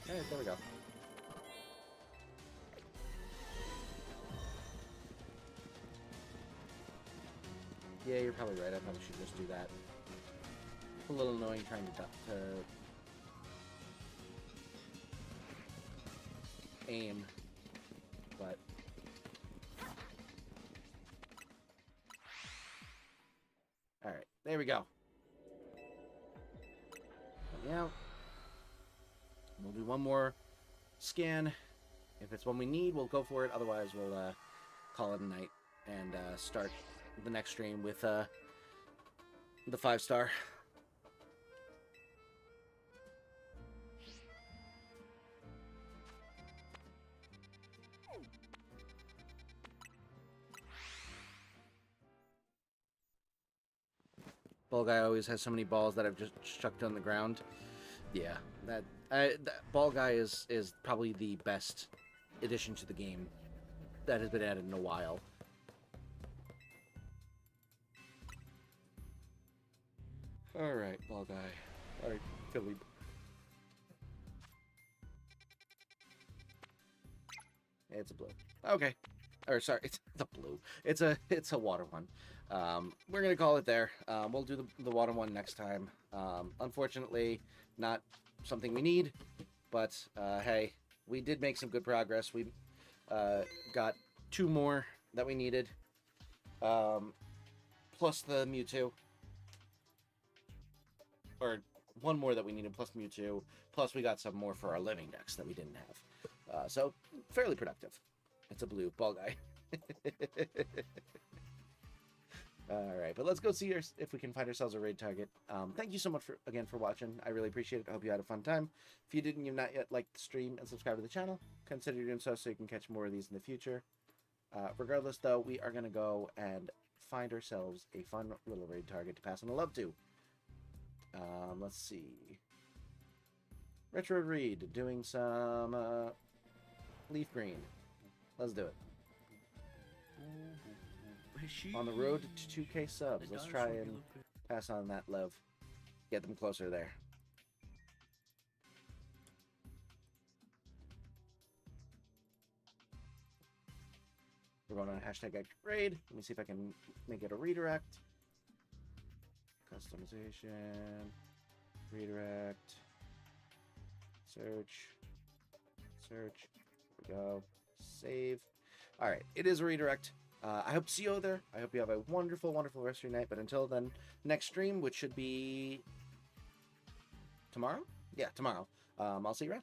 Alright, there we go. Yeah, you're probably right. I probably should just do that. A little annoying trying to aim, but all right, there we go. Now we'll do one more scan. If it's one we need, we'll go for it. Otherwise, we'll call it a night and start the next stream with the 5-star. Ball guy always has so many balls that I've just chucked on the ground. Yeah, that ball guy is probably the best addition to the game that has been added in a while. All right, ball guy. All right, Philly. It's a blue. Okay. Or sorry, it's the blue. It's a water one. We're gonna call it there. We'll do the water one next time. Unfortunately, not something we need, but hey, we did make some good progress. We got 2 more that we needed, plus the Mewtwo, or 1 more that we needed plus Mewtwo, plus we got some more for our living decks that we didn't have. So fairly productive. It's a blue ball guy. All right, but let's go see if we can find ourselves a raid target. Thank you so much again for watching. I really appreciate it. I hope you had a fun time. If you didn't, you've not yet liked the stream and subscribed to the channel, consider doing so you can catch more of these in the future. Regardless, though, we are going to go and find ourselves a fun little raid target to pass on the love to. Let's see. Retro Reed doing some leaf green. Let's do it. On the road to 2K subs. Let's try and pass on that love. Get them closer there. We're going on hashtag Ectric raid. Let me see if I can make it a redirect. Customization. Redirect. Search. There we go. Save. All right, it is a redirect. I hope to see you there. I hope you have a wonderful, wonderful rest of your night. But until then, next stream, which should be tomorrow? Yeah, tomorrow. I'll see you around.